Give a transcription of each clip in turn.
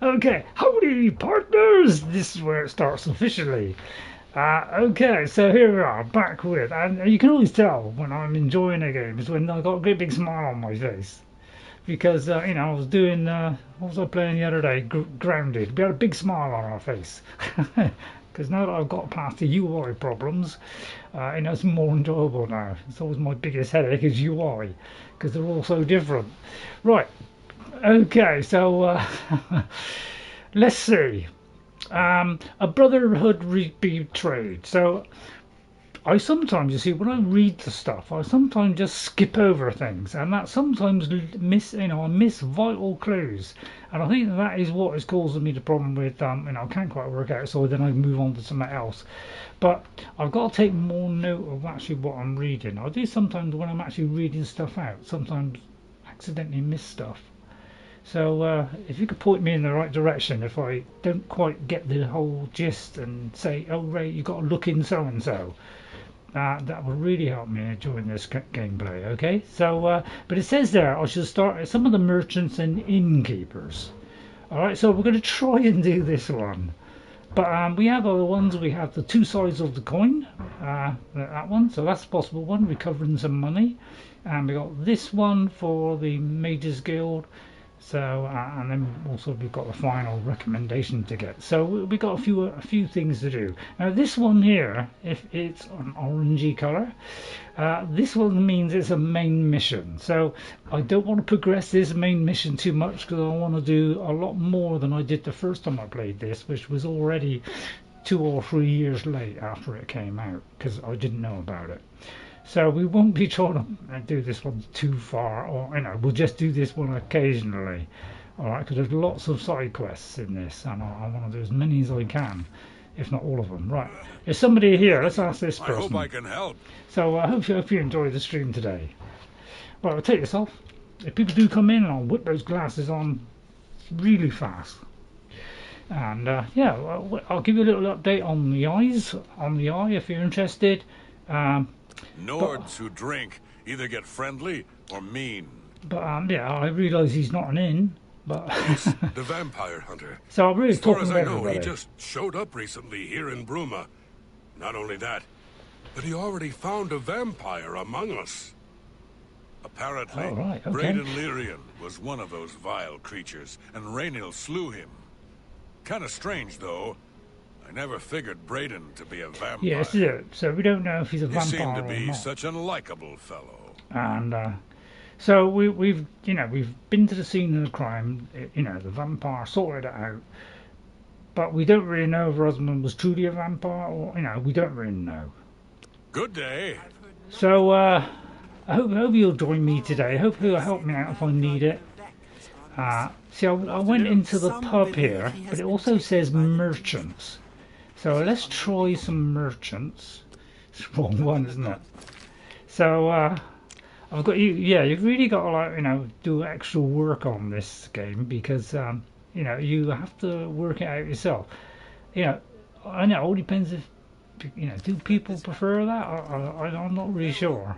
Okay, howdy partners! This is where it starts officially. Okay, so here we are, back with, and you can always tell when I'm enjoying a game is when I've got a great big smile on my face. Because, I was doing, what was I playing the other day? Grounded. We had a big smile on our face. Because now that I've got past the UI problems, it's more enjoyable now. It's always my biggest headache is UI, because they're all so different. Right, okay, so let's see. A brotherhood betrayed. So I sometimes, you see, when I read the stuff, I sometimes just skip over things, and that sometimes I miss vital clues, and I think that is what is causing me the problem with, I can't quite work out, so then I move on to something else. But I've got to take more note of actually what I'm reading. I do sometimes when I'm actually reading stuff out, sometimes accidentally miss stuff. So if you could point me in the right direction if I don't quite get the whole gist and say, oh Ray, you've got to look in so and so. That will really help me during this gameplay, okay? So, but it says there I should start at some of the merchants and innkeepers. Alright, so we're going to try and do this one. But we have other ones. We have the two sides of the coin, that one, so that's a possible one, recovering some money. And we got this one for the Mages Guild. So and then also we've got the final recommendation to get. So we've got a few things to do. Now this one here, if it's an orangey colour, this one means it's a main mission. So I don't want to progress this main mission too much because I want to do a lot more than I did the first time I played this, which was already 2 or 3 years late after it came out because I didn't know about it. So we won't be trying to do this one too far, or we'll just do this one occasionally, all right? Because there's lots of side quests in this, and I want to do as many as I can, if not all of them. Right? There's somebody here. Let's ask this person. I hope I can help. So I hope you enjoy the stream today. Well, I'll take this off. If people do come in, I'll whip those glasses on really fast. And yeah, I'll give you a little update on the eyes, on the eye, if you're interested. Nords who drink either get friendly or mean. But yeah, I realise he's not an inn, but He's the vampire hunter. So I'm really as far talking as to I know, everybody. he just showed up recently here in Bruma. Not only that, but he already found a vampire among us. Apparently, Oh, right, okay. Braden Lyrian was one of those vile creatures, and Raynil slew him. Kinda strange, though. I never figured Braden to be a vampire. Yes, yeah, so we don't know if he's a He vampire seemed to or be not. such a likable fellow. And so we've been to the scene of the crime. The vampire sorted it out, but we don't really know if Rosamund was truly a vampire, or we don't really know. Good day. So I hope you'll join me today. Hopefully you'll help me out if I need it. See, I went into the pub here, but it also says merchants. So let's try some merchants. It's the wrong one, isn't it? So I've got you. Yeah, you've really got to do extra work on this game because you have to work it out yourself. I know it all depends if do people prefer that? I'm not really sure.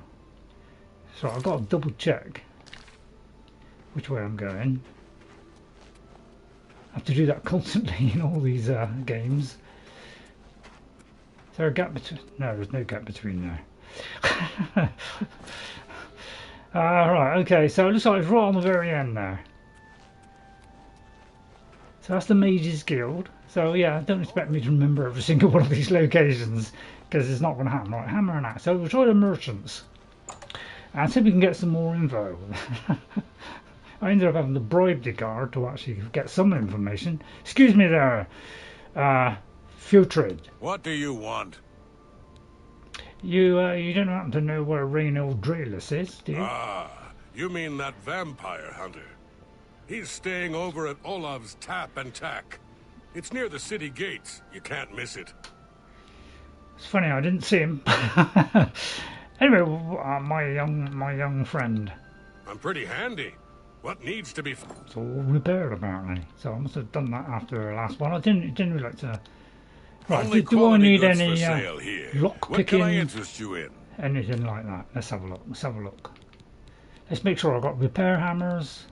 So I've got to double check which way I'm going. I have to do that constantly in all these games. Is there a gap between? No, there's no gap between there. Right, okay, so it looks like it's right on the very end there. So that's the Mages Guild. So yeah, don't expect me to remember every single one of these locations because it's not going to happen. Right, hammer and axe. So we'll try the merchants and see if we can get some more info. I ended up having to bribe the guard to actually get some information. Excuse me there, Futrid. What do you want? You don't happen to know where Raynil Draelus is, do you? Ah, you mean that vampire hunter. He's staying over at Olav's Tap and Tack. It's near the city gates. You can't miss it. It's funny, I didn't see him. Anyway, my young friend. I'm pretty handy. What needs to be... It's all repaired apparently. So I must have done that after the last one. I didn't really like to... Right, Only do I need goods any for sale here. lock What can I picking, interest you in? anything like that? Let's have a look. Let's make sure I've got repair hammers,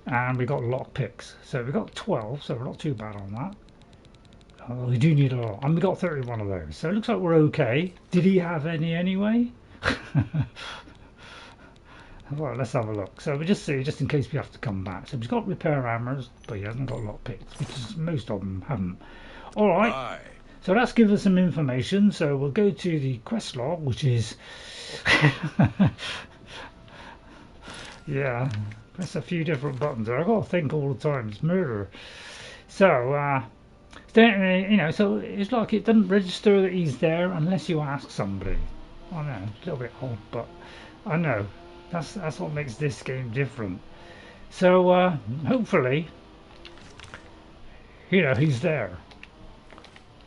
and we got lockpicks. So we got 12, so we're not too bad on that. We do need a lot, and we got 31 of those. So it looks like we're okay. Did he have any anyway? Well, let's have a look. So we just see, just in case we have to come back. So he's got repair hammers, but he hasn't got lockpicks, which is most of them haven't. All right. Aye. So that's given us some information. So we'll go to the quest log, which is yeah, press a few different buttons. I've got to think all the time. It's murder. So you know, so it's like it doesn't register that he's there unless you ask somebody. I know, a little bit odd, but I know. That's what makes this game different. So hopefully, you know, he's there.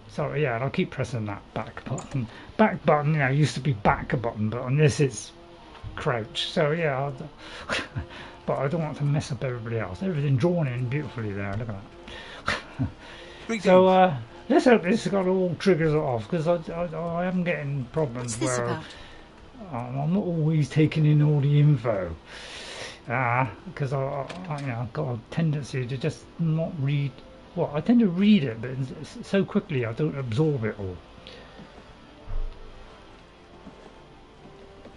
So yeah, and I'll keep pressing that back button. Back button, you know, used to be back button, but on this it's crouch. So yeah, but I don't want to mess up everybody else. Everything drawn in beautifully there. Look at that. So let's hope this got all triggers it off, because I am getting problems where I'm not always taking in all the info, because I you know, I've got a tendency to just not read. Well, I tend to read it, but so quickly I don't absorb it all.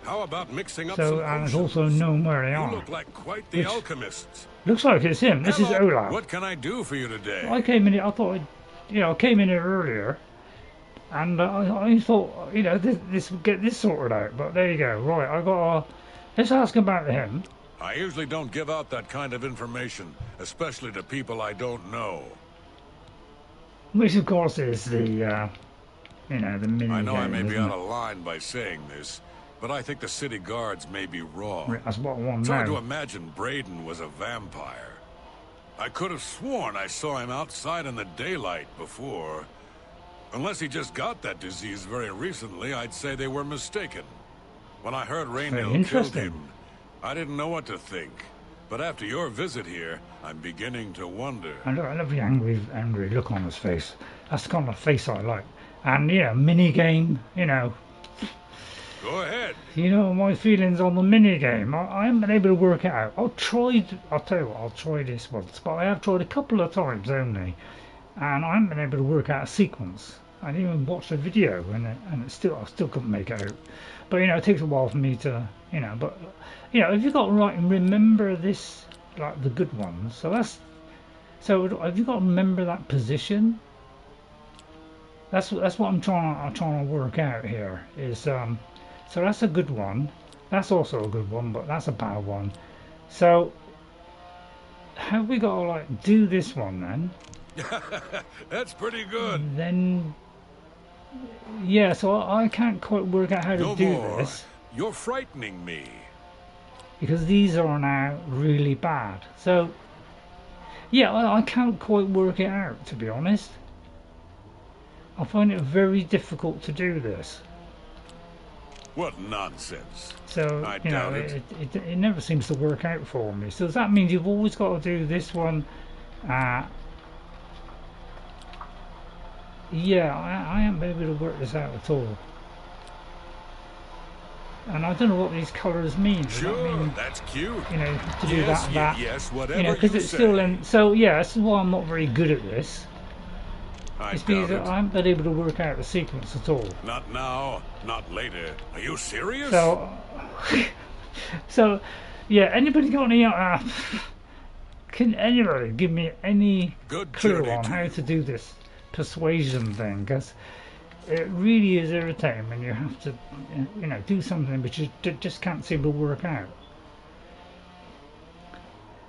How about mixing up So, some and it's potions? also known where they are. You look like quite the alchemists. Looks like it's him. This is Hello. Olav. What can I do for you today? I came in. I thought, you know, I came in here earlier, and I thought, you know, this would get this sorted out. But there you go. Right, I got. Let's ask about him. I usually don't give out that kind of information, especially to people I don't know. Which of course is the, you know, the mini I know game, I may be isn't out it? of line by saying this, but I think the city guards may be wrong. That's what I want It's hard to now. imagine Braden was a vampire. I could have sworn I saw him outside in the daylight before. Unless he just got that disease very recently, I'd say they were mistaken. When I heard Very Raynhild killed interesting. him, I didn't know what to think. But after your visit here, I'm beginning to wonder. I love the angry look on his face. That's the kind of face I like. And yeah, mini game, you know. Go ahead. You know my feelings on the mini game. I haven't been able to work it out. I'll tell you what, I'll try this once, but I have tried a couple of times only, and I haven't been able to work out a sequence. I didn't even watch the video, and I still couldn't make it out. But you know, it takes a while for me to, you know. But you know, if you got to write and remember this, like the good ones. So have you got to remember that position? That's what I'm trying to work out here. Is so that's a good one. That's also a good one, but that's a bad one. So have we got to like do this one then? That's pretty good. And then yeah, so I can't quite work out how to do this, You're frightening me. because these are now really bad. So yeah, I can't quite work it out, to be honest. I find it very difficult to do this. What nonsense. So I you know, doubt it. it never seems to work out for me. So does that mean you've always got to do this one? Yeah, I haven't been able to work this out at all. And I don't know what these colours mean. Does that Sure, mean, that's cute. you know, to do Yes, that? yes, whatever You know, because you it's say. still in. So yeah, this is why I'm not very good at this. I It's because doubt it. I haven't been able to work out the sequence at all. Not now, not later. Are you serious? So, so yeah. Anybody got any? Can anybody give me any Good clue journey on to how you. to do this persuasion thing? Because it really is irritating when you have to, you know, do something but you just can't seem to work out.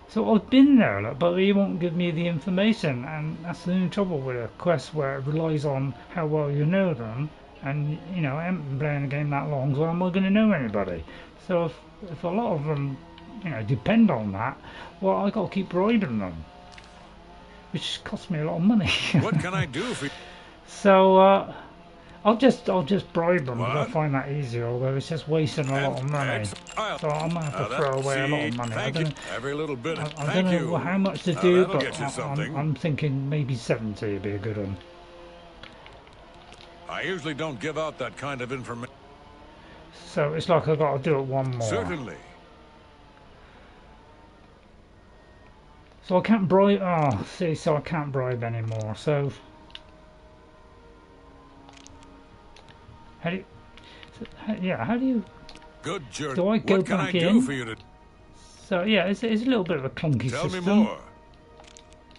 So I've been there, like, but he won't give me the information, and that's the only trouble with a quest where it relies on how well you know them. And you know, I haven't been playing the game that long, so how am I going to know anybody? So if a lot of them, you know, depend on that, well, I got to keep bribing them, which costs me a lot of money. What can I do for you? So I'll just bribe them because I What? find that easier. Although it's just wasting a lot of money. So I'm gonna have to throw away a lot of money. Thank I you. don't, Every little bit. I Thank don't know you. how much to do, That'll but get you something. I'm thinking maybe 70 would be a good one. I usually don't give out that kind of information. So it's like I've got to do it one more. Certainly. So I can't bribe. Oh, see, so I can't bribe anymore. So how do you? Yeah, how do you? Good journey. Do I go what can back I in? do for you to... So yeah, it's a little bit of a clunky Tell system. me more.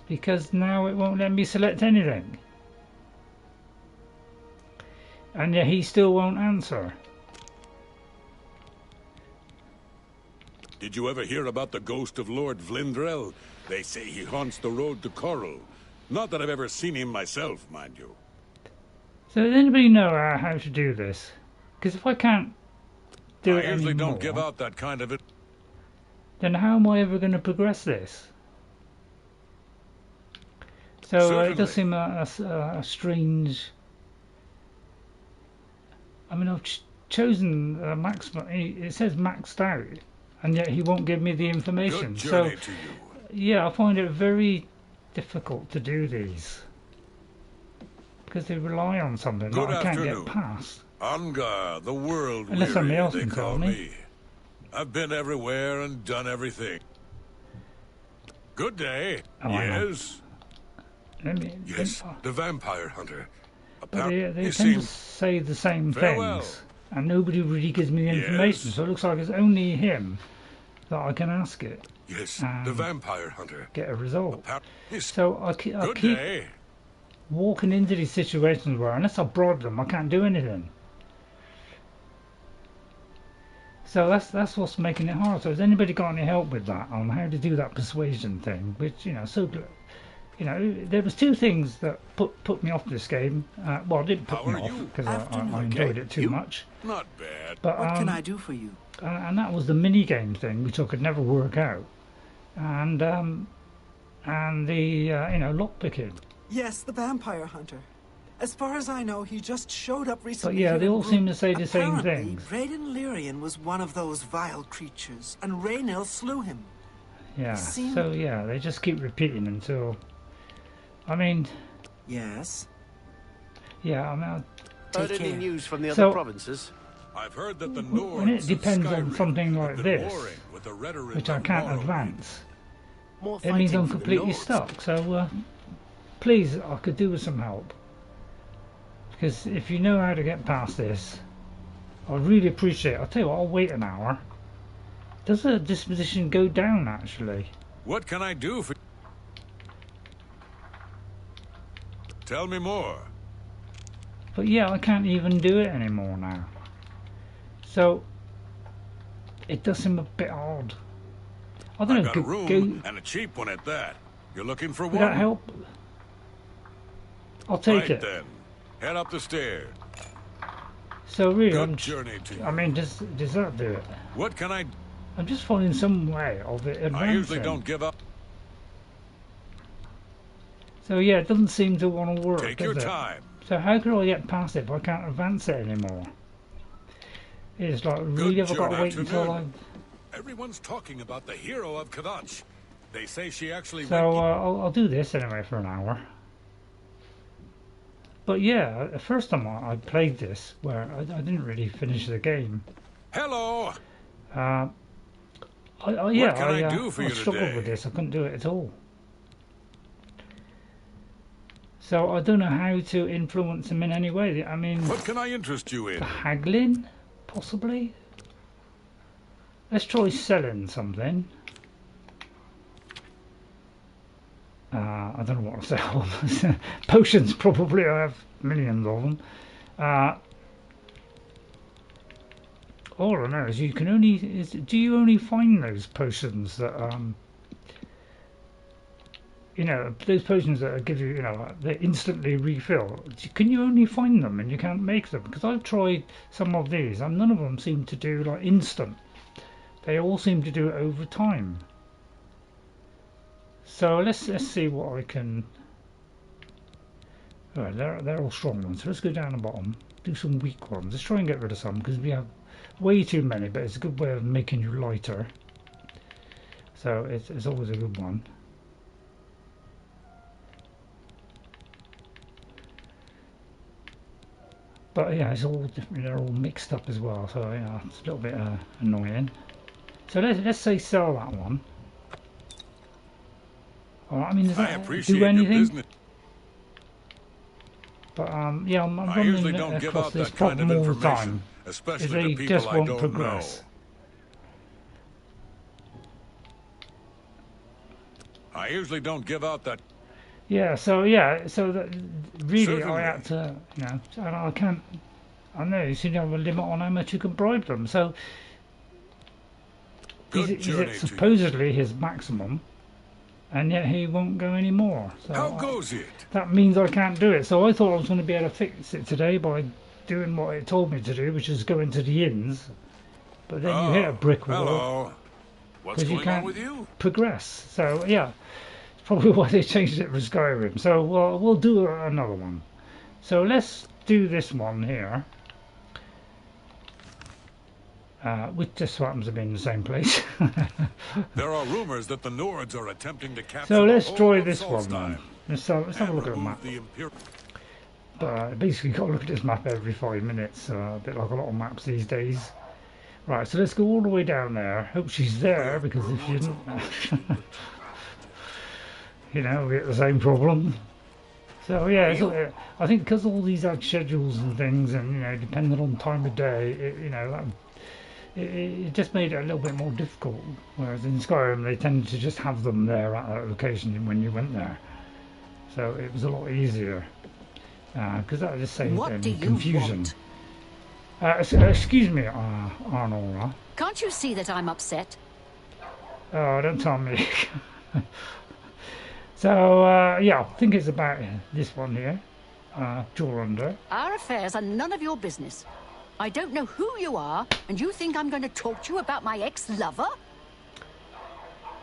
Because now it won't let me select anything. And yet he still won't answer. Did you ever hear about the ghost of Lord Vlindrel? They say he haunts the road to Coral. Not that I've ever seen him myself, mind you. So does anybody know how to do this? Because if I can't do it I usually anymore, don't give out that kind of it. then how am I ever going to progress this? So it does seem a strange... I mean, I've chosen maximum. It says maxed out, and yet he won't give me the information. Good journey to you. Yeah, I find it very difficult to do these because they rely on something that I can't get past. Anga, the world Unless somebody weary, else they can call tell me. me. I've been everywhere and done everything. Good day. Oh, yes. Yes, the vampire hunter. But they tend to say the same things, and nobody really gives me the information. So it looks like it's only him that I can ask it. Yes, the vampire hunter. Get a result. So I keep walking into these situations where, unless I bribe them, I can't do anything. So that's what's making it hard. So has anybody got any help with that on how to do that persuasion thing? Which, you know, there was two things that put me off this game. Well, it didn't put me off because I enjoyed it too much. Not bad. But, what can I do for you? And that was the mini game thing, which I could never work out, and the lockpicking. Yes, the vampire hunter. As far as I know, he just showed up recently. But yeah, they all seem to say the same Apparently, things. Leyawiin was one of those vile creatures, and Raynil slew him. Yeah. So yeah, they just keep repeating until. I mean. Yes. Yeah, I mean. Heard any news from the other provinces? I've heard that the when it depends on something like this, which I can't advance, it means I'm completely stuck. So please, I could do with some help. Because if you know how to get past this, I'd really appreciate it. I'll tell you what, I'll wait an hour. Does the disposition go down, actually? What can I do for... Tell me more. But yeah, I can't even do it anymore now. So, it does seem a bit odd. I don't know, got a room, and a cheap one at that. You're looking for one? Would that help? I'll take it. Then. Head up the stairs. So really, Good journey to you. I mean, does that do it? What can I... I'm just finding some way of it advancing. I usually don't give up. So yeah, it doesn't seem to want to work, Take does your it? time. So how can I get past it if I can't advance it anymore? It's like, really, have I got to wait until I... Everyone's talking about the hero of Kavach. They say she actually... So I'll do this anyway for an hour. But yeah, the first time I played this, where I didn't really finish the game. Hello. I struggled with this. I couldn't do it at all. So I don't know how to influence him in any way. I mean, what can I interest you in? The haggling, possibly. Let's try selling something. I don't know what to sell. Potions, probably. I have millions of them. All I know is you can only. Do you only find those potions that you know, those potions that give you, you know, they instantly refill? Can you only find them and you can't make them? Because I've tried some of these and none of them seem to do like instant. They all seem to do it over time. So let's see what I can. Alright, they're all strong ones. So let's go down the bottom, do some weak ones. Let's try and get rid of some because we have way too many. But it's a good way of making you lighter. So it's always a good one. But yeah, it's all different. They're all mixed up as well. So yeah, it's a little bit annoying. So let's say sell that one. Or, I mean, does I that appreciate do your anything? business. But yeah, I'm I usually running don't give across out this that kind of problem all the information, time. Is especially to they people just I won't don't progress. know. I usually don't give out that. Yeah, so that really Certainly. I had to, you know, and I can't. I know you seem to have a limit on how much you can bribe them. So Good is journey it to you. supposedly his maximum, and yet he won't go any more. So How goes it? that means I can't do it. So I thought I was going to be able to fix it today by doing what it told me to do, which is go into the inns. But then you hit a brick wall Hello. What's because you going on can't with you? progress. So yeah, it's probably why they changed it for Skyrim. So we'll do another one. So let's do this one here. Which just happens to be in the same place. There are rumors that the Nords are attempting to capture So let's the try whole of this one Solstheim then. Let's have a and look at the remove map. the Imperial. But basically got to look at this map every 5 minutes, a bit like a lot of maps these days. Right, so let's go all the way down there. Hope she's there, because if she isn't, you know, we get the same problem. So yeah, I think because all these had schedules and things, and you know, depending on time of day, it just made it a little bit more difficult. Whereas in Skyrim, they tended to just have them there at that location when you went there, so it was a lot easier. Because that just saved confusion. Excuse me, Arnora. Can't you see that I'm upset? Oh, don't tell me. So, yeah, I think it's about this one here, Jorundr. Our affairs are none of your business. I don't know who you are, and you think I'm going to talk to you about my ex-lover?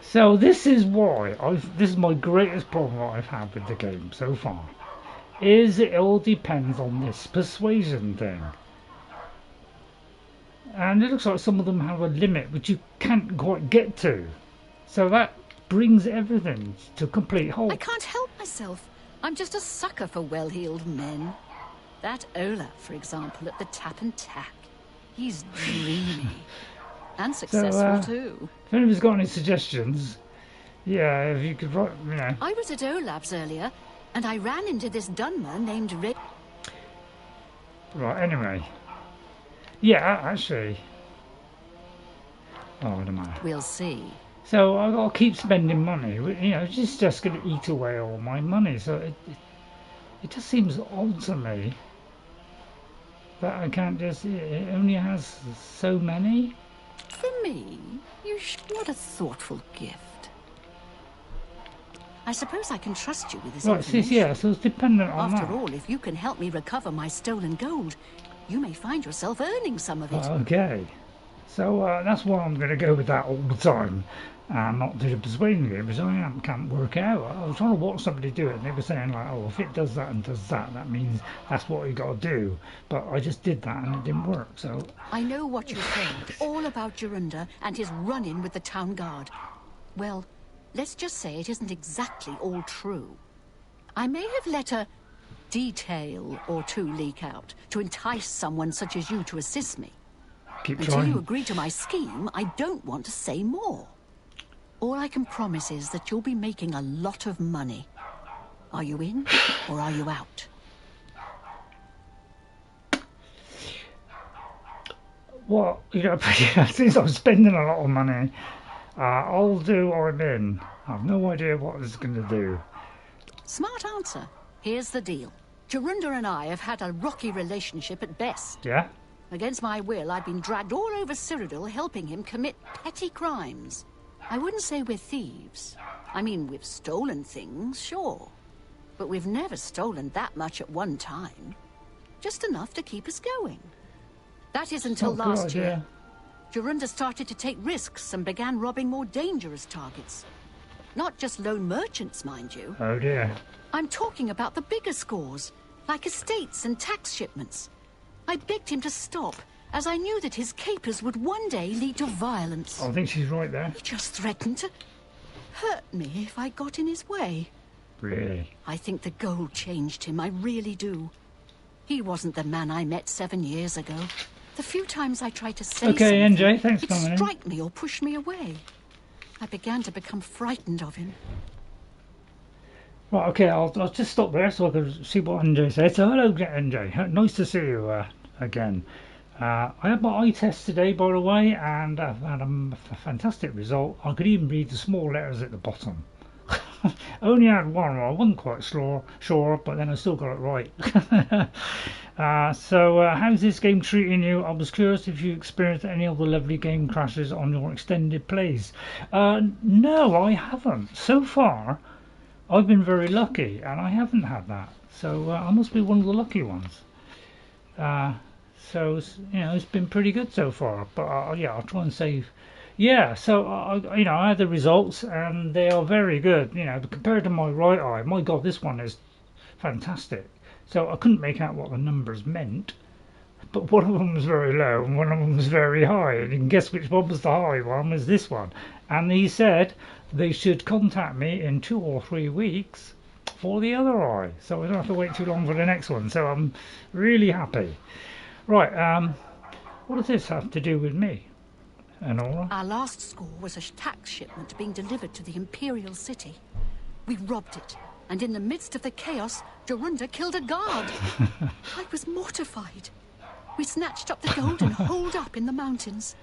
So this is why this is my greatest problem I've had with the game so far. Is it all depends on this persuasion thing. And it looks like some of them have a limit which you can't quite get to. So that brings everything to a complete halt. I can't help myself. I'm just a sucker for well-heeled men. That Olav, for example, at the Tap and Tack. He's dreamy. And successful, too. If anybody's got any suggestions, yeah, if you could write, you know. I was at Olav's earlier, and I ran into this Dunmer named Wraith. Right, anyway. Yeah, actually. Oh, never mind. We'll see. So I've got to keep spending money. You know, it's just going to eat away all my money. So it just seems odd to me that I can't just. It only has so many. For me, what a thoughtful gift. I suppose I can trust you with this information. Yeah, so it's dependent on that. After all, if you can help me recover my stolen gold, you may find yourself earning some of it. Okay. So that's why I'm going to go with that all the time. And not do the persuading game, because I can't work it out. I was trying to watch somebody do it, and they were saying like, oh, if it does that and does that, that means that's what you got to do. But I just did that, and it didn't work. So I know what you're saying, all about Jorundr and his run-in with the town guard. Well, let's just say it isn't exactly all true. I may have let a detail or two leak out to entice someone such as you to assist me. keep Until trying. you agree to my scheme, I don't want to say more. All I can promise is that you'll be making a lot of money. Are you in, or are you out? Well, you know, since I'm spending a lot of money, I'll do I'm in. I've no idea what it's going to do. Smart answer. Here's the deal. Jorundr and I have had a rocky relationship at best. Yeah? Against my will, I've been dragged all over Cyrodiil helping him commit petty crimes. I wouldn't say we're thieves. I mean, we've stolen things, sure. But we've never stolen that much at one time. Just enough to keep us going. That is until last year. Jorundr started to take risks and began robbing more dangerous targets. Not just lone merchants, mind you. Oh dear. I'm talking about the bigger scores, like estates and tax shipments. I begged him to stop, as I knew that his capers would one day lead to violence. I think she's right there. He just threatened to hurt me if I got in his way. Really? I think the gold changed him, I really do. He wasn't the man I met 7 years ago. The few times I tried to say okay, something, NJ, thanks for he'd coming in. strike me or push me away. I began to become frightened of him. Right, okay, I'll just stop there so I can see what NJ said. So hello NJ, nice to see you again. I had my eye test today, by the way, and I've had a fantastic result. I could even read the small letters at the bottom. Only had one, I wasn't quite sure, but then I still got it right. So how's this game treating you? I was curious if you experienced any other lovely game crashes on your extended plays. No, I haven't. So far, I've been very lucky, and I haven't had that. So I must be one of the lucky ones. So you know, it's been pretty good so far. But yeah, I'll try and save. Yeah, so I had the results, and they are very good. You know, compared to my right eye, my God, this one is fantastic. So I couldn't make out what the numbers meant, but one of them was very low and one of them was very high. And you can guess which one was the high one was this one. And he said they should contact me in 2 or 3 weeks for the other eye, so I don't have to wait too long for the next one. So I'm really happy. Right, what does this have to do with me, Arnora? Our last score was a tax shipment being delivered to the Imperial City. We robbed it, and in the midst of the chaos, Jorundr killed a guard. I was mortified. We snatched up the gold and holed up in the mountains.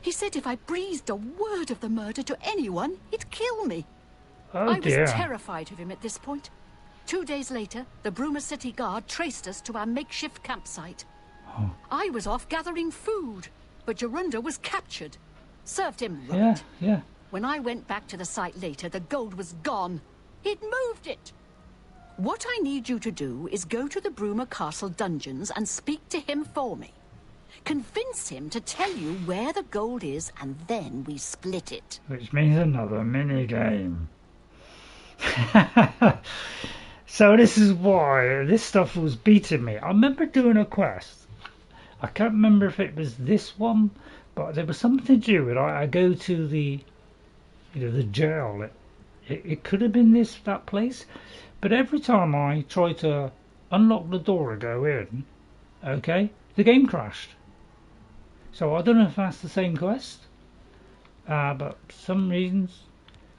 He said if I breathed a word of the murder to anyone, he'd kill me. Oh, I dear. was terrified of him at this point. 2 days later, the Bruma City Guard traced us to our makeshift campsite. Oh. I was off gathering food, but Jorundr was captured. Served him right. Yeah. When I went back to the site later, the gold was gone. He'd moved it. What I need you to do is go to the Bruma Castle dungeons and speak to him for me. Convince him to tell you where the gold is, and then we split it. Which means another mini-game. So this is why this stuff was beating me. I remember doing a quest. I can't remember if it was this one, but there was something to do with I go to the, the jail. It could have been that place, but every time I try to unlock the door and go in, okay, the game crashed. So I don't know if that's the same quest, but for some reasons,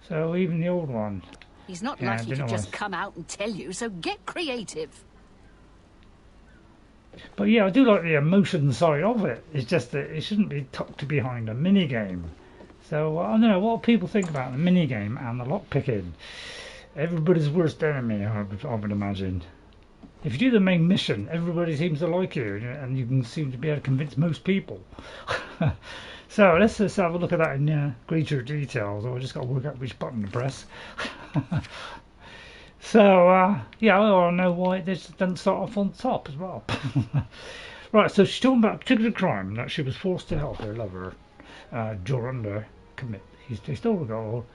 so even the old one. He's not likely to just come out and tell you, so get creative. But yeah, I do like the emotion side of it. It's just that it shouldn't be tucked behind a minigame. So I don't know what people think about the minigame and the lockpicking. Everybody's worst enemy, I would imagine. If you do the main mission, everybody seems to like you, and you can seem to be able to convince most people. So let's just have a look at that in greater detail. So I just got to work out which button to press. So yeah, I want to know why this doesn't start off on top as well. Right, so she's talking about a particular crime that she was forced to help her lover, Jorundr, commit. He stole the gold.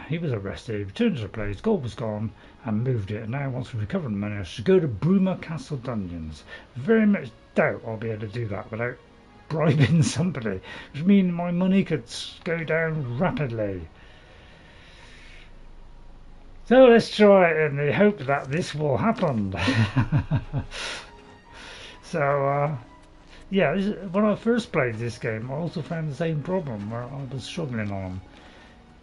He was arrested, returned to the place, gold was gone, and moved it, and now wants to recover the money. She should go to Bruma Castle dungeons. Very much doubt I'll be able to do that without bribing somebody, which means my money could go down rapidly. So let's try it in the hope that this will happen. So yeah, when I first played this game, I also found the same problem where I was struggling on.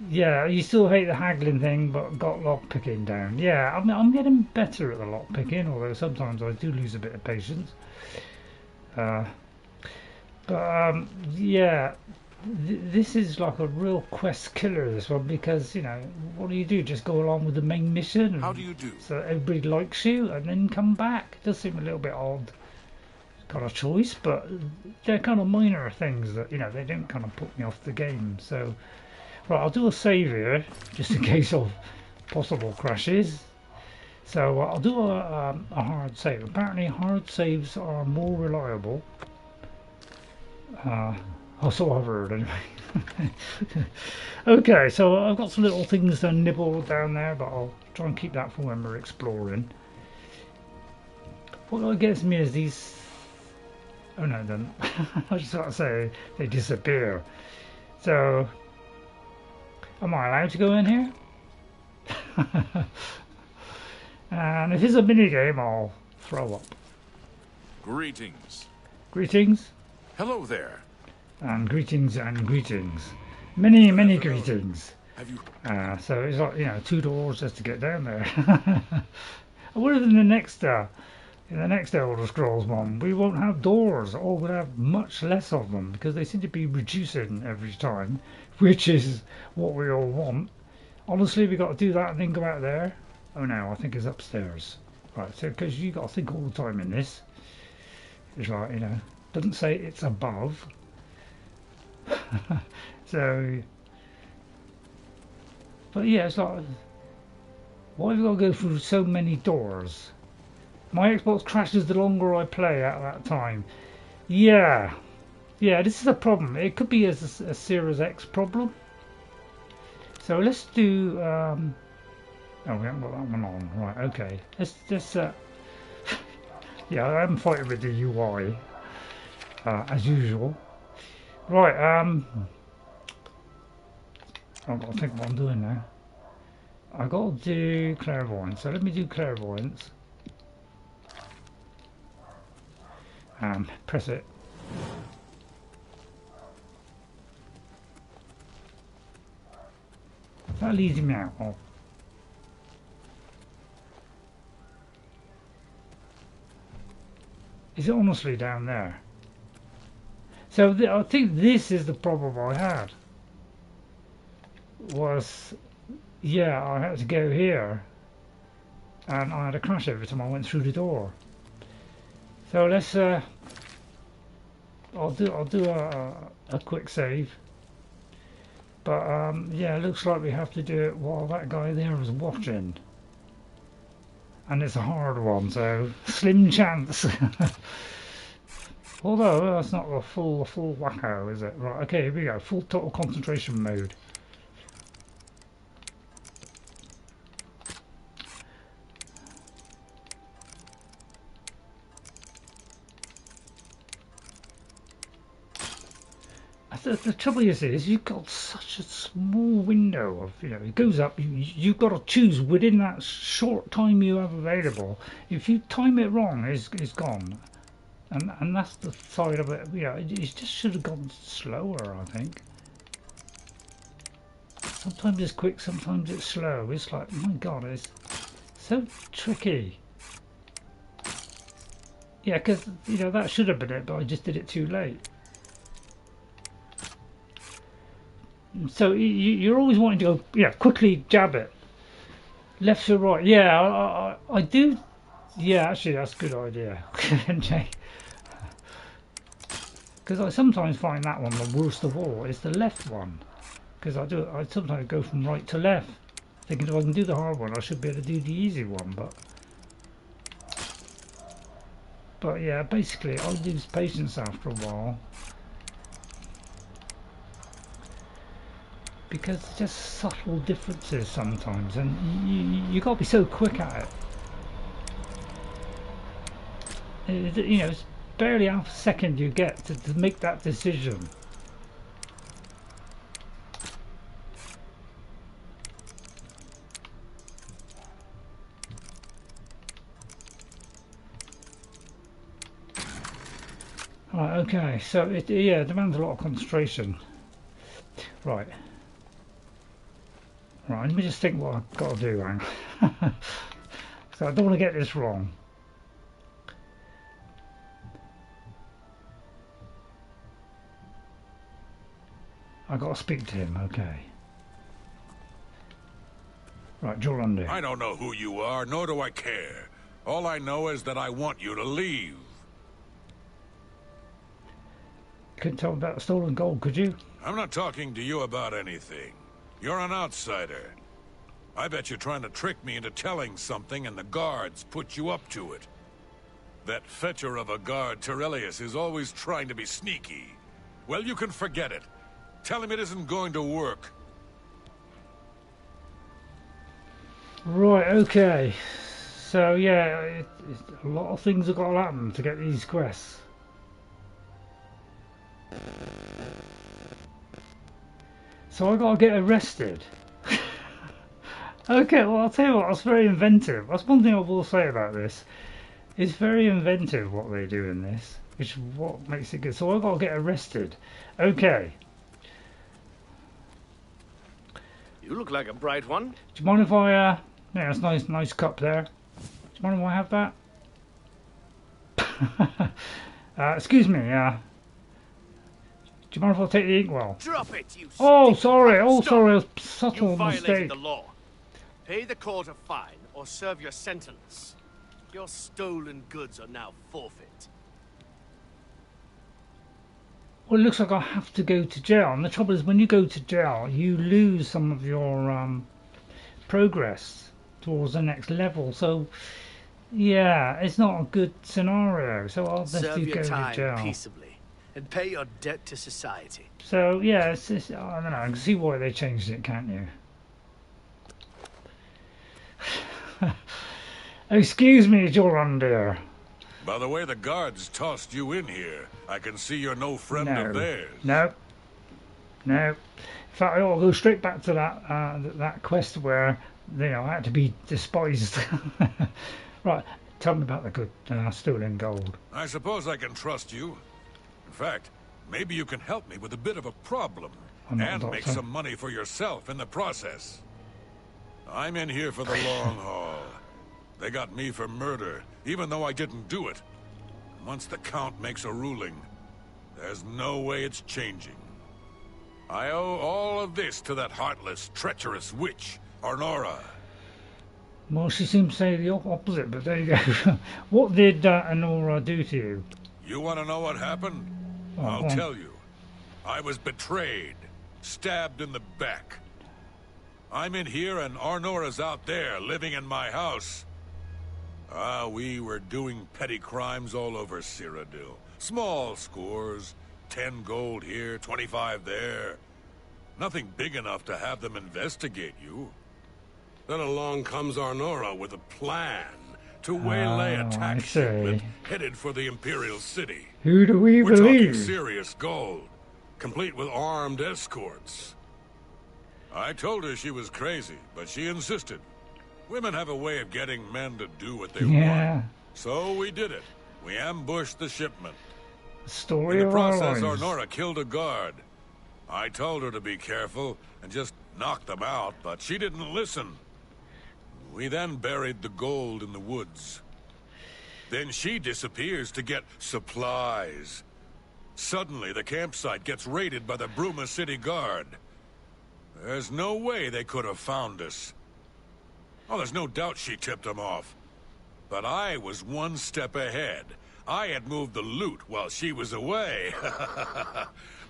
Yeah, you still hate the haggling thing, but got lockpicking down. Yeah, I'm getting better at the lockpicking, although sometimes I do lose a bit of patience. Yeah, this is like a real quest killer, this one, because, what do? Just go along with the main mission? How do you do? So everybody likes you and then come back. It does seem a little bit odd kind of choice, but they're kind of minor things that, they don't kind of put me off the game. So, right, I'll do a save here, just in case of possible crashes. So I'll do a hard save. Apparently hard saves are more reliable. So I've heard anyway. Okay, so I've got some little things to nibble down there, but I'll try and keep that for when we're exploring. What gets me is these... Oh no, then I just got to say they disappear. So, am I allowed to go in here? And if it's a mini game, I'll throw up. Greetings. Greetings. Hello there. And greetings and greetings. Many, many greetings. So it's like, you know, 2 doors just to get down there. I wonder in the next Elder Scrolls one, we won't have doors, or we'll have much less of them, because they seem to be reducing every time, which is what we all want. Honestly, we got to do that and then go out there. Oh no, I think it's upstairs. Right, so because you got to think all the time in this. It's like, you know, doesn't say it's above. So, but yeah, it's like, why have we got to go through so many doors? My Xbox crashes the longer I play at that time. Yeah, this is a problem. It could be a Series X problem. So let's do. Oh, we haven't got that one on. Right, okay. Let's just. Yeah, I'm fighting with the UI as usual. Right. I've got to think what I'm doing now. I've got to do clairvoyance. So let me do clairvoyance. Press it. That leads him out. Oh. Is it honestly down there? So I think this is the problem I had. Was, yeah, I had to go here, and I had a crash every time I went through the door. So let's. I'll do a quick save. But yeah, it looks like we have to do it while that guy there is watching. And it's a hard one, so slim chance. Although that's not a full wacko, is it? Right, okay, here we go. Full total concentration mode. The trouble is you've got such a small window of, you know, it goes up, you've got to choose within that short time you have available. If you time it wrong, it's gone. And that's the side of it, you know, it just should have gone slower, I think. Sometimes it's quick, sometimes it's slow. It's like, my god, it's so tricky. Yeah, because, you know, that should have been it, but I just did it too late. So you're always wanting to go, yeah, quickly jab it. Left to right. Yeah, I do. Yeah, actually, that's a good idea. Because I sometimes find that one the worst of all. It's the left one. Because I sometimes go from right to left. Thinking if I can do the hard one, I should be able to do the easy one. But yeah, basically, I lose patience after a while. Because it's just subtle differences sometimes, and you got to be so quick at it. You know, it's barely half a second you get to make that decision. Right, okay, so it demands a lot of concentration. Right. Right, let me just think what I've got to do, man. So I don't want to get this wrong. I got to speak to him, okay. Right, Jorundr. I don't know who you are, nor do I care. All I know is that I want you to leave. Couldn't tell about the stolen gold, could you? I'm not talking to you about anything. You're an outsider. I bet you're trying to trick me into telling something and the guards put you up to it. That fetcher of a guard, Terrelius, is always trying to be sneaky. Well, you can forget it. Tell him it isn't going to work. Right, okay. So yeah, a lot of things have got to happen to get these quests. So I got to get arrested. Okay, well I'll tell you what, that's very inventive. That's one thing I will say about this. It's very inventive what they do in this, which is what makes it good. So I got to get arrested. Okay. You look like a bright one. Do you mind if I, yeah, that's nice cup there. Do you mind if I have that? Excuse me, do you mind if I take the inkwell? Drop it, you Oh, sorry, Stop. sorry, a subtle You violated mistake. the law. Pay the court a fine or serve your sentence. Your stolen goods are now forfeit. Well, it looks like I have to go to jail. And the trouble is, when you go to jail, you lose some of your progress towards the next level. So, yeah, it's not a good scenario. So I'll just Serve go your to time jail. peaceably and pay your debt to society. So, yeah, I don't know. I can see why they changed it, can't you? Excuse me, Jorundr. By the way the guards tossed you in here, I can see you're no friend of theirs. No. In fact, I'll go straight back to that quest where I had to be despised. Right, tell me about the good stolen gold. I suppose I can trust you. In fact, maybe you can help me with a bit of a problem and make some money for yourself in the process. I'm in here for the long haul. They got me for murder, even though I didn't do it. Once the Count makes a ruling, there's no way it's changing. I owe all of this to that heartless, treacherous witch, Arnora. Well, she seems to say the opposite, but there you go. What did Arnora do to you? You want to know what happened? I'll tell you. I was betrayed, stabbed in the back. I'm in here and Arnora's out there, living in my house. We were doing petty crimes all over Cyrodiil. Small scores, 10 gold here, 25 there. Nothing big enough to have them investigate you. Then along comes Arnora with a plan to waylay a tax shipment headed for the Imperial City. Who do we We're believe? talking serious gold, complete with armed escorts. I told her she was crazy, but she insisted. Women have a way of getting men to do what they want. So we did it. We ambushed the shipment. Story in the of our process, lives. Arnora killed a guard. I told her to be careful and just knock them out, but she didn't listen. We then buried the gold in the woods. Then she disappears to get supplies. Suddenly, the campsite gets raided by the Bruma City Guard. There's no way they could have found us. Oh, there's no doubt she tipped them off. But I was one step ahead. I had moved the loot while she was away.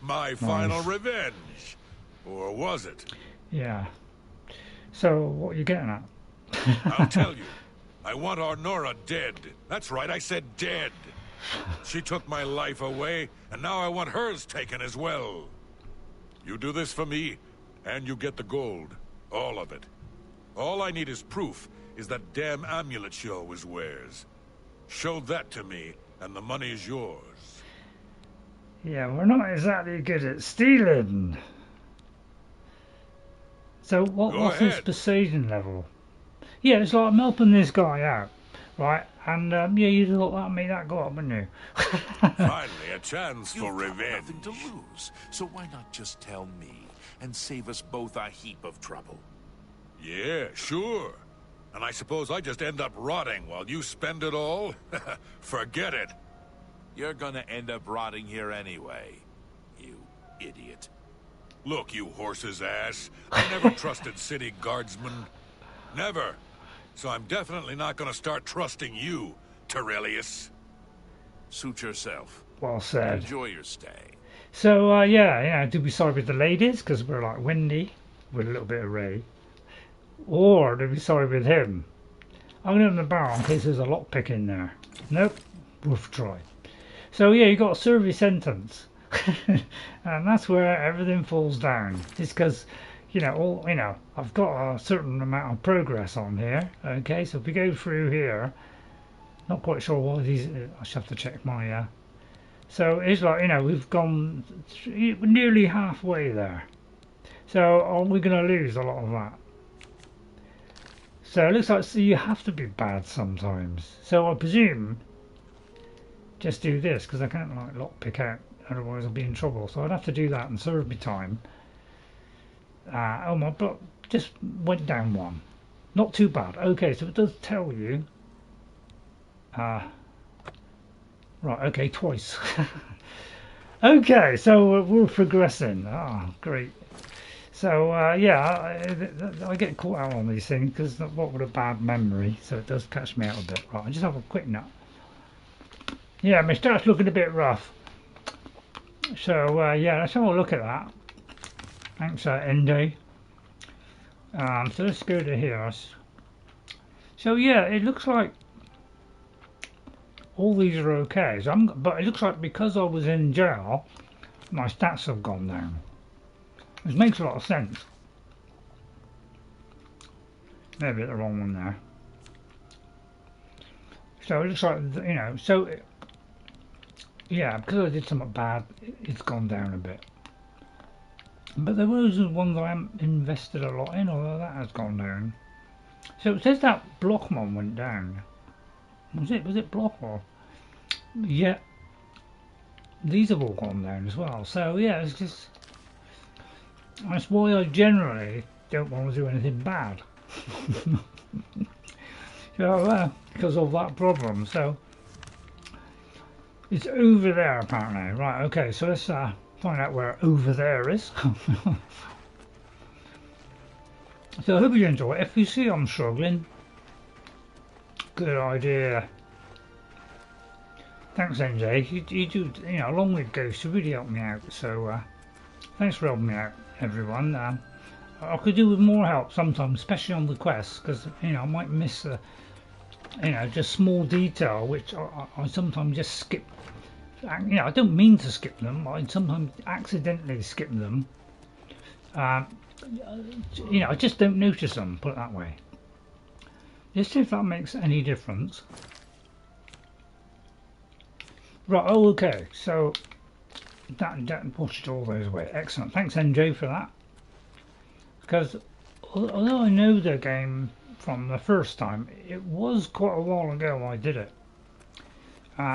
My final revenge. Or was it? Yeah. So, what are you getting at? I'll tell you. I want Arnora dead. That's right, I said dead. She took my life away, and now I want hers taken as well. You do this for me, and you get the gold. All of it. All I need is proof is that damn amulet she always wears. Show that to me, and the money's yours. Yeah, we're not exactly good at stealing. So what's his persuasion level? Yeah, it's like I'm helping this guy out, right? And yeah, you'd have thought made that go up, wouldn't you? Finally, a chance for revenge. Nothing to lose, so why not just tell me and save us both a heap of trouble? Yeah, sure. And I suppose I just end up rotting while you spend it all? Forget it. You're gonna end up rotting here anyway, you idiot. Look, you horse's ass. I never trusted city guardsmen. Never. So I'm definitely not gonna start trusting you, Terrelius. Suit yourself. Well said. Enjoy your stay. So, yeah, do we side with the ladies, because we're like Wendy, with a little bit of Ray? Or do we side with him? I'm going to open the barrel in case there's a lockpick in there. Nope, worth a try. So, yeah, you got a survey sentence. And that's where everything falls down. Just because, I've got a certain amount of progress on here. Okay, so if we go through here, not quite sure what these, I should have to check my, so it's like, we've gone nearly halfway there. So are we going to lose a lot of that? So it looks like you have to be bad sometimes. So I presume just do this, because I can't like lockpick out, otherwise I'll be in trouble. So I'd have to do that and serve me time. Oh my just went down one. Not too bad. Okay, so it does tell you. Right, okay, twice. Okay, so we're progressing. Ah, great. So, yeah, I get caught out on these things because what with a bad memory, so it does catch me out a bit. Right, I just have a quick nut. Yeah, my start's looking a bit rough. So, yeah, let's have a look at that. Thanks, NJ. So let's go to here. So, yeah, it looks like all these are okay. So but it looks like because I was in jail, my stats have gone down. Which makes a lot of sense. Maybe the wrong one there. So it looks like, you know, so yeah, because I did something bad, it's gone down a bit. But there was one that I haven't invested a lot in, although that has gone down. So it says that block one went down. Was it block or? Yeah. These have all gone down as well. So yeah, it's just. That's why I generally don't want to do anything bad. So, because of that problem. So it's over there apparently. Right, okay, so let's find out where over there is. So I hope you enjoy it. If you see I'm struggling, good idea. Thanks NJ. You do, you know, along with Ghost, you really helped me out. So thanks for helping me out, everyone. I could do with more help sometimes, especially on the quests, because you know I might miss a, you know, just small detail which I sometimes just skip. You know, I don't mean to skip them. I sometimes accidentally skip them. You know, I just don't notice them. Put it that way. Just see if that makes any difference. Right. Oh, okay. So that pushed all those away. Excellent. Thanks, NJ, for that. Because although I know the game from the first time, it was quite a while ago I did it.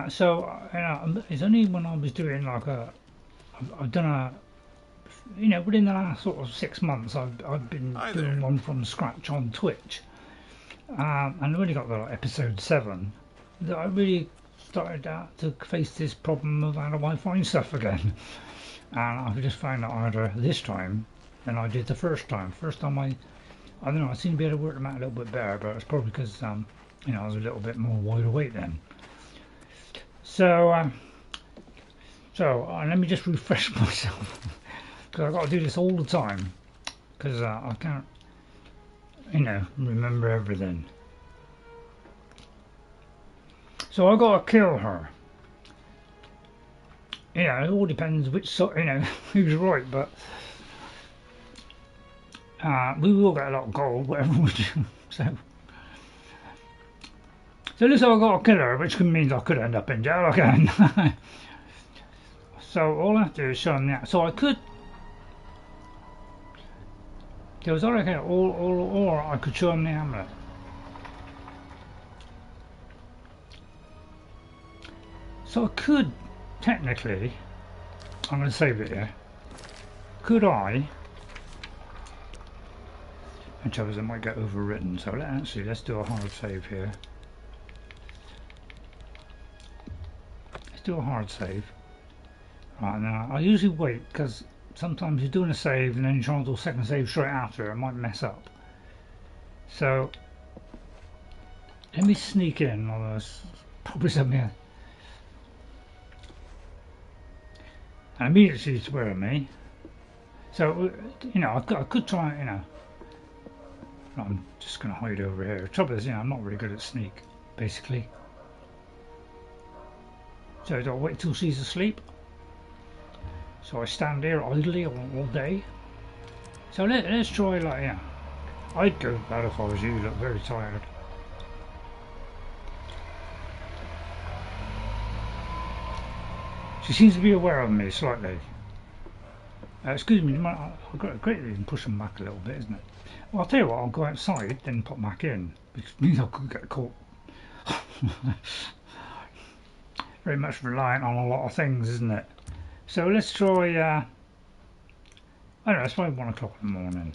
So you know, it's only when I was doing like I've done a, you know, within the last sort of 6 months, I've been doing one from scratch on Twitch, and I've only got the like, episode 7 that I really started to face this problem of how do I find stuff again, and I've just found out harder this time than I did the first time. First time I don't know, I seem to be able to work them out a little bit better, but it's probably because you know, I was a little bit more wide awake then. So let me just refresh myself because I've got to do this all the time because I can't, you know, remember everything. So I got to kill her. You know, it all depends which side, you know, who's right, but we will get a lot of gold, whatever we do. So this I've got to kill her, which means I could end up in jail again. So all I have to do is show them that. So I could. There was already or I could show them the amulet. So I could technically. I'm going to save it here. Could I? And trouble, it might get overwritten. So let's do a hard save here. Do a hard save. Right, now I usually wait because sometimes you're doing a save and then you're trying to do a second save straight after, it might mess up. So let me sneak in, although it's probably something. And immediately she's wearing me. So you know, I could try, you know. I'm just going to hide over here. The trouble is, you know, I'm not really good at sneak, basically. So do I wait till she's asleep? So I stand here idly all day. So let's try like, yeah. I'd go to bed if I was you, look very tired. She seems to be aware of me slightly. Excuse me, I've got to greatly push them back a little bit, isn't it? Well, I'll tell you what, I'll go outside, then pop back in, which means I could get caught. Very much reliant on a lot of things, isn't it? So let's try, I don't know, it's probably 1 o'clock in the morning.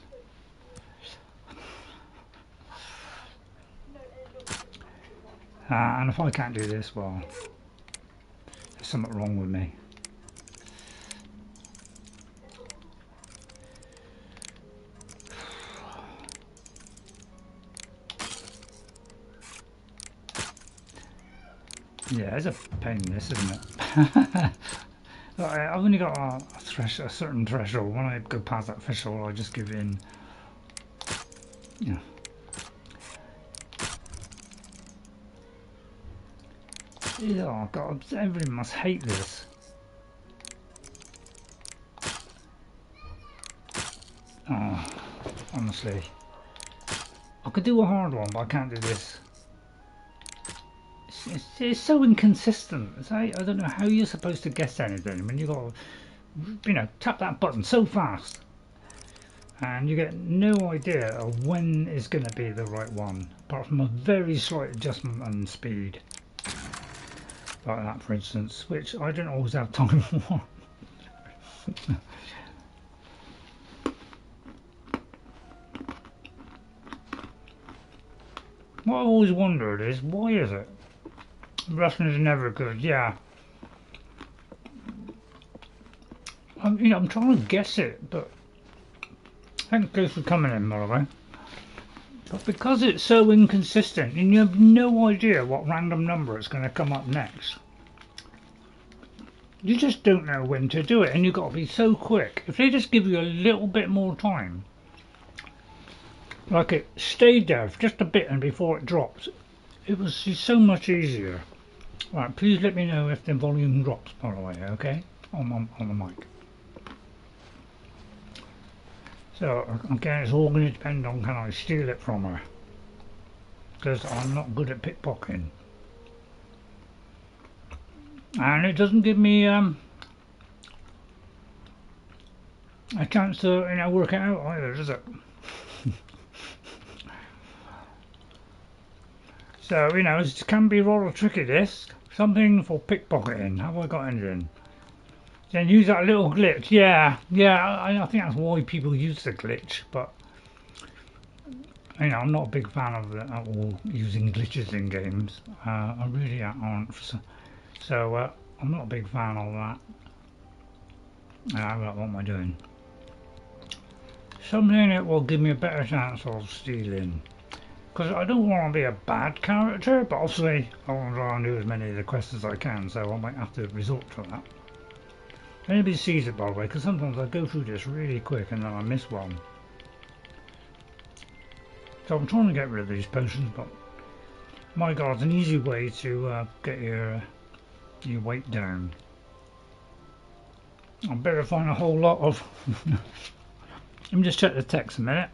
And if I can't do this, well, there's something wrong with me. Yeah, it's a pain in this, isn't it? I've only got a certain threshold. When I go past that threshold, I just give in. Yeah. Oh God, everybody must hate this. Oh, honestly. I could do a hard one, but I can't do this. It's so inconsistent. I don't know how you're supposed to guess anything when you got, you know, tap that button so fast, and you get no idea of when is going to be the right one, apart from a very slight adjustment on speed, like that, for instance, which I don't always have time for. What I've always wondered is, why is it? Russian is never good, yeah. I'm trying to guess it, but thanks for coming in, by the way. But because it's so inconsistent, and you have no idea what random number it's going to come up next, you just don't know when to do it, and you've got to be so quick. If they just give you a little bit more time, like it stayed there just a bit and before it drops, it was so much easier. Right, please let me know if the volume drops, by the way, okay? On the mic. So, again, it's all going to depend on can I steal it from her. Because I'm not good at pickpocketing. And it doesn't give me a chance to, you know, work it out either, does it? So, you know, it can be rather tricky, this. Something for pickpocketing. Have I got anything? Then use that little glitch. Yeah, I think that's why people use the glitch, but you know, I'm not a big fan of at all using glitches in games. I really aren't. So I'm not a big fan of that. What am I doing? Something that will give me a better chance of stealing. Because I don't want to be a bad character, but obviously I want to try and do as many of the quests as I can, so I might have to resort to that. Anybody sees it, by the way, because sometimes I go through this really quick and then I miss one. So I'm trying to get rid of these potions, but my God, it's an easy way to get your weight down. I better find a whole lot of. Let me just check the text a minute.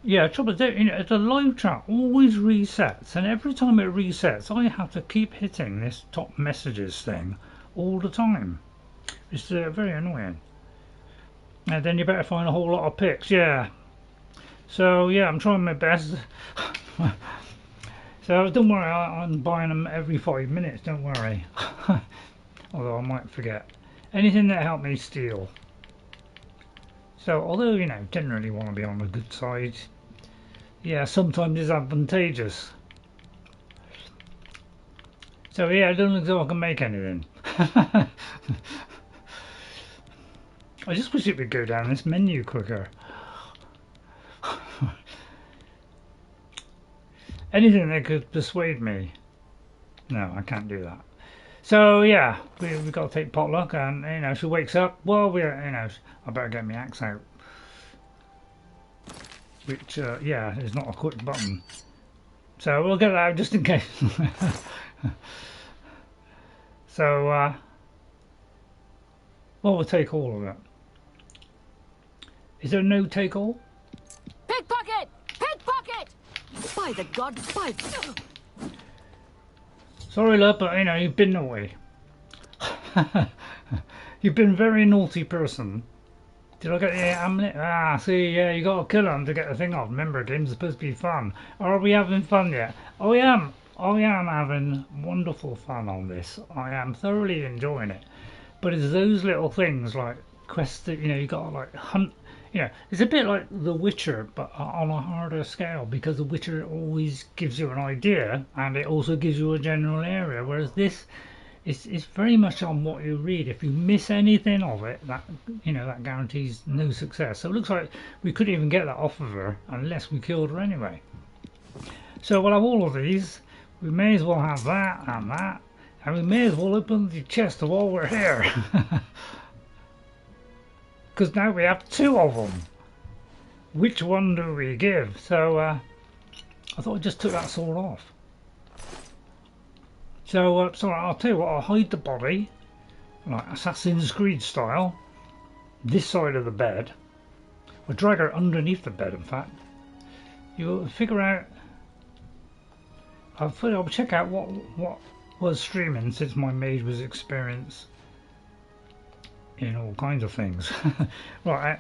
Yeah, trouble is, you know, the live chat always resets, and every time it resets, I have to keep hitting this top messages thing all the time. It's very annoying. And then you better find a whole lot of pics, yeah. So yeah, I'm trying my best. So don't worry, I'm buying them every 5 minutes. Don't worry. Although I might forget. Anything that helped me steal. So although, you know, generally want to be on the good side, yeah, sometimes it's advantageous. So yeah, I don't look as though I can make anything. I just wish it would go down this menu quicker. Anything that could persuade me. No, I can't do that. So yeah, we've got to take potluck, and you know, she wakes up. Well, you know, I better get my axe out. Which, yeah, is not a quick button. So we'll get that out just in case. So, well, we'll take all of it. Is there no take all? Pickpocket! Pickpocket! By the gods, by... Sorry, love, but you know, you've been naughty. You've been a very naughty person. Did I get the amulet? Ah, see, yeah, you got to kill him to get the thing off. Remember, game's supposed to be fun. Are we having fun yet? I am having wonderful fun on this. I am thoroughly enjoying it. But it's those little things like quests that, you know, you got to like hunt. Yeah, it's a bit like The Witcher, but on a harder scale, because The Witcher always gives you an idea, and it also gives you a general area, whereas this is very much on what you read. If you miss anything of it, that that guarantees no success. So it looks like we couldn't even get that off of her unless we killed her anyway. So we'll have all of these. We may as well have that and that, and we may as well open the chest while we're here. Because now we have 2 of them. Which one do we give? So I thought I just took that sword off. So sorry, I'll tell you what, I'll hide the body, like Assassin's Creed style, this side of the bed. We'll drag her underneath the bed, in fact. You'll figure out, I'll check out what was streaming, since my Mage was experienced in all kinds of things. Right,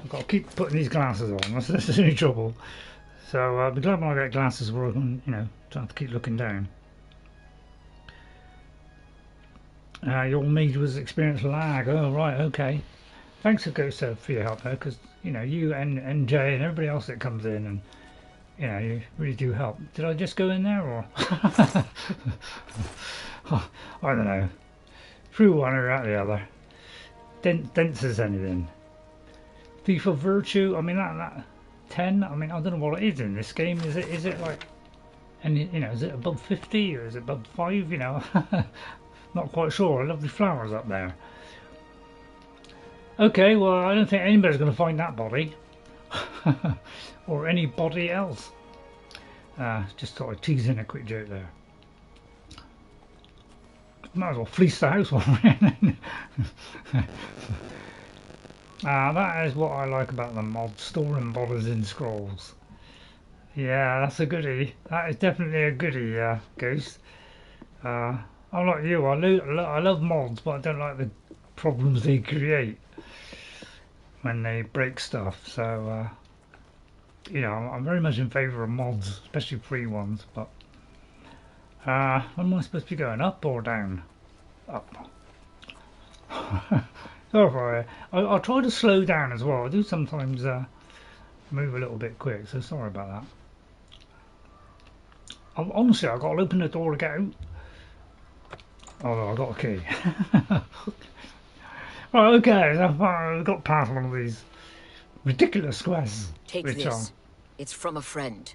I've got to keep putting these glasses on, that's any trouble. So I'll be glad when I get glasses where I can, don't have to keep looking down. Your Mage was experienced lag. Oh right, okay. Thanks for your help though, because you and Jay and everybody else that comes in, and you really do help. Did I just go in there, or I don't know, through one or out the other? Dents as anything. Thief of Virtue. I mean that 10. I mean I don't know what it is in this game. Is it like, and is it above 50 or is it above 5? Not quite sure. Lovely flowers up there. Okay, well I don't think anybody's going to find that body or anybody else. Just thought I'd tease in a quick joke there. Might as well fleece the house while we're in. That is what I like about the mod, storing bodies in scrolls. Yeah, that's a goodie. That is definitely a goodie, Ghost. I'm like you, I love mods, but I don't like the problems they create when they break stuff. So, I'm very much in favour of mods, especially free ones, but am I supposed to be going up or down? Up. Sorry, I'll try to slow down as well. I do sometimes move a little bit quick, so sorry about that. Honestly, I've got to open the door to get out. Oh, I've got a key. Right, okay, so I've got past one of these ridiculous quests. Take this. It's from a friend.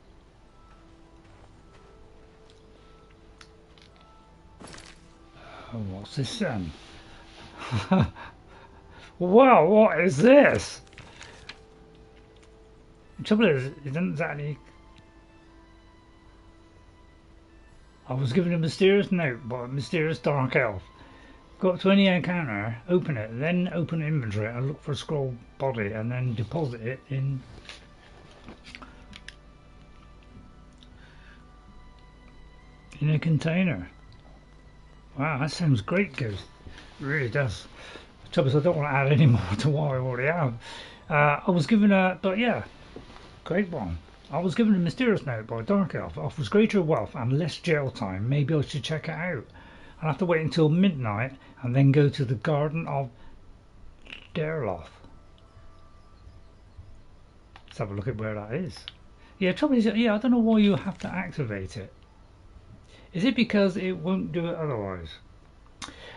Oh, what's this then? Wow, what is this? The trouble is, it doesn't exactly... I was given a mysterious note by a mysterious dark elf. Go up to any encounter, open it, then open inventory and look for a scroll body and then deposit it in... in a container. Wow, that sounds great, Ghost. It really does. The trouble is I don't want to add any more to what I already have. I was given a... but yeah, great one. I was given a mysterious note by a dark elf. It offers greater wealth and less jail time. Maybe I should check it out. I'll have to wait until midnight and then go to the Garden of Derloth. Let's have a look at where that is. Yeah, trouble is, yeah, I don't know why you have to activate it. Is it because it won't do it otherwise?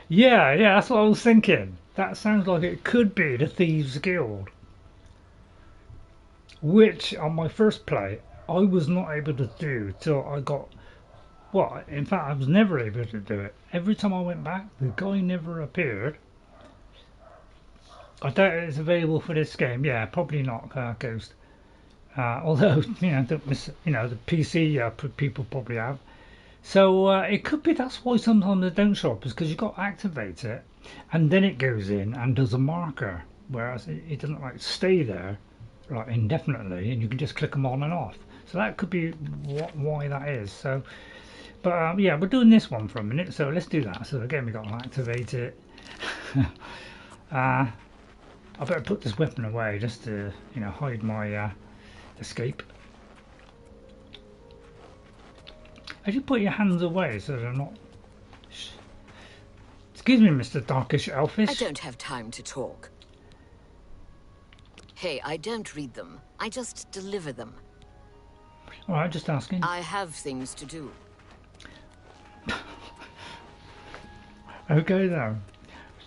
Yeah, that's what I was thinking. That sounds like it could be the Thieves Guild. Which, on my first play, I was not able to do till I got... well, in fact, I was never able to do it. Every time I went back, the guy never appeared. I doubt it's available for this game. Yeah, probably not, Ghost. Although, the PC people probably have. So it could be that's why sometimes they don't show up, is because you've got to activate it and then it goes in and does a marker, whereas it doesn't like stay there like indefinitely, and you can just click them on and off. So that could be why that is. So, but yeah, we're doing this one for a minute, so let's do that. So again, we've got to activate it. I better put this weapon away just to hide my escape. As you put your hands away so they're not... Excuse me, Mr. Darkish Elfish. I don't have time to talk. Okay, I don't read them. I just deliver them. All right, just asking. I have things to do. Okay then.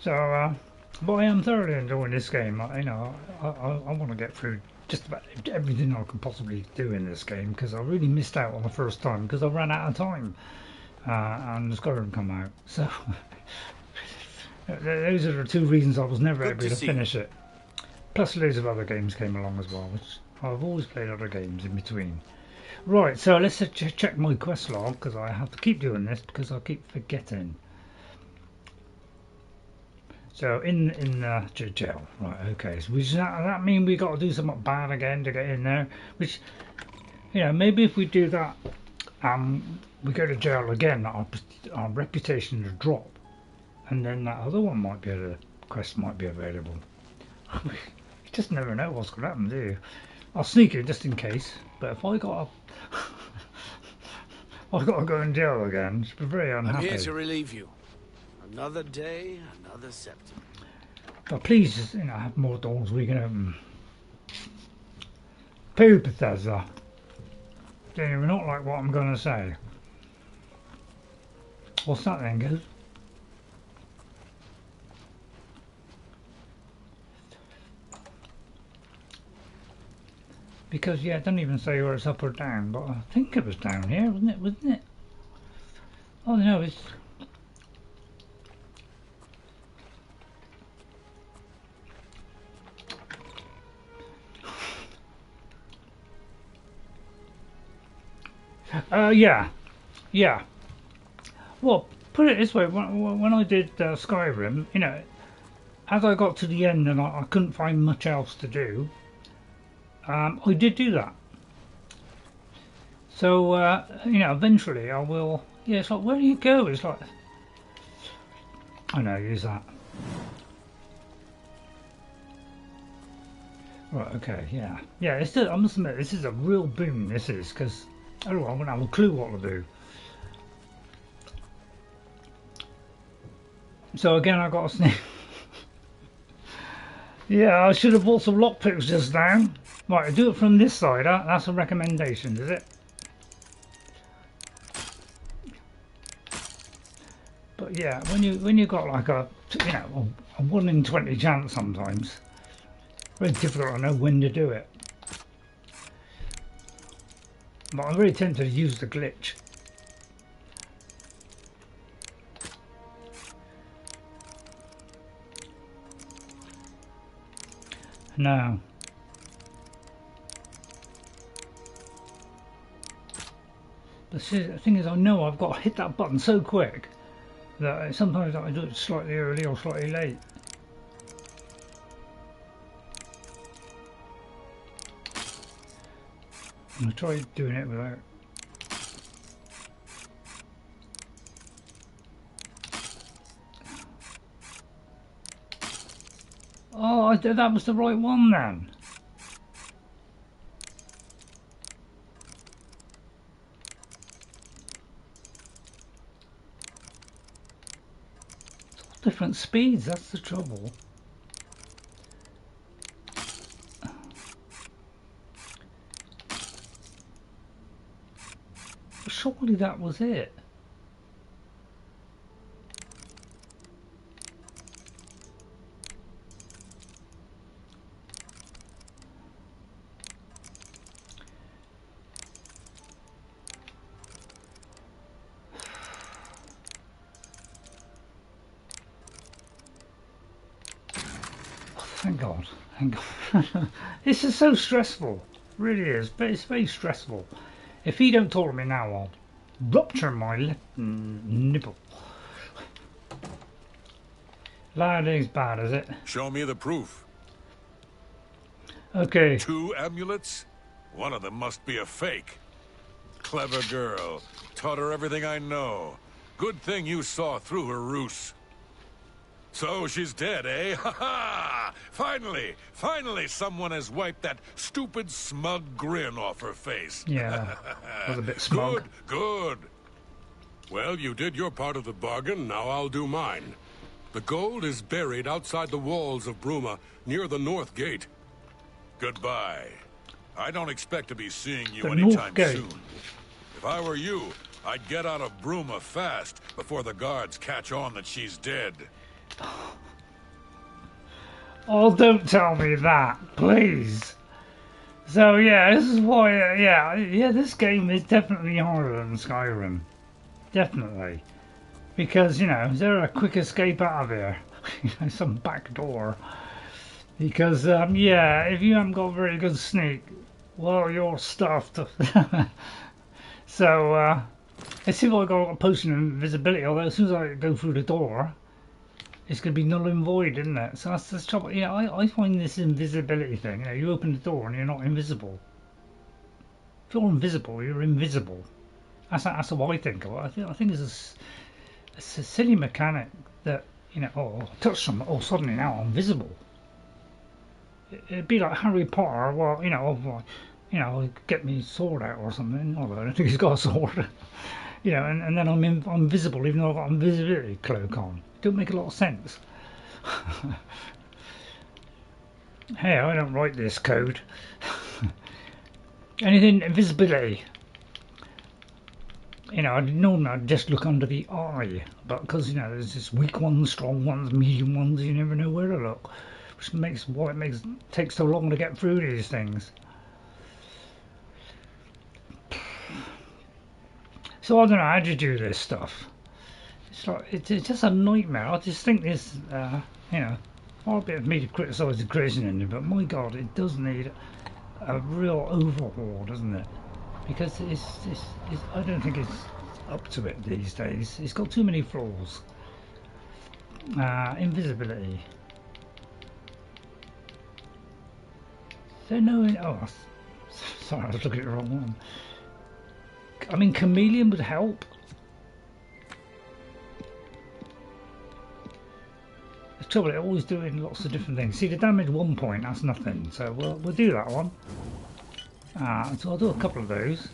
So, but I am thoroughly enjoying this game. I want to get through just about everything I can possibly do in this game because I really missed out on the first time because I ran out of time and Skyrim come out. So those are the two reasons I was never able to finish it. Plus loads of other games came along as well, which I've always played other games in between. Right, so let's check my quest log because I have to keep doing this because I keep forgetting. So in jail, right? Okay. So does that mean we got to do something bad again to get in there? Which, you know, maybe if we do that, we go to jail again, our reputation will drop, and then that other one might be quest might be available. You just never know what's going to happen, do you? I'll sneak it just in case. But if I got I've got to go in jail again, I'd be very unhappy. I'm here to relieve you. Another day, another September. But please, just, you know, have more doors we can open. Pooh, Bethesda. You're not like what I'm going to say. What's that then, guys? Because, yeah, it doesn't even say where it's up or down, but I think it was down here, wasn't it? Oh, no, it's... Yeah. Well, put it this way, when I did Skyrim, you know, as I got to the end and I couldn't find much else to do, I did do that. So, you know, eventually I will, yeah, it's like, where do you go? It's like, I know, use that. Right, okay, yeah. Yeah, I must admit, this is a real boon, this is, because I wouldn't have a clue what to do. So again, I got a sneak. Yeah, I should have bought some lockpicks just now. Right, do it from this side. That's a recommendation, is it? But yeah, when you got like a 1 in 20 chance sometimes, very difficult to know when to do it. But I'm very tempted to use the glitch. No. The thing is, I know I've got to hit that button so quick that sometimes I do it slightly early or slightly late. I'm going to try doing it without. Oh, that was the right one then. It's all different speeds, that's the trouble. Surely that was it. Thank God. Thank God. This is so stressful. It really is. But it's very stressful. If he don't talk to me now, I'll rupture my left nipple. Lying's bad, is it? Show me the proof. Okay. 2 amulets? One of them must be a fake. Clever girl. Taught her everything I know. Good thing you saw through her ruse. So she's dead, eh? Ha ha! Finally someone has wiped that stupid smug grin off her face. Yeah, was a bit smug. Good. Well, you did your part of the bargain, now I'll do mine. The gold is buried outside the walls of Bruma, near the North Gate. Goodbye. I don't expect to be seeing you The anytime North Gate. soon. If I were you, I'd get out of Bruma fast before the guards catch on that she's dead. Oh, don't tell me that, please. So yeah, this is why. Yeah, this game is definitely harder than Skyrim. Definitely, because is there a quick escape out of here? Some back door. Because yeah, if you haven't got a very good sneak, well, you're stuffed. So let's see if I got a potion of invisibility. Although as soon as I go through the door, it's going to be null and void, isn't it? So that's the trouble. Yeah, I find this invisibility thing. You open the door and you're not invisible. If you're invisible, you're invisible. That's how I think of it. I think it's a silly mechanic that oh, touch something. Oh, suddenly now I'm visible. It'd be like Harry Potter. Well, get me sword out or something. Although I don't think he's got a sword. And then I'm visible even though I've got an invisibility cloak on. It don't make a lot of sense. Hey, I don't write this code. Anything invisibility. Normally I'd just look under the eye, but because there's this weak ones, strong ones, medium ones, you never know where to look, which makes why it takes so long to get through these things. So I don't know how to do this stuff. It's just a nightmare. I just think this, far a bit of me to criticise the creation engine, but my God, it does need a real overhaul, doesn't it? Because I don't think it's up to it these days. It's got too many flaws. Invisibility. So no, oh, sorry, I was looking at the wrong one. I mean, Chameleon would help. The trouble, it's always doing lots of different things. See, the damage 1 point, that's nothing. So we'll do that one. So I'll do a couple of those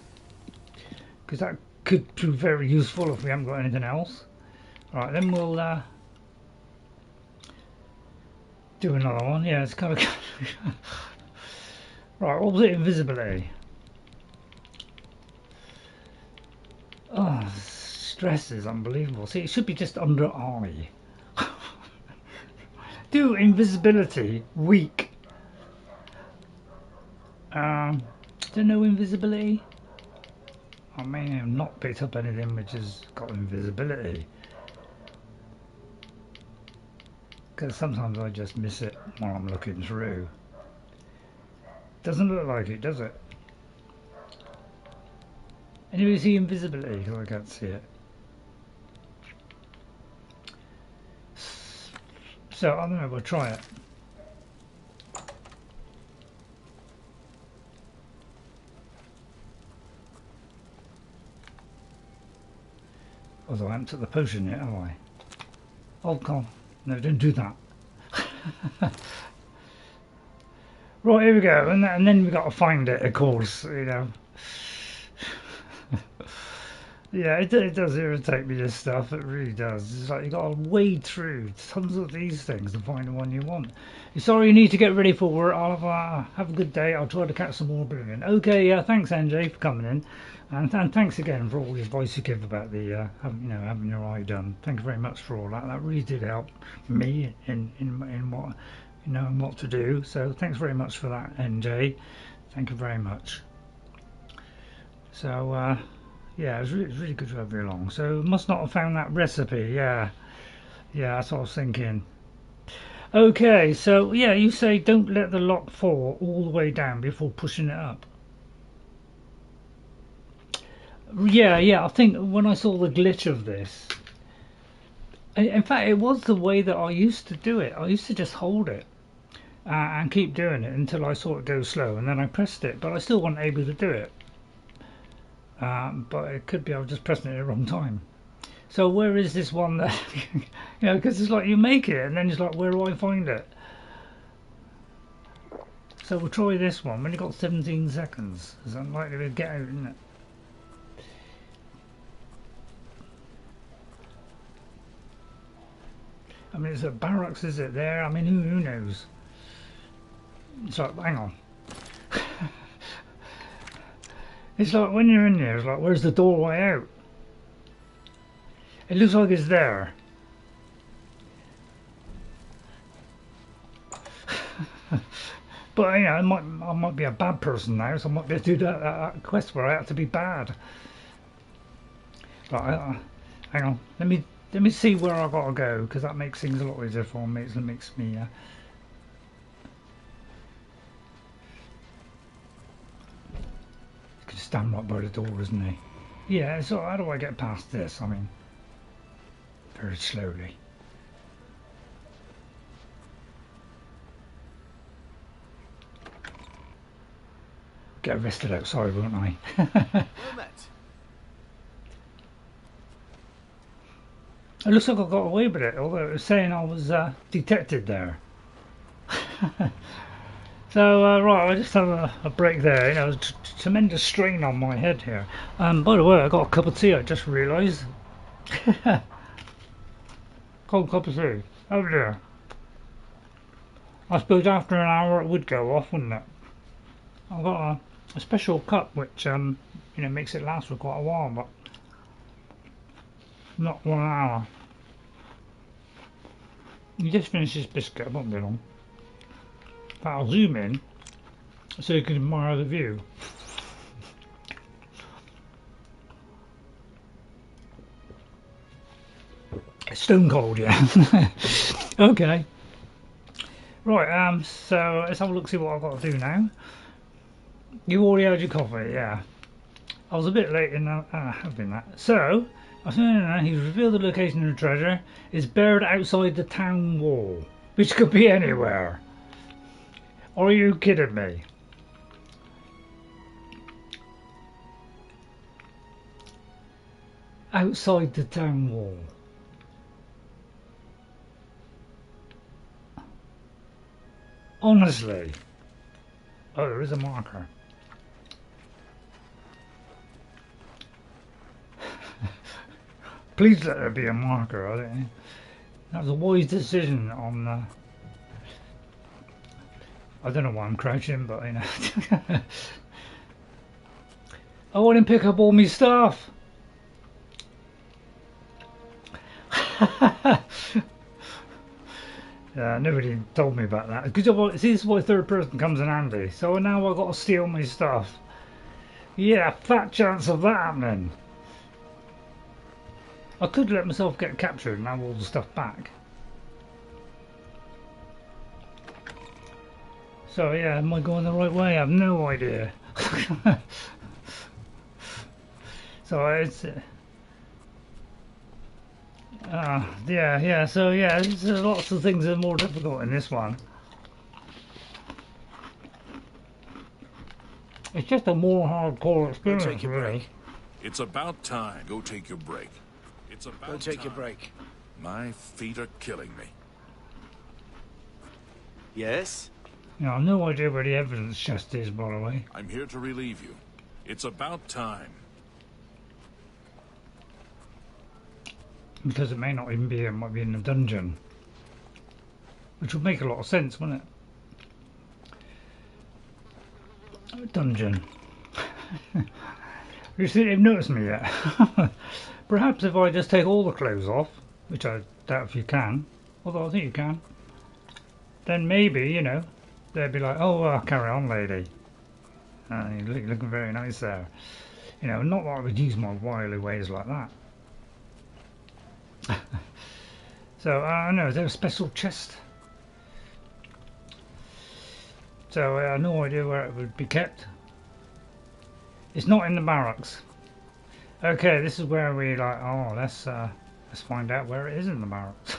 because that could prove very useful if we haven't got anything else. Right, then we'll do another one. Yeah, it's kind of right. What was it? Invisibility. Oh, stress is unbelievable. See, it should be just under eye. Do invisibility weak. Don't know invisibility. I may have not picked up anything which has got invisibility. Because sometimes I just miss it while I'm looking through. Doesn't look like it, does it? Anybody see invisibility? Because I can't see it. So, I don't know, we'll try it. Although I haven't took the potion yet, have I? Oh, come on. No, don't do that. Right, here we go. And then we've got to find it, of course, Yeah, it does irritate me, this stuff. It really does. It's like you've got to wade through tons of these things to find the one you want. Sorry, you need to get ready for it. I'll have a good day. I'll try to catch some more Oblivion. Okay, yeah, thanks, NJ, for coming in. And thanks again for all the advice you give about the having your eye done. Thank you very much for all that. That really did help me in what knowing what to do. So thanks very much for that, NJ. Thank you very much. So yeah, it was really good to have you along. So must not have found that recipe. Yeah, that's what I was thinking. Okay, so yeah, you say don't let the lock fall all the way down before pushing it up. Yeah, I think when I saw the glitch of this, in fact, it was the way that I used to do it. I used to just hold it and keep doing it until I saw it go slow, and then I pressed it, but I still wasn't able to do it. But it could be I was just pressing it at the wrong time. So where is this one that, because it's like you make it and then it's like, where do I find it? So we'll try this one. When you've got 17 seconds, it's unlikely to get out, isn't it? I mean, it's a barracks, is it there? I mean, who knows? So, hang on. It's like when you're in there, it's like, where's the doorway out? It looks like it's there. But you know, I might be a bad person now, so I might be able to do that quest where I have to be bad. Right, hang on. Let me see where I gotta go, because that makes things a lot easier for me. It makes me. He can stand right by the door, isn't he? Yeah. So how do I get past this? I mean, very slowly. Get arrested outside, won't I? It looks like I got away with it, although it was saying I was detected there. So, right, I just have a break there. You know, there's tremendous strain on my head here. By the way, I got a cup of tea, I just realised. Cold cup of tea. Oh dear. I suppose after an hour it would go off, wouldn't it? I've got a special cup which, you know, makes it last for quite a while, but not 1 hour. You just finish this biscuit, it won't be long. But I'll zoom in so you can admire the view. It's stone cold, yeah. Okay. Right, so let's have a look, see what I've got to do now. You already had your coffee, yeah. I was a bit late in having that. So, he's revealed the location of the treasure is buried outside the town wall, which could be anywhere. Are you kidding me? Outside the town wall. Honestly. Oh, there is a marker. Please let there be a marker. I think that was a wise decision on. I don't know why I'm crouching, but you know. I want to pick up all my stuff. Yeah, nobody told me about that. Because see, this is why third person comes in handy. So now I've got to steal my stuff. Yeah, fat chance of that happening. I could let myself get captured and have all the stuff back. So yeah, am I going the right way? I have no idea. So it's yeah. So yeah, there's lots of things that are more difficult in this one. It's just a more hardcore experience. Go take your really. break. It's about time. Go take your break. It's about Go take time. your break. My feet are killing me. Yes? You know, I've no idea where the evidence chest is, by the way. I'm here to relieve you. It's about time. Because it may not even be here, it might be in the dungeon. Which would make a lot of sense, wouldn't it? Dungeon. You see, they've noticed me yet. Perhaps if I just take all the clothes off, which I doubt if you can, although I think you can, then maybe, you know, they'd be like, oh, carry on, lady. You're looking very nice there. You know, not that I would use my wily ways like that. So, I don't know, is there a special chest? So, no idea where it would be kept. It's not in the barracks. Okay, this is where we like, oh, let's find out where it is in the barracks.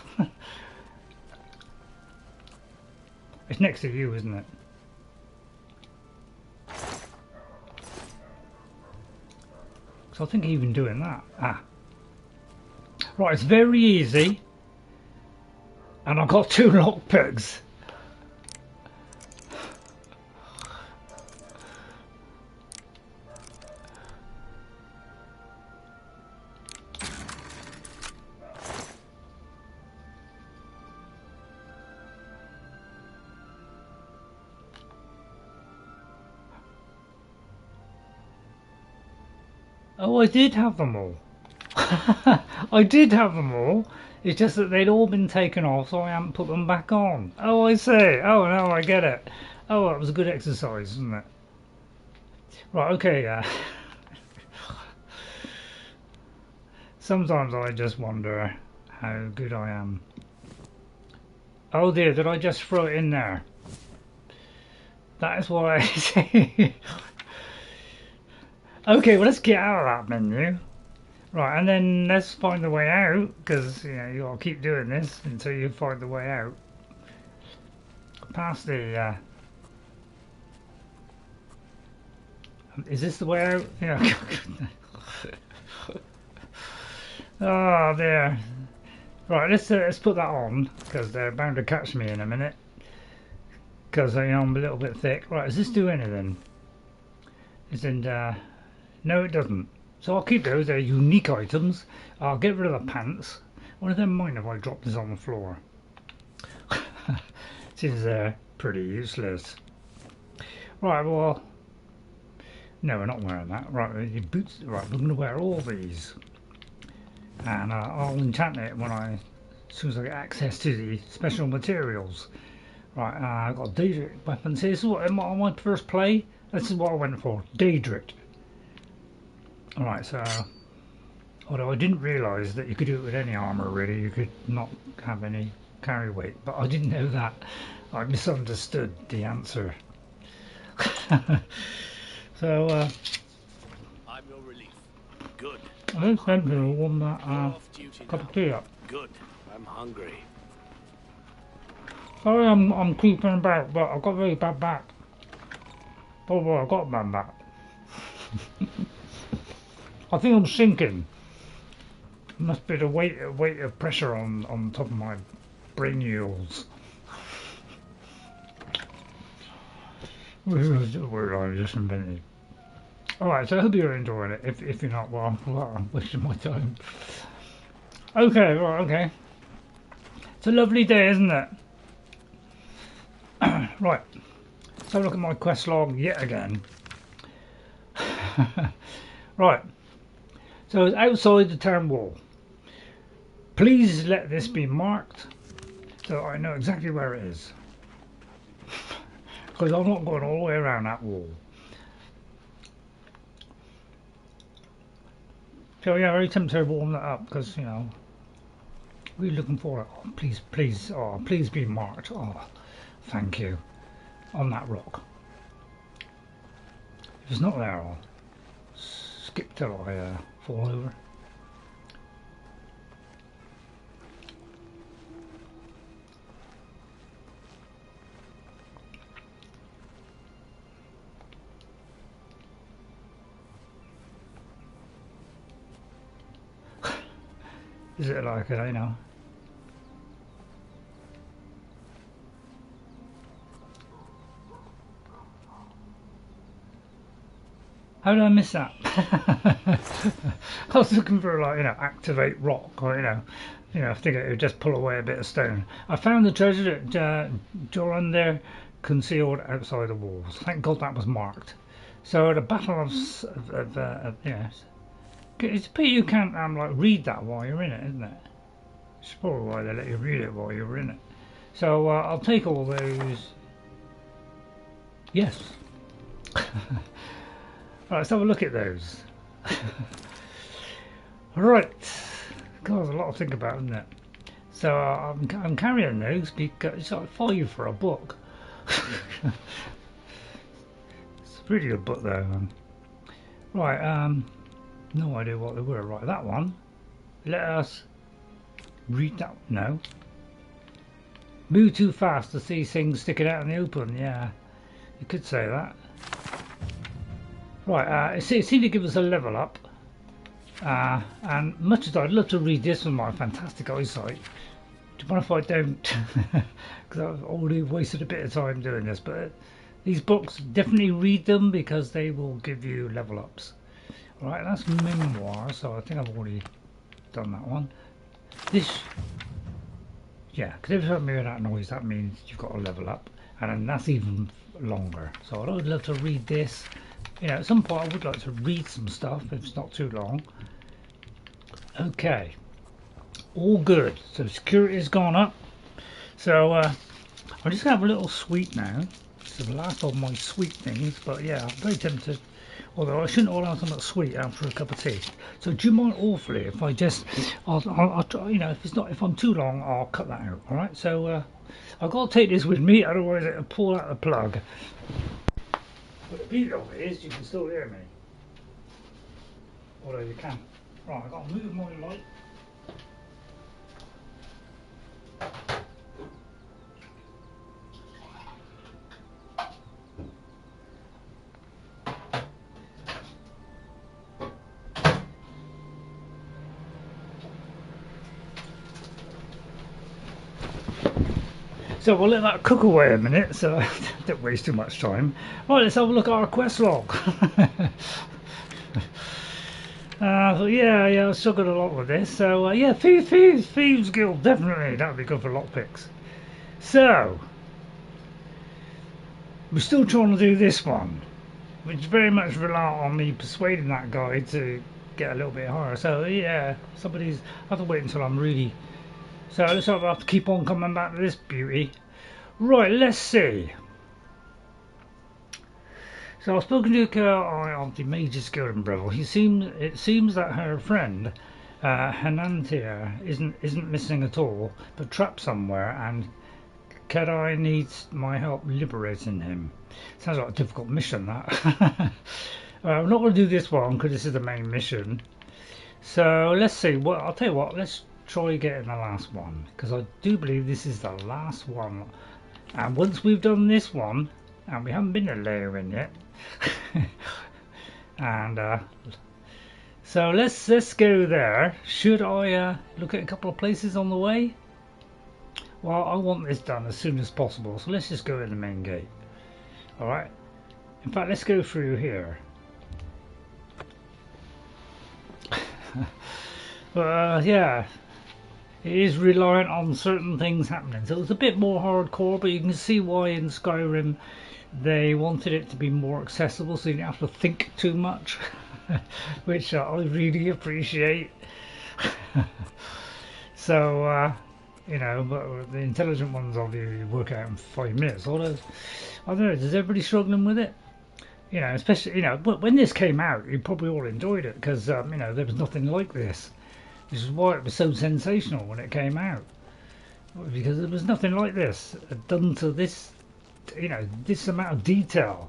It's next to you, isn't it? So I think even doing that. Right, it's very easy. And I've got 2 lockpicks. Oh, I did have them all. I did have them all. It's just that they'd all been taken off, so I haven't put them back on. Oh, I see. Oh, now I get it. Oh, that was a good exercise, wasn't it? Right, okay, yeah. Sometimes I just wonder how good I am. Oh dear, did I just throw it in there? That is what I say. Okay, well let's get out of that menu. Right, and then let's find the way out, because you know you gotta keep doing this until you find the way out. Past the is this the way out? Yeah. Oh dear. Right, let's put that on, because they're bound to catch me in a minute. Because you know, I'm a little bit thick. Right, does this do anything? No, it doesn't. So I'll keep those. They're unique items. I'll get rid of the pants. What if they mind if I drop this on the floor? Since they're pretty useless. Right, well, no, we're not wearing that. Right, your boots. Right, we're going to wear all these, and I'll enchant it as soon as I get access to the special materials. Right, I've got Daedra weapons here. This is what on my first play. This is what I went for. Daedra. Alright, so although I didn't realise that you could do it with any armour really, you could not have any carry weight, but I didn't know that. I misunderstood the answer. So I'm your relief. Good. I think Sentinel will warm that cup of tea up. Good. I'm hungry. Sorry I'm creeping about, but I've got a very bad back. Oh boy, I've got a bad back. I think I'm sinking. Must be the weight of pressure on top of my brainnules. Word I just invented. Alright, so I hope you're enjoying it. If you're not, well, I'm wasting my time. Okay, right, okay. It's a lovely day, isn't it? Right. Let's have a look at my quest log yet again. Right. So it's outside the town wall. Please let this be marked so I know exactly where it is. Because I'm not going all the way around that wall. So yeah, very tempted to warm that up because, you know, we're looking for it. Oh, please be marked. Oh, thank you. On that rock. If it's not there, I'll skip till I fall over. Is it like it, I know? How did I miss that? I was looking for, like, you know, activate rock, or you know, I think it would just pull away a bit of stone. I found the treasure at Jorundr concealed outside the walls. Thank God that was marked. So the battle of yes, it's a pity you can't like read that while you're in it, isn't it? It's probably why they let you read it while you're in it. So I'll take all those. Yes. Right, let's have a look at those. Right, God, there's a lot to think about, isn't it? So I'm carrying those because it's like $5 for a book. It's a pretty good book though. Right, no idea what they were. Right, that one. Let us read that. No. Move too fast to see things sticking out in the open. Yeah, you could say that. Right, it seemed to give us a level up, and much as I'd love to read this with my fantastic eyesight, what if I don't? Because I've already wasted a bit of time doing this. But these books, definitely read them because they will give you level ups. Right, that's memoir, so I think I've already done that one. This, yeah, because every time you hear that noise, that means you've got a level up, and then that's even longer. So I'd love to read this. you know, at some point I would like to read some stuff if it's not too long. Okay, all good. So security has gone up. So I'm just gonna have a little sweet now. It's the last of my sweet things, but yeah, I'm very tempted. Although I shouldn't order something sweet after a cup of tea. So do you mind awfully if I just, I'll try, you know, if I'm too long, I'll cut that out. All right. So I've got to take this with me, otherwise it'll pull out the plug. But the beauty of it is you can still hear me. Although you can. Right, I've got to move my light. So we'll let that cook away a minute, so don't waste too much time. Right, let's have a look at our quest log. Yeah, I struggled a lot with this. So yeah, Thieves Guild, definitely, that would be good for lockpicks. So we're still trying to do this one, which very much rely on me persuading that guy to get a little bit higher. So yeah, I have to wait until I'm really. So let's have to keep on coming back to this beauty. Right, let's see. So I've spoken to a girl of the Mage's Guild in Breville. It seems that her friend Hanantia isn't missing at all, but trapped somewhere, and Kadai needs my help liberating him. Sounds like a difficult mission, that. I'm not going to do this one because this is the main mission. So let's see. Well, I'll tell you what. Let's try getting the last one, because I do believe this is the last one. And once we've done this one, and we haven't been to Leyawiin yet, and so let's go there. Should I look at a couple of places on the way? Well, I want this done as soon as possible, so let's just go in the main gate. All right. In fact, let's go through here. Yeah. It is reliant on certain things happening, so it's a bit more hardcore, but you can see why in Skyrim they wanted it to be more accessible, so you don't have to think too much, which I really appreciate. So you know, but the intelligent ones obviously work out in 5 minutes. Although I don't know, is everybody struggling with it? You know, especially, you know, when this came out, you probably all enjoyed it because you know, there was nothing like this. This is why it was so sensational when it came out, because there was nothing like this done to this, you know, this amount of detail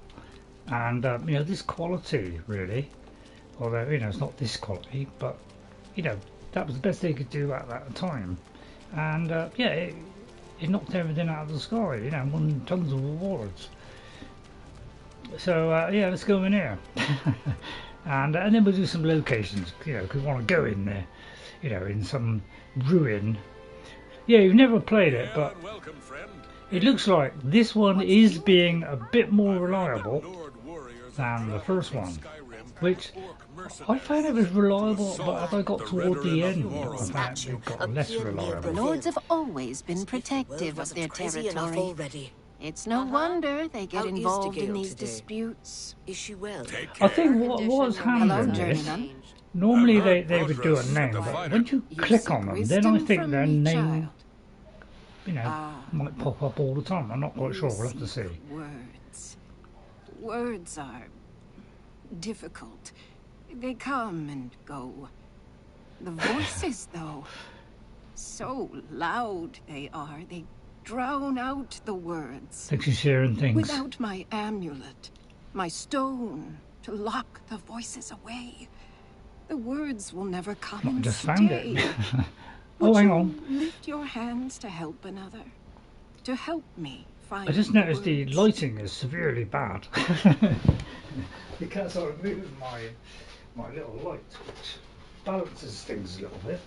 and you know, this quality really. Although, you know, it's not this quality, but you know, that was the best they could do at that time. And yeah, it knocked everything out of the sky. You know, won tons of awards. So yeah, let's go in here, and then we'll do some locations. You know, because we want to go in there. You know, in some ruin. Yeah, you've never played it, but it looks like this one is being a bit more reliable than the first one, which I found it was reliable, but as I got toward the end, I found it got less reliable. Lords have always been protective of their territory. It's no wonder they get involved in these disputes. Is she well? I think what's happening is, normally they would do a name, but when you click on them, then I think their name, you know, might pop up all the time. I'm not quite sure, we'll have to see. Words are difficult. They come and go. The voices, though, so loud they are, they drown out the words. Thanks for sharing things. Without my amulet, my stone to lock the voices away, the words will never come and just stay. found it. Oh, Would hang you on. lift your hands to help another, to help me find I just noticed the words. lighting is severely bad. Because I moved my little light, which balances things a little bit.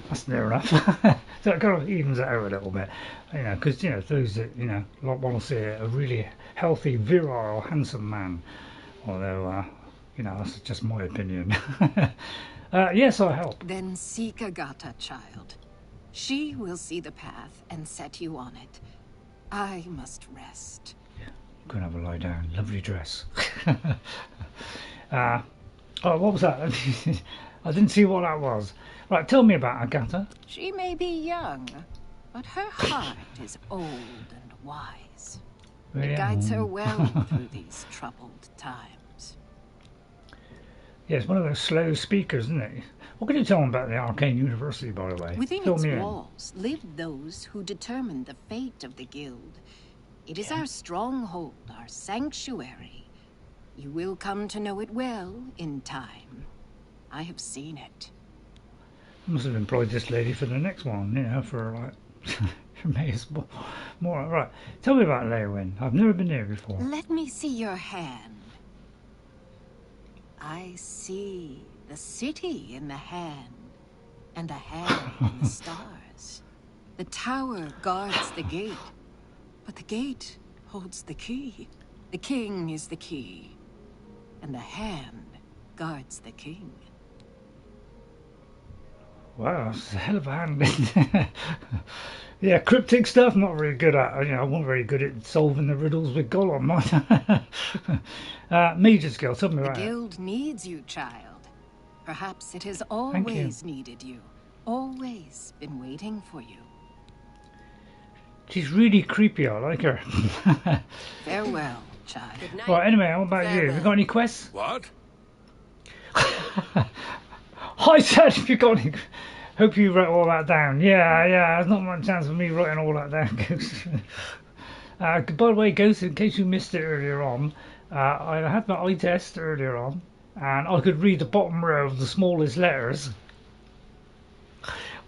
That's near enough. So it kind of evens it out a little bit, you know, because, you know, those that, you know, want to see a really healthy, virile, handsome man. Although, you know, that's just my opinion. Yes, I'll help. Then seek Agata, child. She will see the path and set you on it. I must rest. Go and have a lie down. Lovely dress. Oh, what was that? I didn't see what that was. Right, tell me about Agata. She may be young, but her heart is old and wise. It guides her well through these troubled times. Yeah, it's one of those slow speakers, isn't it? What can you tell them about the Arcane University, by the way? Within its walls live those who determine the fate of the guild. It is our stronghold, our sanctuary. You will come to know it well in time. I have seen it. I must have employed this lady for the next one, you know, for like... May as well. More. Right, tell me about Leyawiin. I've never been here before. Let me see your hand. I see the city in the hand, and a hand in the stars. The tower guards the gate, but the gate holds the key. The king is the key, and the hand guards the king. Wow, that's a hell of a hand. Yeah, cryptic stuff, not very good at. You know, I wasn't very good at solving the riddles with Gollum. Mage's Guild, tell me about it. The guild needs you, child. Perhaps it has always needed you. Always been waiting for you. She's really creepy, I like her. Farewell, child. Right, anyway, what about you? Have you got any quests? What? I said, if you got any... Hope you wrote all that down. Yeah, there's not much chance of me writing all that down, Ghost. By the way, Ghost, in case you missed it earlier on, I had my eye test earlier on, and I could read the bottom row of the smallest letters.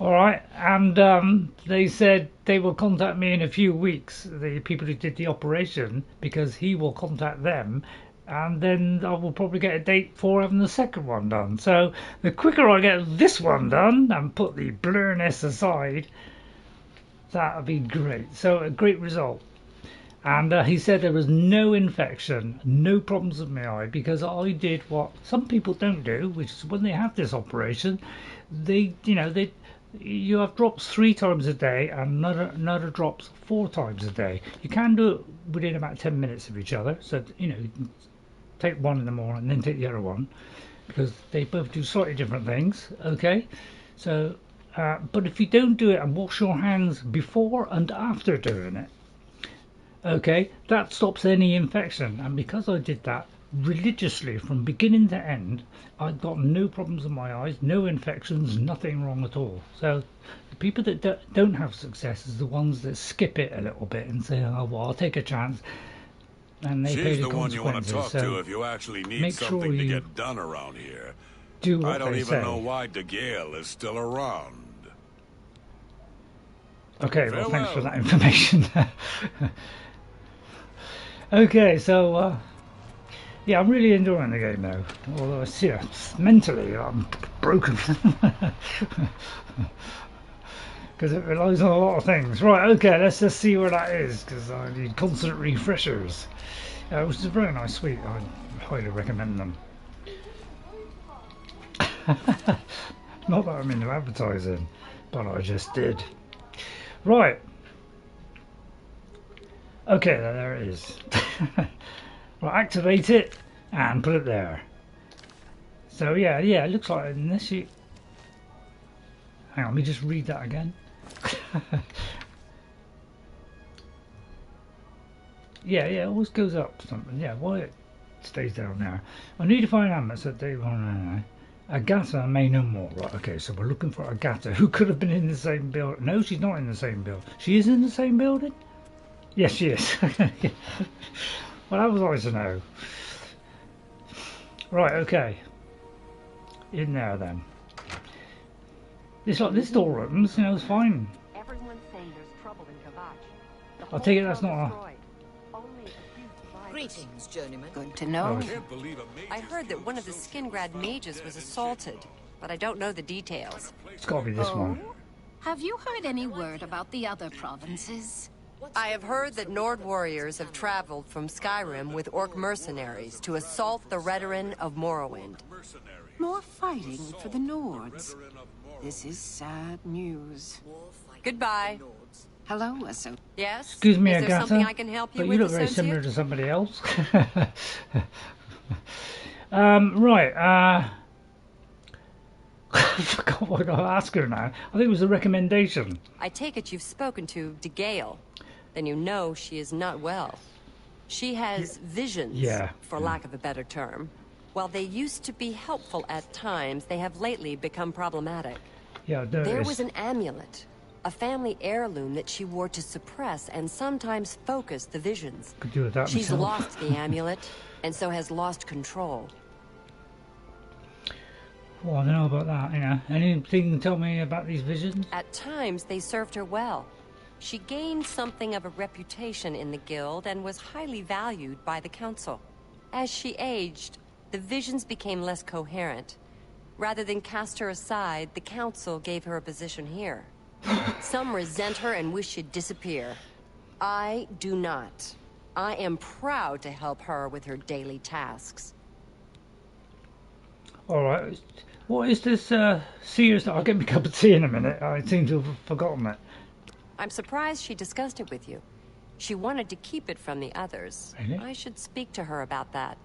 Alright, and they said they will contact me in a few weeks, the people who did the operation, because he will contact them, and then I will probably get a date for having the second one done. So the quicker I get this one done and put the blurriness aside, that would be great. So a great result. And he said there was no infection, no problems with my eye, because I did what some people don't do, which is when they have this operation, you have drops 3 times a day and another drops 4 times a day. You can do it within about 10 minutes of each other. So, you know, you can take one in the morning and then take the other one, because they both do slightly different things. Okay, so but if you don't do it and wash your hands before and after doing it, okay, that stops any infection. And because I did that religiously from beginning to end, I've got no problems with my eyes, no infections, nothing wrong at all. So the people that don't have success is the ones that skip it a little bit and say, oh well, I'll take a chance, and they pay the one you want to talk so to if you actually need something to get done around here. Do what I don't they even say. know why Dagail is still around. Okay, well, thanks for that information. Okay, so yeah, I'm really enjoying the game now. Although mentally I'm broken because it relies on a lot of things. Right, okay, let's just see where that is, because I need constant refreshers. Which is a very nice suite. I highly recommend them. Not that I'm into advertising, but I just did. Right. Okay, there it is. Right, activate it and put it there. So yeah, it looks like unless you... Hang on, let me just read that again. Yeah, it always goes up something. Yeah, why it stays down there. I need to find Amulet that they want. Agata may know more. Right, okay, so we're looking for Agata, who could have been in the same building. No, she's not in the same building. She is in the same building? Yes, she is. Well, that was nice to know. Right, okay. In there then. This door opens, you know, it's fine. Everyone's saying there's trouble in Kavach. I'll take it that's not a... Greetings, journeyman. Good to know. I heard that one of the Skingrad mages was assaulted, but I don't know the details. It's got to be this one. Have you heard any word about the other provinces? I have heard that Nord warriors have traveled from Skyrim with Orc mercenaries to assault the Redoran of Morrowind. More fighting for the Nords. This is sad news. Goodbye. Hello, Asso. Yes? Excuse me, Is there Agata, something I can help you but with, you look very associate? similar to somebody else. Right, I forgot what I got to ask her now. I think it was a recommendation. I take it you've spoken to Dagail. Then you know she is not well. She has visions, Yeah. for lack of a better term. While they used to be helpful at times, they have lately become problematic. Yeah, There was an amulet, a family heirloom that she wore to suppress and sometimes focus the visions. Could do with that She's myself. lost the amulet, and so has lost control. Well, I don't know about that, you know. Anything you can tell me about these visions? At times, they served her well. She gained something of a reputation in the guild and was highly valued by the council. As she aged, the visions became less coherent. Rather than cast her aside, the council gave her a position here. Some resent her and wish she'd disappear. I do not. I am proud to help her with her daily tasks. Alright, what is this Sears? I'll get me a cup of tea in a minute. I seem to have forgotten it. I'm surprised she discussed it with you. She wanted to keep it from the others. Really? I should speak to her about that.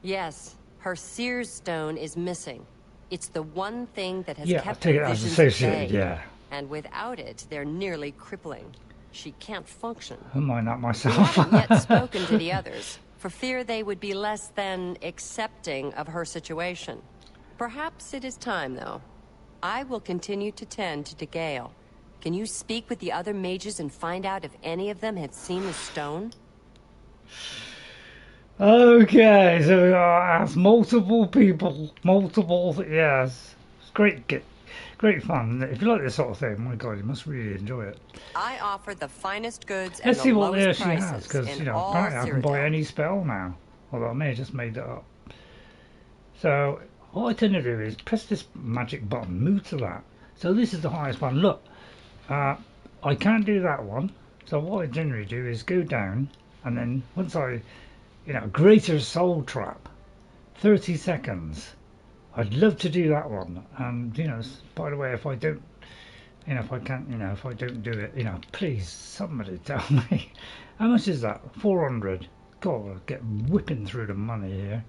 Yes, her Sears stone is missing. It's the one thing that has Yeah, I kept take the it as visions associated, at bay. yeah. And without it, they're nearly crippling. She can't function. I mind that We myself. haven't yet spoken to the others, for fear they would be less than accepting of her situation. Perhaps it is time, though. I will continue to tend to Dagail. Can you speak with the other mages and find out if any of them have seen the stone? Okay, so we got asked multiple people, yes. It's great fun. If you like this sort of thing, my God, you must really enjoy it. I offer the finest goods and Let's see the what lowest she prices has, because, in you know, all apparently I can buy Cyrodiil. any spell now. Although I may have just made that up. So, what I tend to do is press this magic button, move to that. So this is the highest one. Look, I can't do that one. So what I generally do is go down, and then once I, you know, greater soul trap, 30 seconds. I'd love to do that one. And, you know, by the way, if I don't, you know, if I can't, you know, if I don't do it, you know, please, somebody tell me. How much is that? 400. God, I'll get whipping through the money here.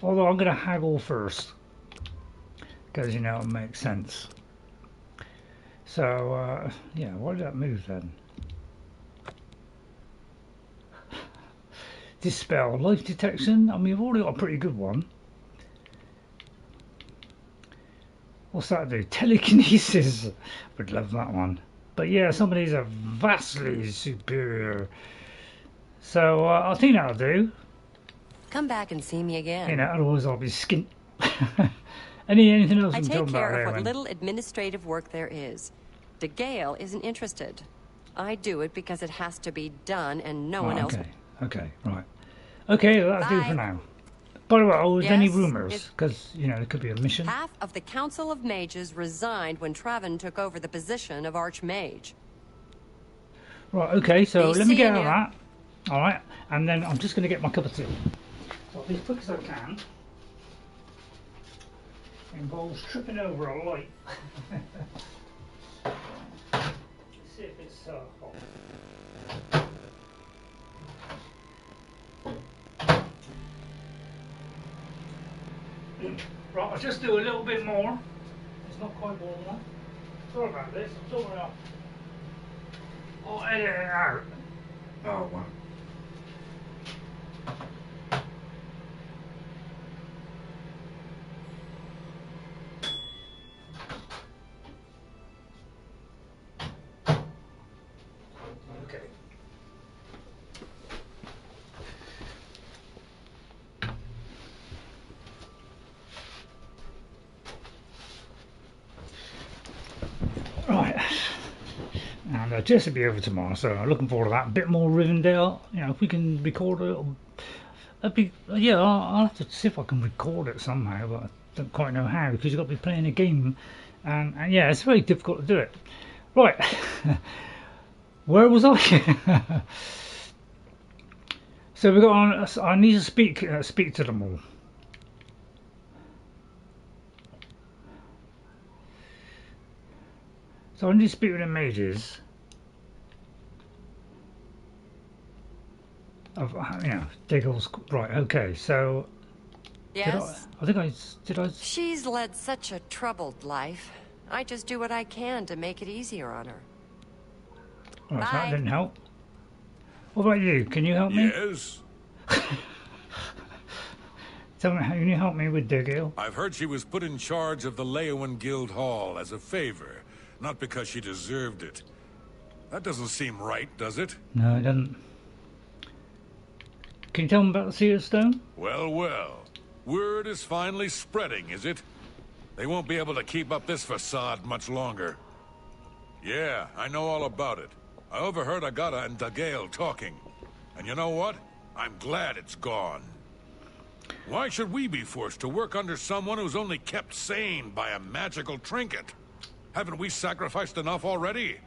Although I'm going to haggle first, because, you know, it makes sense. So, yeah, why did that move then? Dispel, life detection. I mean, we've already got a pretty good one. What's that do? Telekinesis. Would love that one. But yeah, some of these are vastly superior. So I think that'll do. Come back and see me again. You know, otherwise I'll be skint. Anything else I you can take tell me care about of what Leyawiin? little administrative work there is. Dagail isn't interested. I do it because it has to be done and no one else. Okay, right. Okay, that'll do Bye. for now. By the way, oh, there's any Yes, rumours? Because, you know, there could be a mission. Half of the Council of Mages resigned when Traven took over the position of Archmage. Right, okay, so Be let me get seeing out of that. Alright, and then I'm just going to get my cup of tea. So I'll be as quick as I can. Involves tripping over a light. Let's see if it's hot. Right, I'll just do a little bit more. It's not quite warm enough. Sorry about this, I'm sorry. I'll edit it out. Oh, well. Okay. Right, and Jess will be over tomorrow, so I'm looking forward to that. A bit more Rivendell, you know, if we can record it, that'd be, yeah, I'll have to see if I can record it somehow, but I don't quite know how, because you've got to be playing a game, and yeah, it's very difficult to do it. Right, where was I? So we got on, I need to speak to them all. So I need to speak with the mages. of Diggle's right. Okay, so Yes? did I? She's led such a troubled life. I just do what I can to make it easier on her. Right, so that Bye. didn't help. What about you? Can you help me? Yes? Tell me, can you help me with Dagail? I've heard she was put in charge of the Leyawiin Guild Hall as a favor, not because she deserved it. That doesn't seem right, does it? No, it doesn't. Can you tell me about the Seer Stone? Well, well. Word is finally spreading, is it? They won't be able to keep up this facade much longer. Yeah, I know all about it. I overheard Agata and Dagail talking. And you know what? I'm glad it's gone. Why should we be forced to work under someone who's only kept sane by a magical trinket? Haven't we sacrificed enough already?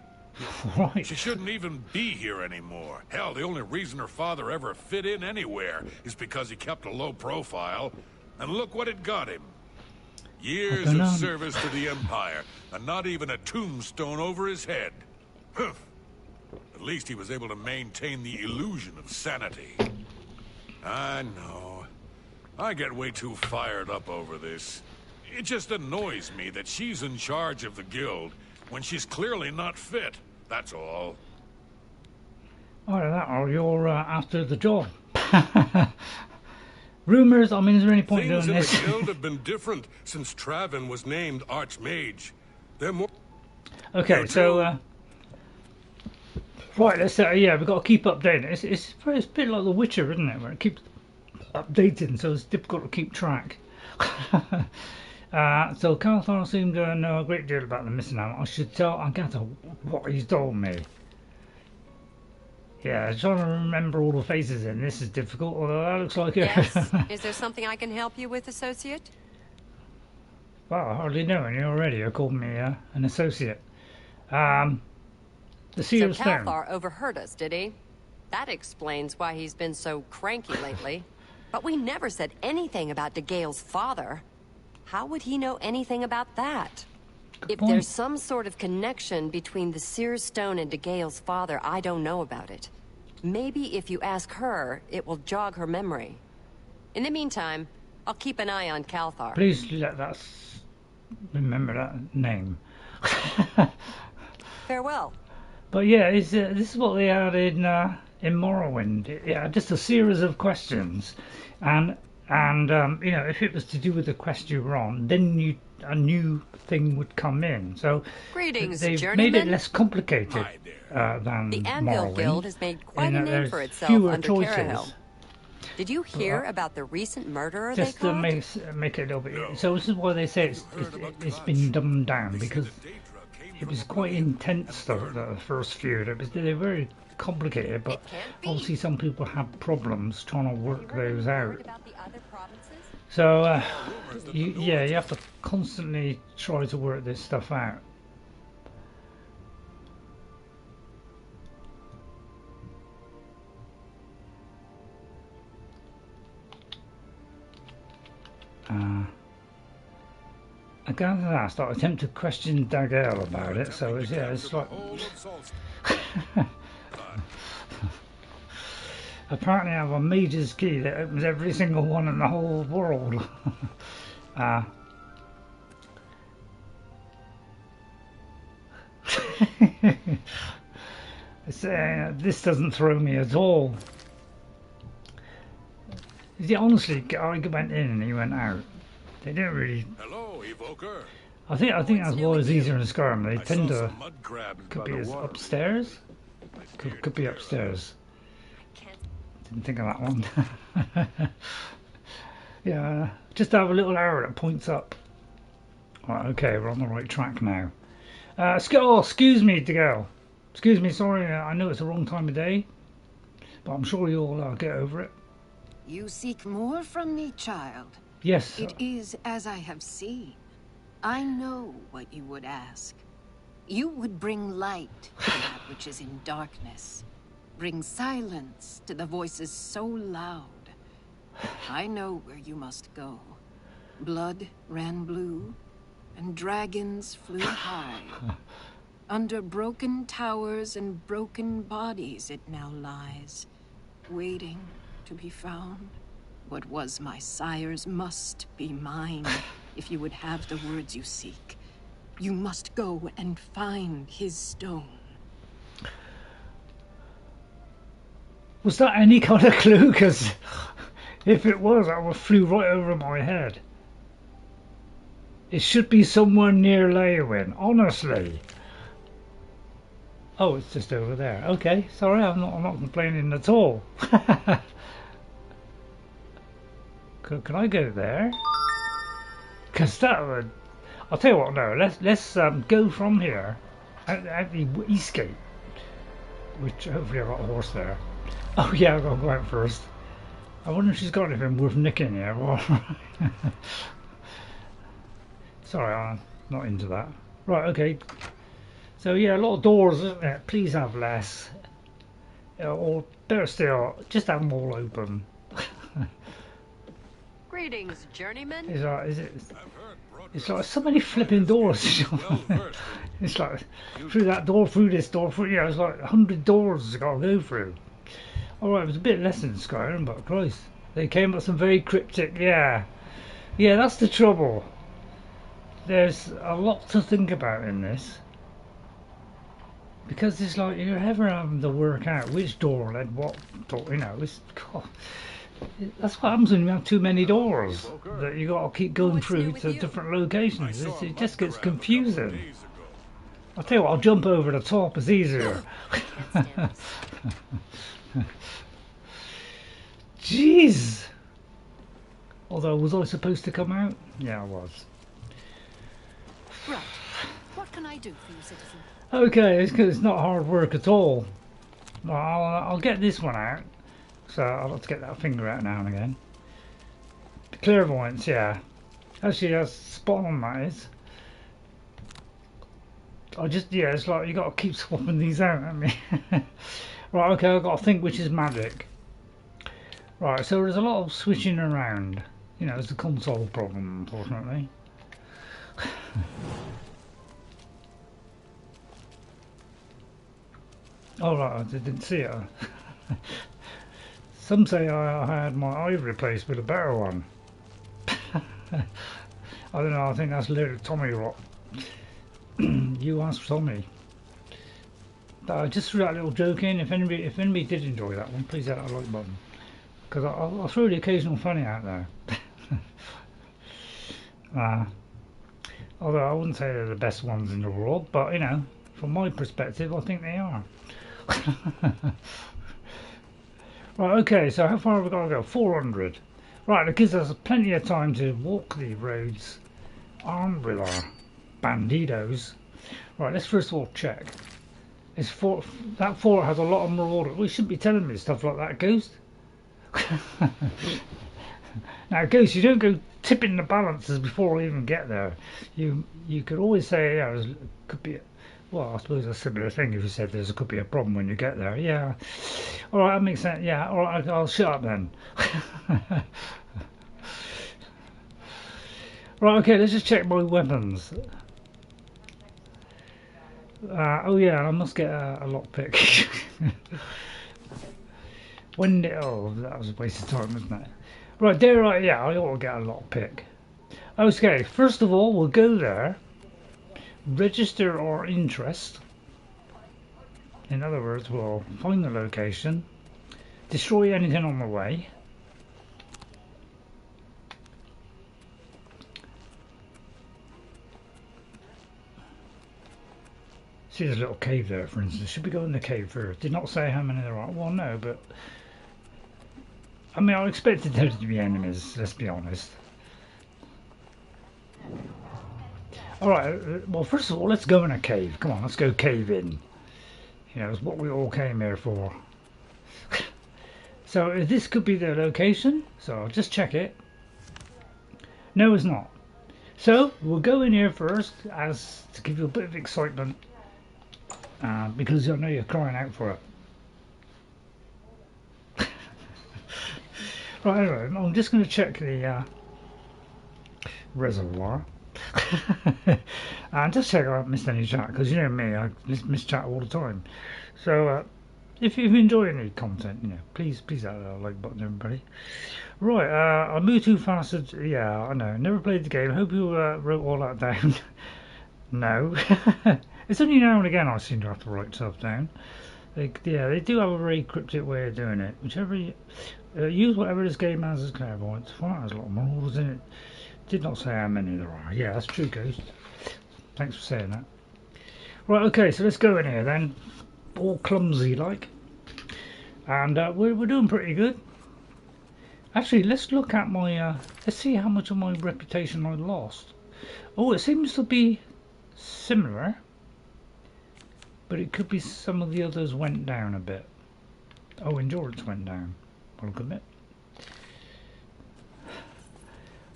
Right. She shouldn't even be here anymore. Hell, the only reason her father ever fit in anywhere is because he kept a low profile. And look what it got him. Years of service to the Empire, and not even a tombstone over his head. Humph. At least he was able to maintain the illusion of sanity. I know. I get way too fired up over this. It just annoys me that she's in charge of the guild when she's clearly not fit, that's all. You're after the job. Rumours, I mean, is there any point Things doing in this? the guild have been different since Traven was named Archmage. They're more... Okay, so... right, let's yeah, we've got to keep updating. It's a bit like The Witcher, isn't it? Where it keeps updating, so it's difficult to keep track. So Kalthar seemed to know a great deal about the missing out. I should tell Agata what he's told me. Yeah, trying to remember all the faces in this is difficult, although that looks like Yes? Is there something I can help you with, associate? Well, I hardly know any already. You called me an associate. The Seer So Stone. Kalthar overheard us, did he? That explains why he's been so cranky lately. But we never said anything about Dagail's father. How would he know anything about that? If there's some sort of connection between the Seer Stone and Dagail's father, I don't know about it. Maybe if you ask her, it will jog her memory. In the meantime, I'll keep an eye on Kalthar. Please let that remember that name. Farewell. But yeah, this is what they had in Morrowind. Yeah, just a series of questions, and if it was to do with the quest you were on, then a new thing would come in. So Greetings, they've journeyman. made it less complicated than The Anvil Morrowind. Guild has made quite a name there's for itself fewer under choices. Carahill. Did you hear about the recent murderer Just they to caught? make it a little bit. So this is why they say it's been dumbed down, because it was quite intense the first few. They're very complicated, but obviously some people have problems trying to work those out. So you have to constantly try to work this stuff out. Again, last I attempted to question Dagail about it, so it's like apparently I have a Mage's key that opens every single one in the whole world. This doesn't throw me at all. Honestly, I went in and he went out. They didn't really. Hello, Evoker. I think that's why it's easier in Skyrim. They tend to. Mud crabs Could by be the water. upstairs. Could be upstairs. Didn't think of that one. Yeah, just have a little arrow that points up. Right, okay, we're on the right track now. Excuse me, Dagail. Excuse me, sorry, I know it's the wrong time of day, but I'm sure you'll get over it. You seek more from me, child. Yes. It is as I have seen. I know what you would ask. You would bring light to that which is in darkness. Bring silence to the voices so loud. I know where you must go. Blood ran blue, and dragons flew high. Under broken towers and broken bodies it now lies. waiting to be found. What was my sire's must be mine, if you would have the words you seek. You must go and find his stone. Was that any kind of clue? Because if it was, that would flew right over my head. It should be somewhere near Leyawiin, honestly. Oh, it's just over there. Okay, sorry, I'm not complaining at all. Can I go there? Because that would... I'll tell you what, no, let's go from here at the east gate, which hopefully I've got a horse there. Oh yeah, I've got to go out first. I wonder if she's got anything worth nicking here. Sorry, I'm not into that. Right, okay. So yeah, a lot of doors, isn't it? Please have less. Or better still, just have them all open. Greetings, journeyman. It's like so many flipping doors. It's like through that door, through this door, through, yeah, it's like 100 doors I got to go through. Alright, it was a bit less than Skyrim, but Christ, they came up with some very cryptic, yeah, that's the trouble. There's a lot to think about in this. Because it's like you're ever having to work out which door led what door, you know, God, that's what happens when you have too many doors, that you got to keep going through to different locations. It just gets confusing. I'll tell you what, I'll jump over the top, it's easier. Jeez! Although, was I supposed to come out? Yeah, I was. Right. What can I do for you, citizen? Okay, it's not hard work at all. Well, I'll get this one out. So I'll have to get that finger out now and again. Clairvoyance, yeah. Actually, that's spot on, that is. Yeah, it's like you got to keep swapping these out, I mean. Right, okay, I've got to think which is magic. Right, so there's a lot of switching around. You know, it's a console problem, unfortunately. Oh, right, I didn't see it. Some say I had my eye replaced with a better one. I don't know, I think that's little Tommy rot. You ask Tommy. Just threw that little joke in. If anybody did enjoy that one, please hit that like button. Because I'll throw the occasional funny out there. Although I wouldn't say they're the best ones in the world, but you know, from my perspective, I think they are. Right, okay, so how far have we got to go? 400. Right, it gives us plenty of time to walk the roads armed with our banditos. Right, let's first of all check. That fort has a lot of marauders. We shouldn't be telling me stuff like that, Ghost. Now, Ghost, you don't go tipping the balances before we even get there. You could always say, yeah, there could be. Well, I suppose a similar thing if you said there could be a problem when you get there. Yeah. All right, that makes sense. Yeah. All right, I'll shut up then. Right. Okay. Let's just check my weapons. Oh yeah, I must get a lockpick. Oh, that was a waste of time, wasn't it? Right, there. Right. Yeah, I ought to get a lockpick. Okay. First of all, we'll go there. Register our interest. In other words, we'll find the location, destroy anything on the way, see there's a little cave there, for instance. Should we go in the cave first? Did not say how many there are. Well, no, but I mean, I expected there to be enemies, let's be honest. Alright, well, first of all, let's go in a cave. Come on, let's go cave in. You know, it's what we all came here for. So, this could be the location. So, I'll just check it. No, it's not. So, we'll go in here first, as to give you a bit of excitement. Because I know you're crying out for it. Right, anyway, I'm just going to check the reservoir. And just check I haven't missed any chat, because you know me, I miss chat all the time. So if you're enjoying the content, you know, please hit that like button, everybody. Right, I moved too fast. Yeah, I know. Never played the game. Hope you wrote all that down. No, it's only now and again I seem to have to write stuff down. They do have a very cryptic way of doing it. Whichever use whatever this game has as clairvoyance. Well, there's a lot more rules in it. Did not say how many there are. Yeah, that's true, Ghost. Thanks for saying that. Right, okay, so let's go in here then. All clumsy like, and we're doing pretty good. Actually, let's look at my. Let's see how much of my reputation I lost. Oh, it seems to be similar, but it could be some of the others went down a bit. Oh, endurance went down. I'll look at it.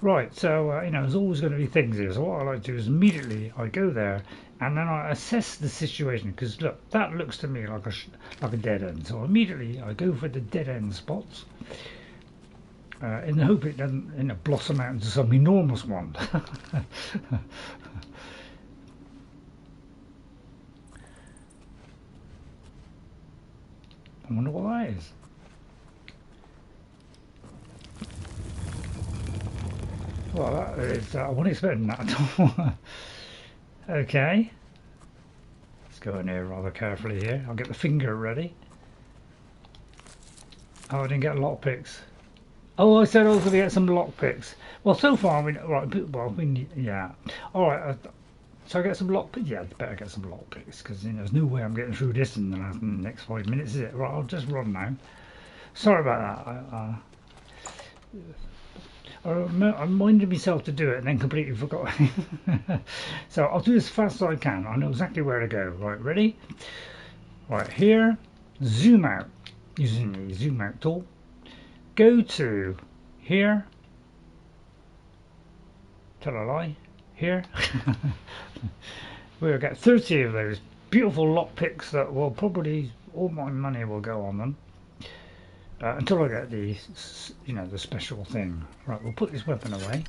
Right, so you know, there's always going to be things here. So what I like to do is immediately I go there and then I assess the situation, because look, that looks to me like a dead end. So immediately I go for the dead end spots in the hope it doesn't, you know, blossom out into some enormous one. I wonder what that is. Well, that is, I wasn't expecting that at all. Okay. Let's go in here rather carefully here. I'll get the finger ready. Oh, I didn't get lockpicks. Oh, I said I was going to get some lockpicks. Well, so far, yeah. Alright, so I get some lockpicks. Yeah, better get some lockpicks, because you know, there's no way I'm getting through this in the next 5 minutes, is it? Right, I'll just run now. Sorry about that. I reminded myself to do it and then completely forgot. So I'll do this as fast as I can. I know exactly where to go. Right, ready? Right, here, zoom out using the zoom out tool. Go to here. Tell a lie. Here. We'll get 30 of those beautiful lockpicks that will probably, all my money will go on them. Until I get the, you know, the special thing. Right, we'll put this weapon away.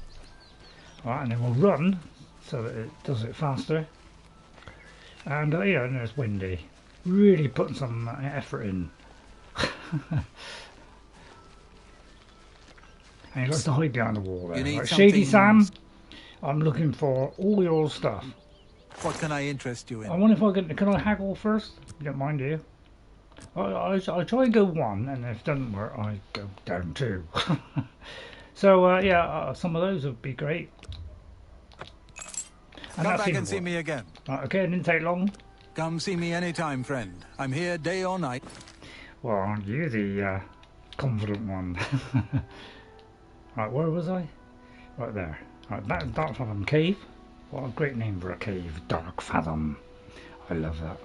Right, and then we'll run so that it does it faster. And you know, and there's Wendy, really putting some effort in. And he likes to hide behind the wall there. Right, Shady Sam, I'm looking for all your stuff. What can I interest you in? I wonder if I can I haggle first? You don't mind, do you? I try and go one, and if it doesn't work, I go down two. So yeah, some of those would be great. And come back and see me again. Right, okay, it didn't take long. Come see me anytime, friend. I'm here day or night. Well, aren't you the confident one? Right, where was I? Right there. Right, back to Darkfathom Cave. What a great name for a cave, Darkfathom. I love that.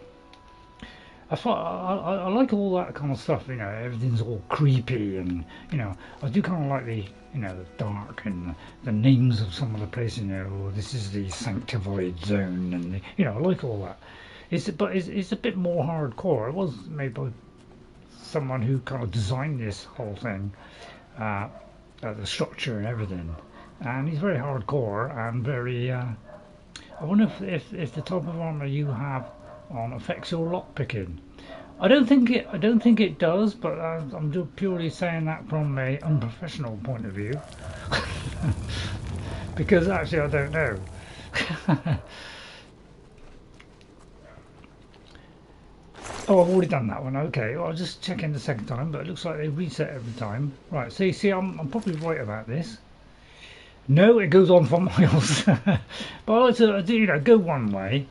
I like all that kind of stuff, you know, everything's all creepy, and, you know, I do kind of like the, you know, the dark and the names of some of the places, you know, oh, this is the sanctified zone, and, you know, I like all that. But it's a bit more hardcore. It was made by someone who kind of designed this whole thing, the structure and everything, and he's very hardcore and very, I wonder if the type of armor you have on affects your lockpicking. I don't think it does, but I'm just purely saying that from a unprofessional point of view. Because actually I don't know. Oh, I've already done that one. Okay, well, I'll just check in the second time, but it looks like they reset every time. Right, so you see, I'm probably right about this. No, it goes on for miles. But I like to do, you know, go one way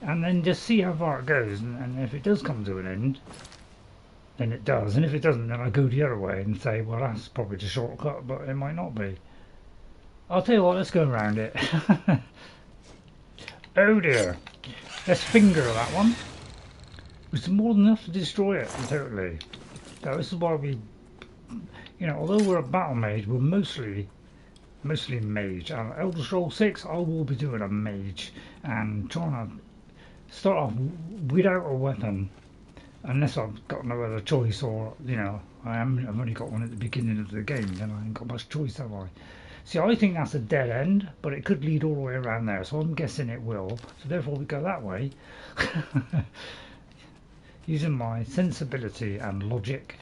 and then just see how far it goes, and if it does come to an end, then it does, and if it doesn't, then I go the other way and say, well, that's probably the shortcut, but it might not be. I'll tell you what, let's go around it. Oh dear, let's finger that one, which is more than enough to destroy it totally. So this is why we, you know, although we're a battle mage, we're mostly mage. Elder Scrolls 6, I will be doing a mage and trying to start off without a weapon, unless I've got no other choice, or, you know, I've only got one at the beginning of the game, then I ain't got much choice, have I? See, I think that's a dead end, but it could lead all the way around there, so I'm guessing it will, so therefore we go that way. using my sensibility and logic.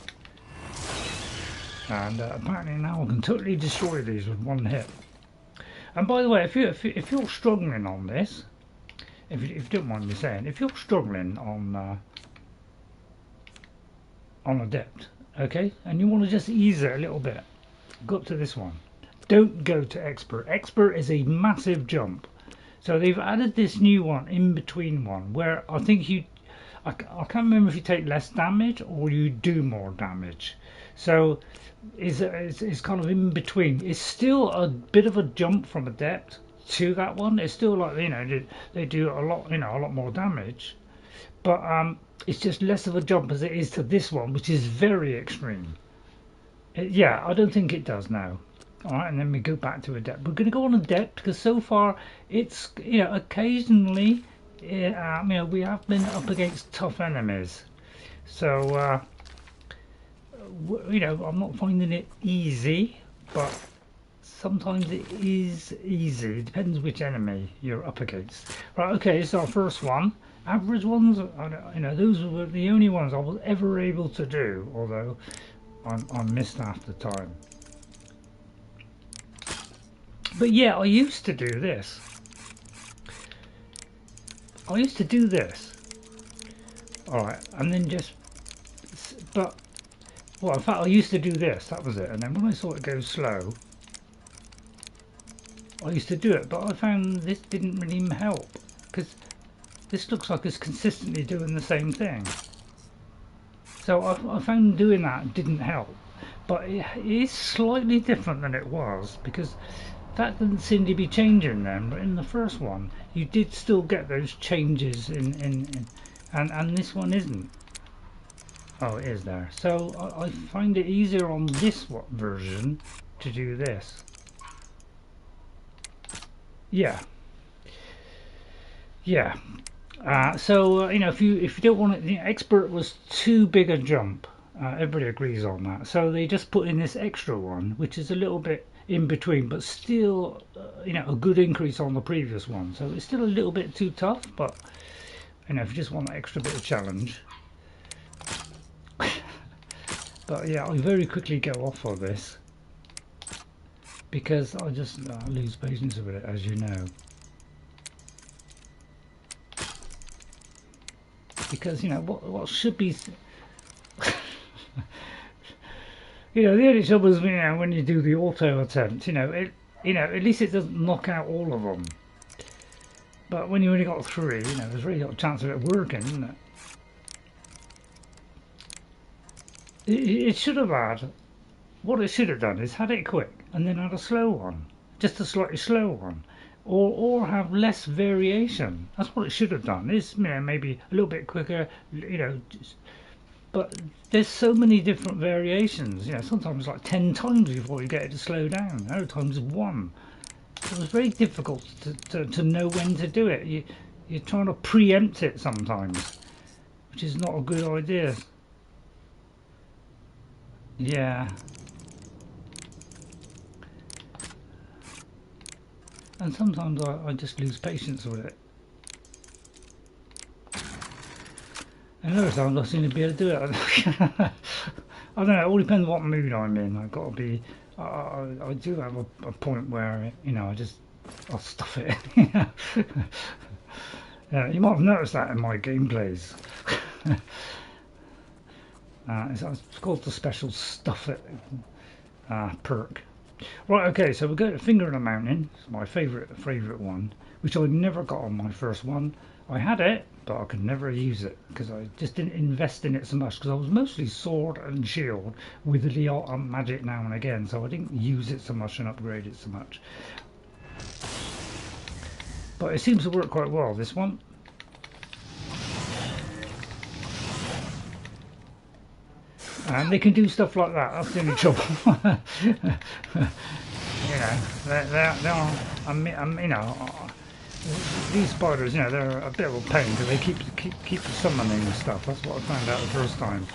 And apparently now I can totally destroy these with one hit. And by the way, if you're struggling on this, if you don't mind me saying, if you're struggling on Adept, okay, and you want to just ease it a little bit, go up to this one. Don't go to Expert. Expert is a massive jump. So they've added this new one, in between one, where I think I can't remember if you take less damage or you do more damage. So it's kind of in between. It's still a bit of a jump from Adept to that one. It's still like, you know, they do a lot, you know, a lot more damage, but it's just less of a jump as it is to this one, which is very extreme. Yeah, I don't think it does now. Alright, and then we go back to Adept. We're going to go on Adept because so far it's, you know, occasionally, you know, we have been up against tough enemies. So, you know, I'm not finding it easy, but sometimes it is easy. It depends which enemy you're up against. Right, okay, so our first one. Average ones, you know, those were the only ones I was ever able to do, although I missed half the time. But yeah, I used to do this. Alright, and then just, but, well, in fact, I used to do this, that was it. And then when I saw it go slow, I used to do it, but I found this didn't really help, because this looks like it's consistently doing the same thing. So I found doing that didn't help, but it is slightly different than it was, because that didn't seem to be changing then, but in the first one you did still get those changes and this one isn't. Oh, it is there. So I find it easier on this version to do this. Yeah. So you know, if you don't want it, the Expert was too big a jump. Everybody agrees on that. So they just put in this extra one, which is a little bit in between, but still, you know, a good increase on the previous one. So it's still a little bit too tough, but you know, if you just want that extra bit of challenge. But yeah, I very quickly go off of this because I just lose patience with it, as you know. Because, you know, what should be, you know, the only trouble is, you know, when you do the auto attempt, you know, at least it doesn't knock out all of them. But when you only got 3, you know, there's really got a chance of it working, isn't it? It should have had, what it should have done is had it quick and then had a slow one, just a slightly slow one, or have less variation. That's what it should have done. Is, you know, maybe a little bit quicker, you know, but there's so many different variations. You know, sometimes like 10 times before you get it to slow down. Other times 1. It was very difficult to know when to do it. You're trying to preempt it sometimes, which is not a good idea. Yeah. And sometimes I just lose patience with it. And other times I seem to be able to do it. I don't know, it all depends what mood I'm in. I've got to be, I do have a point where, you know, I'll stuff it. Yeah, you might have noticed that in my gameplays. It's called the special stuff it perk. Right, okay, so we're going to Finger in the Mountain. It's my favourite one, which I never got on my first one. I had it, but I could never use it because I just didn't invest in it so much, because I was mostly sword and shield with the magic now and again, so I didn't use it so much and upgrade it so much. But it seems to work quite well, this one. And they can do stuff like that. That's the only trouble. You know, they're you know, these spiders, you know, they're a bit of a pain because they keep summoning and stuff. That's what I found out the first time.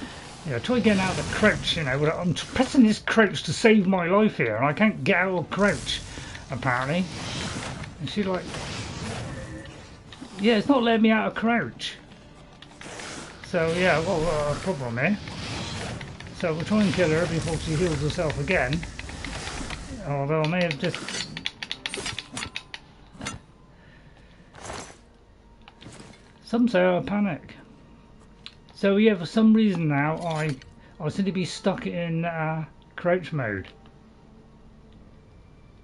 Yeah, try getting out of the crouch. You know, I'm pressing this crouch to save my life here, and I can't get out of crouch. Apparently, and she like, yeah, it's not letting me out of crouch. So yeah, I've got a problem here. So we'll try and kill her before she heals herself again. Although I may have just... Some say I panic. So yeah, for some reason now I seem to be stuck in crouch mode.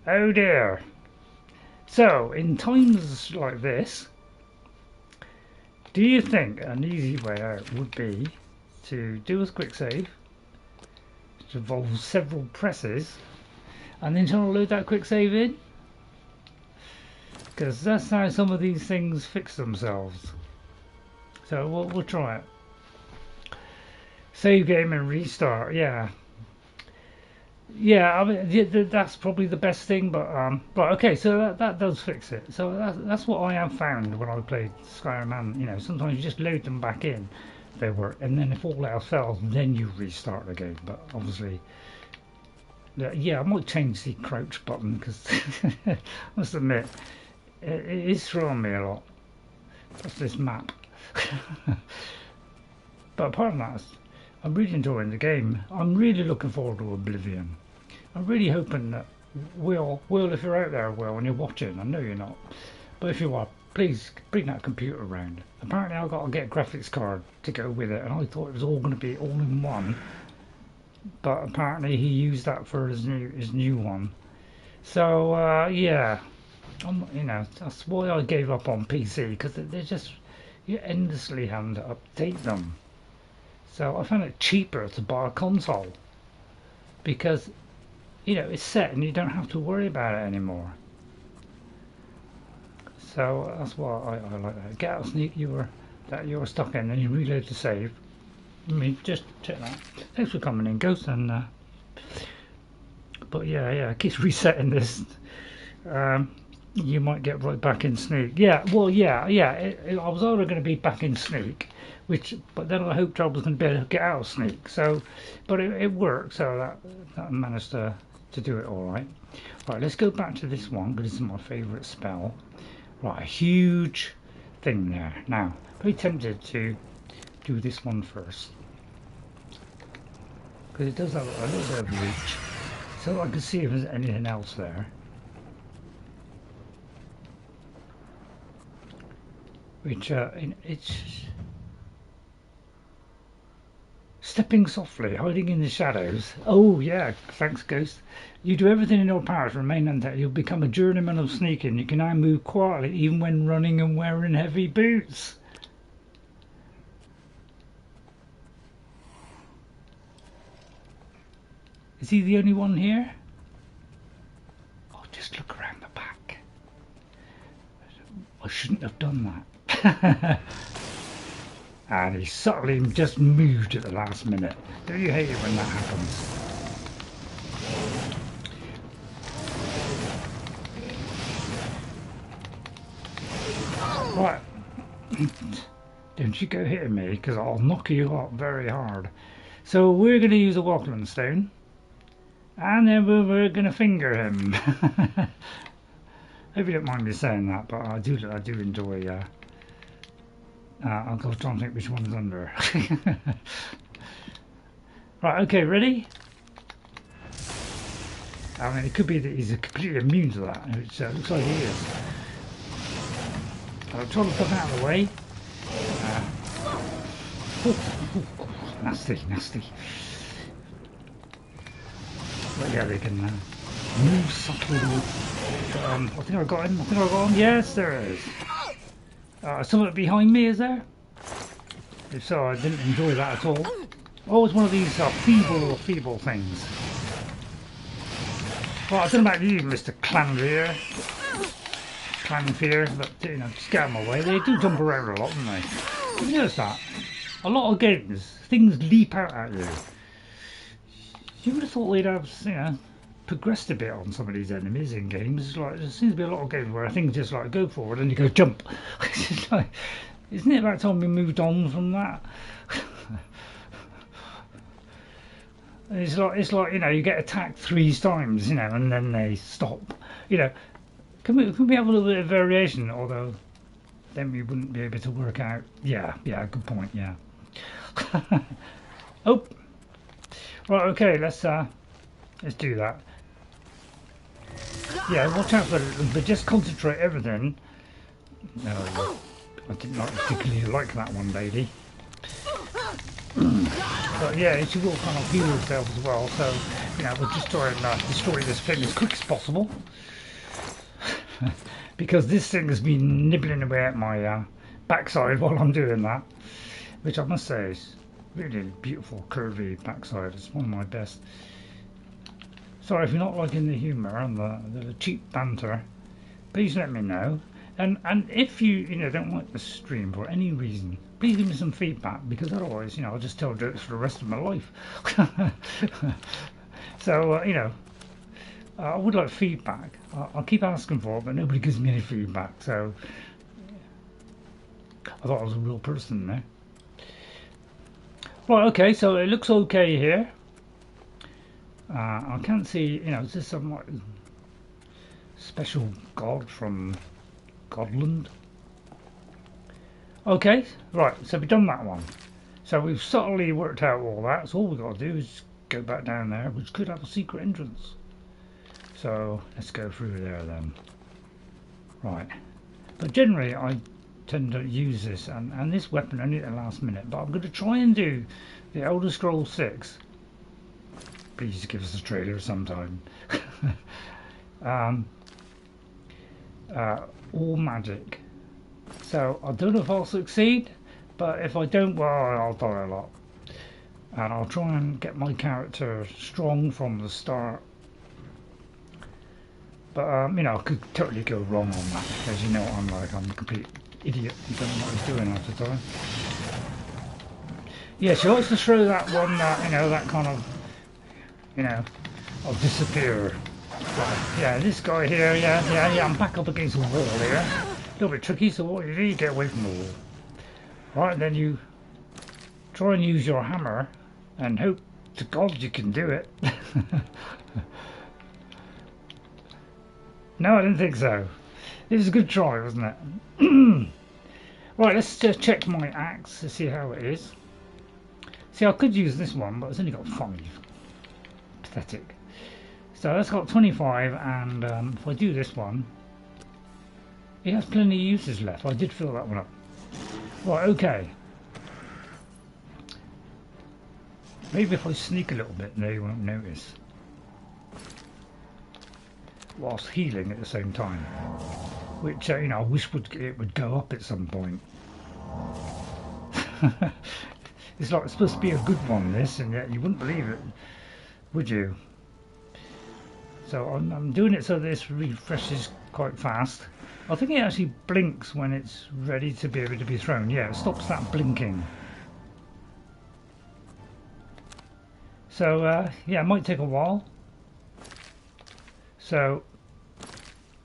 Oh dear. So in times like this, do you think an easy way out would be to do a quick save, which involves several presses, and then try to load that quick save in? Because that's how some of these things fix themselves. So we'll try it. Save game and restart. Yeah. Yeah, I mean that's probably the best thing. But right, okay. So that does fix it. So that's what I have found when I played Skyrim. And you know, sometimes you just load them back in, they work, and then if all else fails, then you restart the game. But obviously, yeah, I might change the crouch button because I must admit it is throwing me a lot. That's this map. But apart from that, I'm really enjoying the game. I'm really looking forward to Oblivion. I'm really hoping that Will, if you're out there, Will, and you're watching, I know you're not, but if you are, please bring that computer around. Apparently I've got to get a graphics card to go with it, and I thought it was all going to be all in one, but apparently he used that for his new one. So yeah, you know, that's why I gave up on PC, because they're just, you're endlessly having to update them. So I found it cheaper to buy a console because, you know, it's set and you don't have to worry about it anymore. So that's why I like that. Get out sneak you were stuck in, and you reload to save. I mean, just check that. Thanks for coming in, Ghost. And but yeah, it keeps resetting this. You might get right back in sneak. Yeah, well, yeah. I was already going to be back in sneak, but then I hoped I was going to be able to get out of sneak. So, but it worked. So that managed to do it all right. Right, let's go back to this one because this is my favourite spell. Right, a huge thing there. Now, very tempted to do this one first because it does have a little bit of reach, so I can see if there's anything else there. Which it's stepping softly, hiding in the shadows. Oh yeah, thanks Ghost. You do everything in your power to remain untouched. You'll become a journeyman of sneaking. You can now move quietly even when running and wearing heavy boots. Is he the only one here? Oh, just look around the back. I shouldn't have done that. And he subtly just moved at the last minute. Don't you hate it when that happens? Right. Don't you go hitting me, because I'll knock you up very hard. So we're going to use a Wattling Stone. And then we're going to finger him. Hope you don't mind me saying that, but I do enjoy... I'll go try and think which one's under. Right, okay, ready? I mean, it could be that he's completely immune to that, which looks like he is. I'll try to put out of the way. Nasty. But yeah, they can move subtly. I think I got him. Yes, there is. Something behind me, is there? If so, I didn't enjoy that at all. Oh, it's one of these feeble things. Well, I don't know about you, Mr. Clanfear, but you know, just get out of my way. They do jump around a lot, don't they? You notice that? A lot of games, things leap out at you. You would have thought they'd have, you know, progressed a bit on some of these enemies in games. Like, there seems to be a lot of games where things just like go forward and you go jump. It's like, isn't it about time we moved on from that? It's like you know, you get attacked 3 times, you know, and then they stop. You know, can we have a little bit of variation? Although then we wouldn't be able to work out. Yeah, good point. Yeah, Oh, right. Okay, let's do that. Yeah, watch out for it, but just concentrate everything. No, I did not particularly like that one, lady. But yeah, she will kind of heal herself as well. So you know, we'll just try and destroy this thing as quick as possible. Because this thing has been nibbling away at my backside while I'm doing that, which I must say is really beautiful, curvy backside. It's one of my best. Sorry if you're not liking the humour and the cheap banter, please let me know. And if you don't like the stream for any reason, please give me some feedback, because otherwise I'll just tell jokes for the rest of my life. So I would like feedback. I'll keep asking for it, but nobody gives me any feedback. So I thought I was a real person there. Right, okay, so it looks okay here. I can't see, is this some like special god from Godland? Okay, right, so we've done that one. So we've subtly worked out all that, so all we've got to do is go back down there, which could have a secret entrance. So let's go through there then. Right, but generally I tend to use this and this weapon only at the last minute, but I'm going to try and do the Elder Scrolls 6. Please give us a trailer sometime. All magic. So I don't know if I'll succeed, but if I don't, well, I'll die a lot. And I'll try and get my character strong from the start. But I could totally go wrong on that, because you know what I'm like. I'm a complete idiot who doesn't know what he's doing half the time. Yeah, she likes to throw that one, that kind of, I'll disappear. Right, yeah, this guy here, yeah, I'm back up against the wall here. A little bit tricky, so what you do, you get away from the wall. Right, then you try and use your hammer and hope to God you can do it. No, I didn't think so. It was a good try, wasn't it? Right, let's just check my axe to see how it is. See, I could use this one, but it's only got 5. Pathetic. So that's got 25, and if I do this one, it has plenty of uses left. I did fill that one up. Right, okay. Maybe if I sneak a little bit, they won't notice. Whilst healing at the same time, which I wish it would go up at some point. It's like it's supposed to be a good one, this, and yet you wouldn't believe it, would you? So I'm doing it so this refreshes quite fast. I think it actually blinks when it's ready to be able to be thrown. Yeah, it stops that blinking. So yeah, it might take a while. So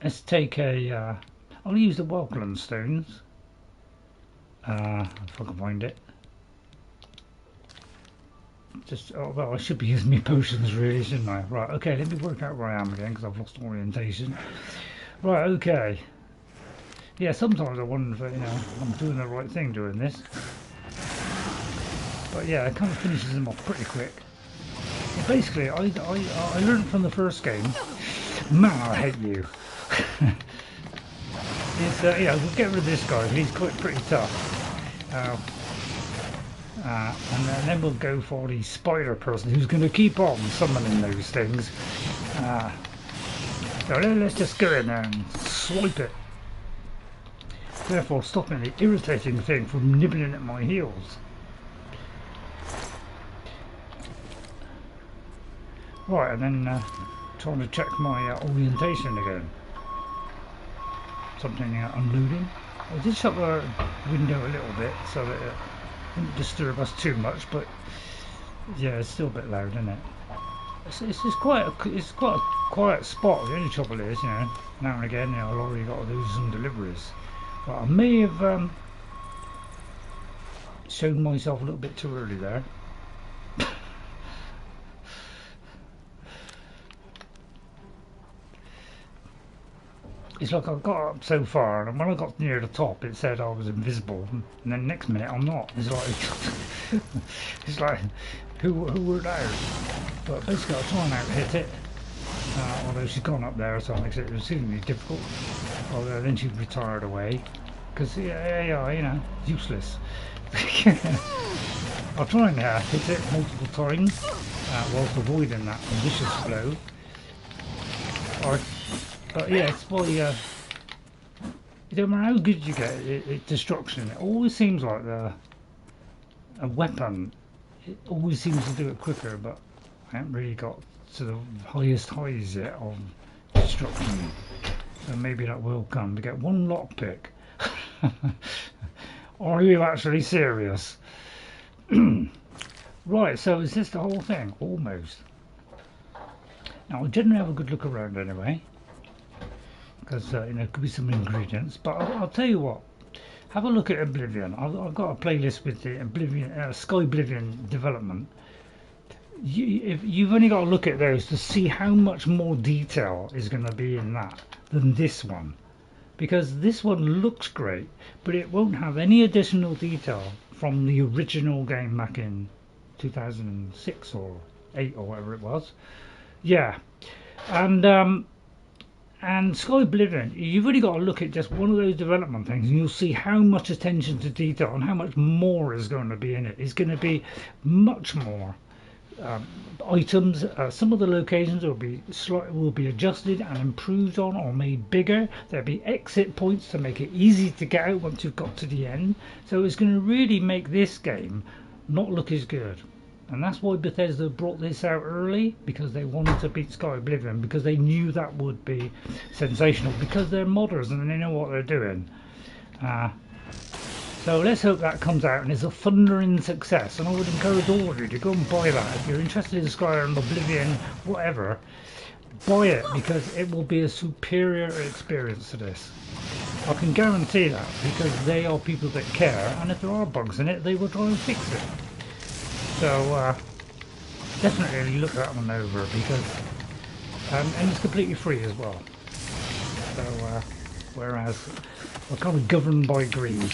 let's take a. I'll use the Welcome stones. If I can find it. Just well, I should be using my potions really, shouldn't I? Right, okay. Let me work out where I am again because I've lost orientation. Right, okay. Yeah, sometimes I wonder if I'm doing the right thing doing this. But yeah, it kind of finishes them off pretty quick. Well, basically, I learned from the first game. Man, I hate you. It's we'll get rid of this guy. He's quite pretty tough. And then we'll go for the spider person who's going to keep on summoning those things. So let's just go in there and swipe it. Therefore, stopping the irritating thing from nibbling at my heels. Right, and then trying to check my orientation again. Something unloading. I did shut the window a little bit so that it wouldn't disturb us too much, but yeah, it's still a bit loud, isn't it? It's quite a quiet spot. The only trouble is, now and again, I've already got to do some deliveries. But I may have shown myself a little bit too early there. It's like I got up so far, and when I got near the top, it said I was invisible, and then next minute I'm not. It's like It's like, who would know? But basically I'll try and out-hit it. Although she's gone up there, so it makes it exceedingly difficult. Although then she retired away. Because AI, you know, useless. I'll try and hit it multiple times whilst avoiding that vicious blow. But yeah, it's probably it don't matter how good you get at destruction. It always seems like a weapon. It always seems to do it quicker, but I haven't really got to the highest highs yet of destruction. So maybe that will come. To get one lockpick. Are you actually serious? Right, so is this the whole thing? Almost. Now I generally have a good look around anyway, because you know, there could be some ingredients. But I'll tell you what. Have a look at Oblivion. I've got a playlist with the Oblivion, Skyblivion development. You've only got to look at those to see how much more detail is going to be in that than this one. Because this one looks great, but it won't have any additional detail from the original game back in 2006 or 8 or whatever it was. Yeah, and Skyblivion, you've really got to look at just one of those development things, and you'll see how much attention to detail and how much more is going to be in it. It's going to be much more. Items, some of the locations will be adjusted and improved on or made bigger. There'll be exit points to make it easy to get out once you've got to the end. So it's going to really make this game not look as good. And that's why Bethesda brought this out early, because they wanted to beat Skyblivion, because they knew that would be sensational, because they're modders and they know what they're doing. So let's hope that comes out and is a thundering success. And I would encourage all of you to go and buy that. If you're interested in Skyrim, Oblivion, whatever, buy it, because it will be a superior experience to this. I can guarantee that, because they are people that care, and if there are bugs in it, they will try and fix it. So definitely look that one over, because and it's completely free as well. So whereas we're kind of governed by greed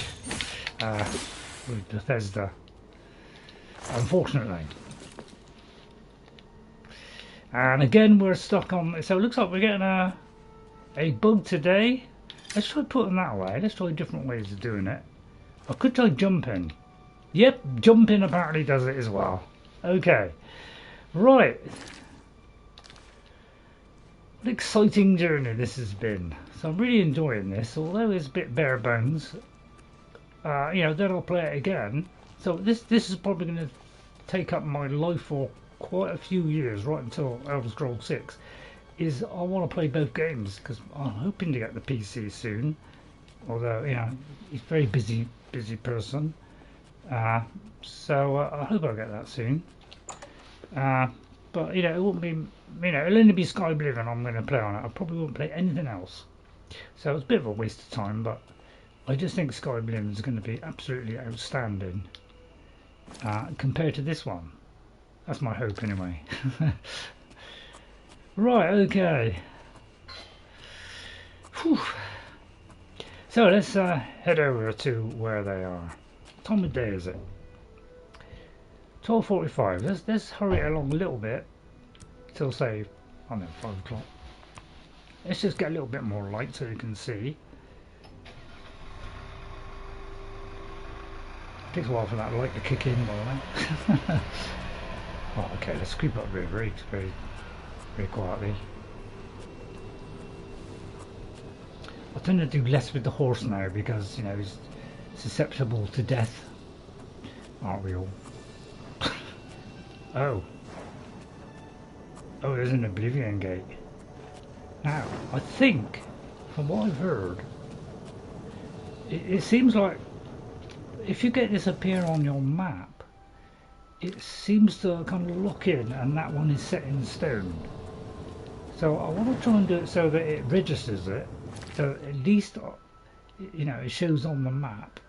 with Bethesda, unfortunately. And again, we're stuck on. So it looks like we're getting a bug today. Let's try putting that away. Let's try different ways of doing it. I could try jumping. Yep, jumping apparently does it as well. Okay, right. What an exciting journey this has been. So I'm really enjoying this, although it's a bit bare bones. You know, then I'll play it again. So this is probably going to take up my life for quite a few years, right until Elder Scrolls 6. Is I want to play both games, because I'm hoping to get the PC soon. Although, you know, he's a very busy person. So I hope I'll get that soon. But you know, it won't be. You know, it'll only be Skyblivion I'm going to play on it. I probably won't play anything else. So it's a bit of a waste of time, but I just think Skyblivion is going to be absolutely outstanding compared to this one. That's my hope, anyway. Right. Okay. Whew. So let's head over to where they are. What time of day is it? 12:45. Let's hurry it along a little bit till, say, I don't know, 5 o'clock. Let's just get a little bit more light so you can see. Takes a while for that light to kick in, by the way. Oh, okay, let's creep up very quietly. I tend to do less with the horse now because, you know, he's susceptible to death. Aren't we all? Oh, there's an Oblivion Gate. Now, I think, from what I've heard, it seems like if you get this appear on your map, it seems to kind of lock in, and that one is set in stone. So I want to try and do it so that it registers it, so at least, you know, it shows on the map.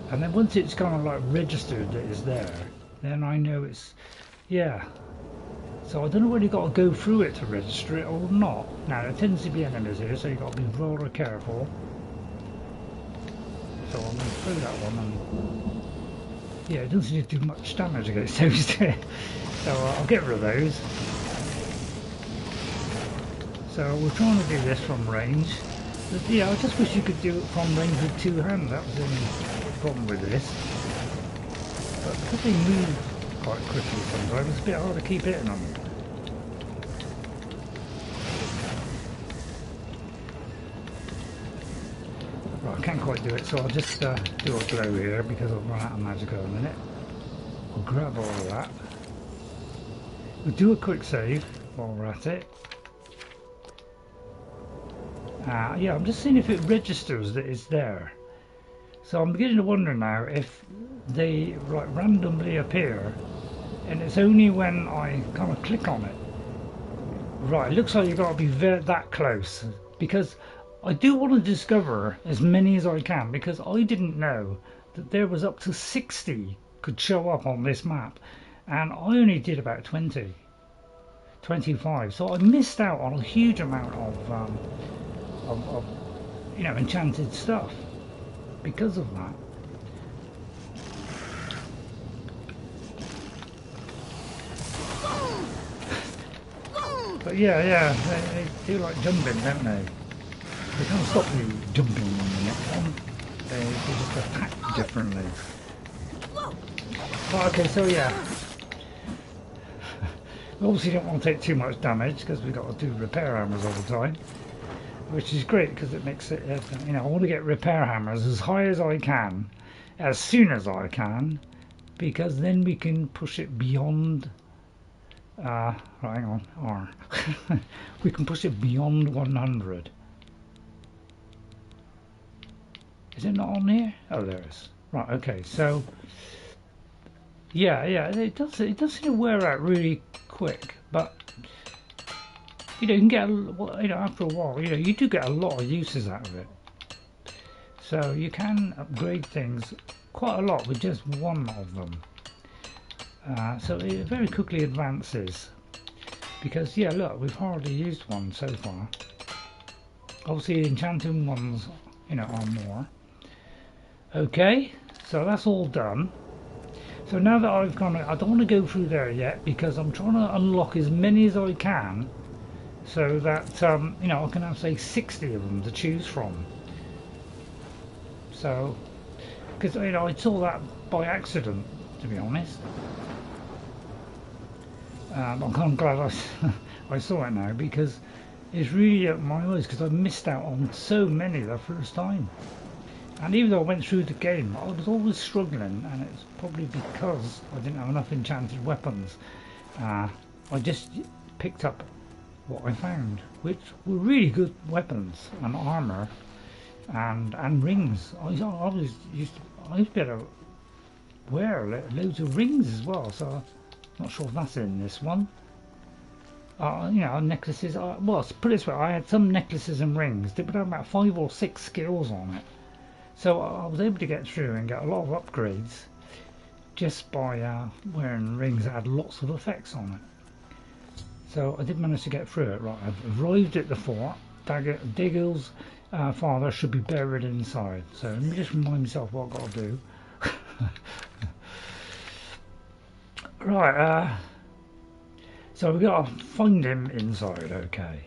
And then once it's kind of like registered that it's there, then I know it's, yeah. So I don't know whether you've got to go through it to register it or not. Now there tends to be enemies here, so you've got to be rather careful. So I'm going to throw that one and yeah, it doesn't seem to do much damage against those two. So I'll get rid of those. So we're trying to do this from range. But, yeah, I just wish you could do it from range with two hands. That was the only problem with this. But because they move quite quickly sometimes, it's a bit hard to keep hitting them. Right, I can't quite do it, so I'll just do a glow here because I've run out of magic in a minute. We'll grab all of that. We'll do a quick save while we're at it. Yeah, I'm just seeing if it registers that it's there. So I'm beginning to wonder now if they like randomly appear, and it's only when I kind of click on it. Right, it looks like you've got to be that close, because I do want to discover as many as I can, because I didn't know that there was up to 60 could show up on this map, and I only did about 20, 25, so I missed out on a huge amount of you know, enchanted stuff because of that. But yeah, they do like jumping, don't they? They can't stop you jumping on the next one. They just attack differently. Well, okay, so yeah. We obviously don't want to take too much damage because we've got to do repair hammers all the time. Which is great because it makes it, you know, I want to get repair hammers as high as I can, as soon as I can, because then we can push it beyond, right, hang on, R. We can push it beyond 100. Is it not on here? Oh, there it is. Right, okay, so, yeah, it does seem to wear out really quick, but you know, you can get, you know, after a while, you know, you do get a lot of uses out of it. So you can upgrade things quite a lot with just one of them. So it very quickly advances. Because, yeah, look, we've hardly used one so far. Obviously, the enchanting ones, you know, are more. Okay, so that's all done. So now that I've gone, I don't want to go through there yet because I'm trying to unlock as many as I can. So that, you know, I can have, say, 60 of them to choose from. So, because, you know, I saw that by accident, to be honest. I'm kind of glad I saw it now, because it's really opened my eyes, because I missed out on so many the first time. And even though I went through the game, I was always struggling, and it's probably because I didn't have enough enchanted weapons. I just picked up what I found, which were really good weapons and armor and rings. I used to be able to wear loads of rings as well, so I'm not sure if that's in this one. You know, necklaces. Well, put it this way, I had some necklaces and rings that would have about 5 or 6 skills on it, so I was able to get through and get a lot of upgrades just by wearing rings that had lots of effects on it. So I did manage to get through it. Right, I've arrived at the fort. Dagail's father should be buried inside. So let me just remind myself what I've got to do. Right, so we've got to find him inside, okay.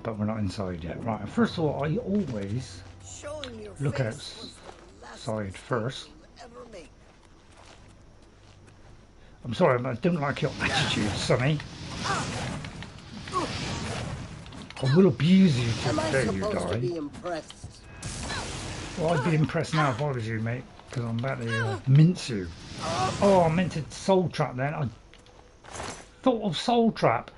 But we're not inside yet. Right, first of all, I always look outside first. I'm sorry, I don't like your attitude, Sonny. I will abuse you till the day you die. Well, I'd be impressed now if I was you, mate, because I'm about to mince you. Oh, I meant to soul trap then. I thought of soul trap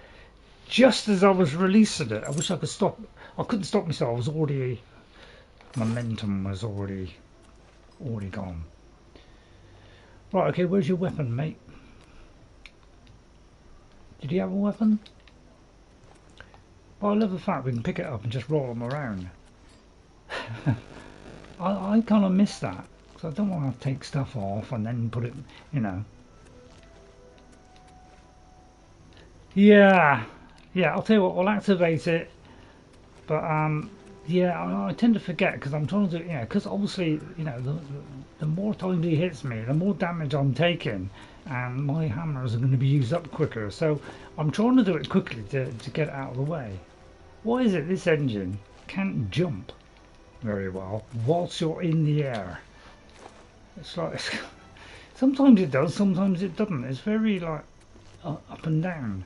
just as I was releasing it. I wish I could stop. I couldn't stop myself. I was already, momentum was already gone. Right, okay, where's your weapon, mate? Did he have a weapon? Well, I love the fact we can pick it up and just roll them around. I kind of miss that, because I don't want to take stuff off and then put it, you know. Yeah, I'll tell you what, we'll activate it, but Yeah, I tend to forget because I'm trying to do, because obviously, the more time he hits me, the more damage I'm taking, and my hammers are going to be used up quicker. So I'm trying to do it quickly to get it out of the way. Why is it this engine can't jump very well whilst you're in the air? It's like, sometimes it does, sometimes it doesn't. It's very like up and down,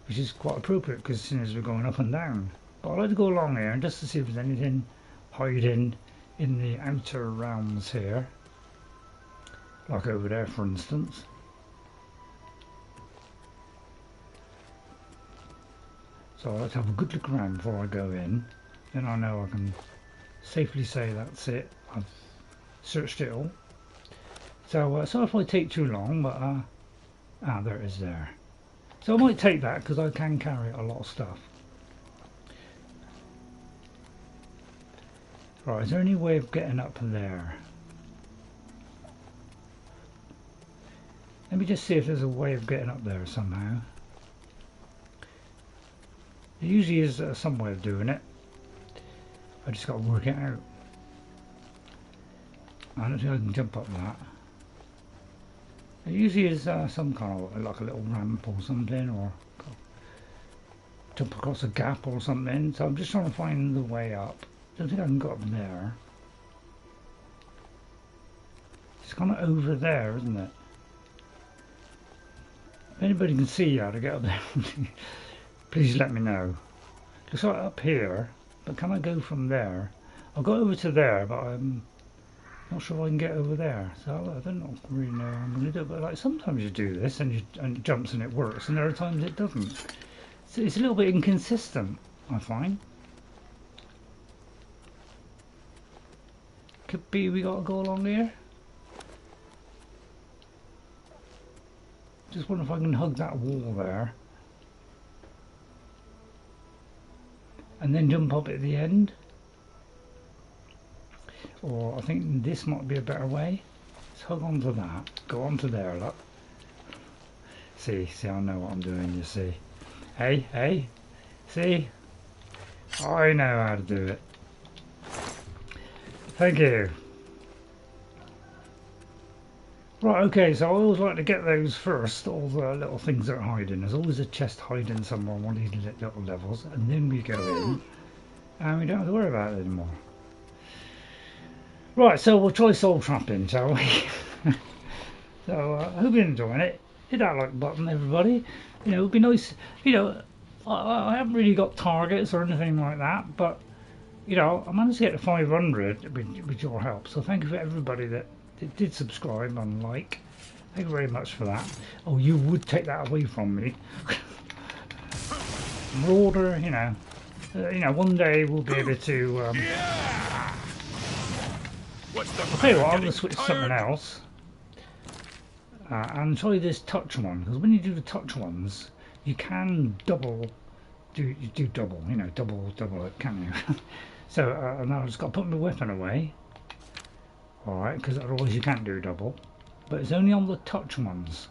which is quite appropriate because as soon as we're going up and down. But I like to go along here just to see if there's anything hiding in the outer realms here, like over there for instance. So I like to have a good look around before I go in, then I know I can safely say that's it, I've searched it all. So sorry if I take too long, but there it is there. So I might take that because I can carry a lot of stuff. Right, is there any way of getting up there? Let me just see if there's a way of getting up there somehow. There usually is some way of doing it. I just got to work it out. I don't think I can jump up that. There usually is some kind of like a little ramp or something, or jump across a gap or something. So I'm just trying to find the way up. Don't think I can go up there. It's kind of over there, isn't it? If anybody can see how to get up there, please let me know. Looks like up here, but can I go from there? I'll go over to there, but I'm not sure I can get over there. So I don't really know how I'm going to do it. But like sometimes you do this and it jumps and it works, and there are times it doesn't. So it's a little bit inconsistent, I find. Could be we got to go along here. Just wonder if I can hug that wall there. And then jump up at the end. Or I think this might be a better way. Let's hug onto that. Go onto there, look. See, I know what I'm doing, you see. Hey, see? I know how to do it. Thank you. Right, okay, so I always like to get those first, all the little things that are hiding. There's always a chest hiding somewhere on one of these little levels, and then we go in, and we don't have to worry about it anymore. Right, so we'll try soul trapping, shall we? So, I hope you're enjoying it. Hit that like button, everybody. It would be nice, I haven't really got targets or anything like that, but I managed to get to 500 with your help, so thank you for everybody that did subscribe and like. Thank you very much for that. Oh, you would take that away from me. Marauder, one day we'll be able to. I'll tell you what, I'm going to switch to something else and try this touch one, because when you do the touch ones, you can double it, can't you? So now I've just got to put my weapon away. Alright, because otherwise you can't do double. But it's only on the touch ones,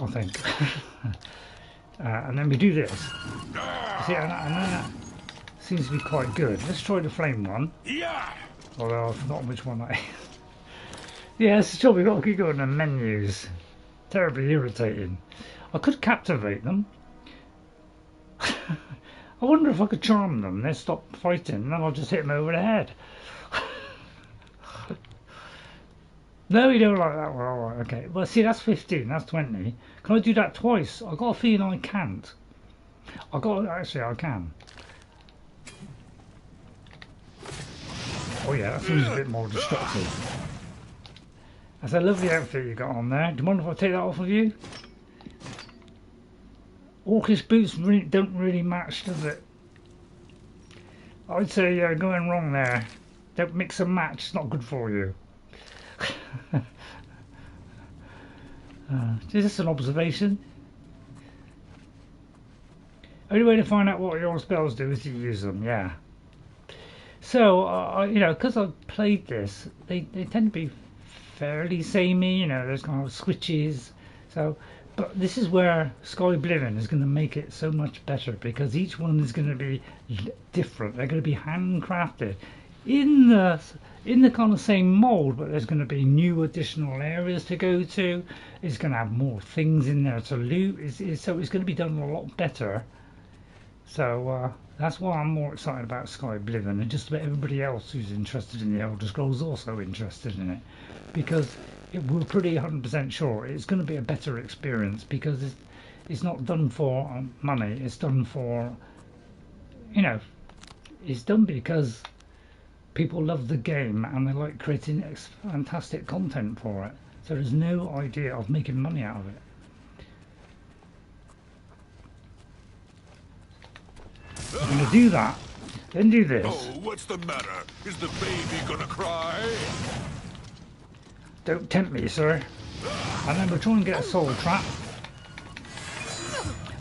I think. And then we do this. See, and that seems to be quite good. Let's try the flame one. Although I've forgotten which one that is. Yeah, it's sure we've got to keep going to menus. Terribly irritating. I could captivate them. I wonder if I could charm them. They stop fighting, and then I'll just hit them over the head. No, you don't like that one. Alright, okay. Well, see, that's 15. That's 20. Can I do that twice? I got a feeling I can't. Actually, I can. Oh yeah, that seems a bit more destructive. That's a lovely outfit you got on there. Do you mind if I take that off of you? Orcish boots don't really match, does it? I'd say you're going wrong there. Don't mix and match, it's not good for you. Just an observation. Only way to find out what your spells do is to use them, yeah. So, because I've played this, they tend to be fairly samey, there's kind of switches. So, But this is where Skyblivion is going to make it so much better, because each one is going to be different. They're going to be handcrafted in the kind of same mold, but there's going to be new additional areas to go to. It's going to have more things in there to loot. So it's going to be done a lot better. So that's why I'm more excited about Skyblivion, and just about everybody else who's interested in the Elder Scrolls also interested in it, because we're pretty 100% sure it's going to be a better experience, because it's not done for money. It's done for, you know, it's done because people love the game and they like creating fantastic content for it. So there's no idea of making money out of it. I'm going to do that, then do this. Oh, what's the matter? Is the baby gonna cry? Don't tempt me, sir. And then we'll try and get a soul trap.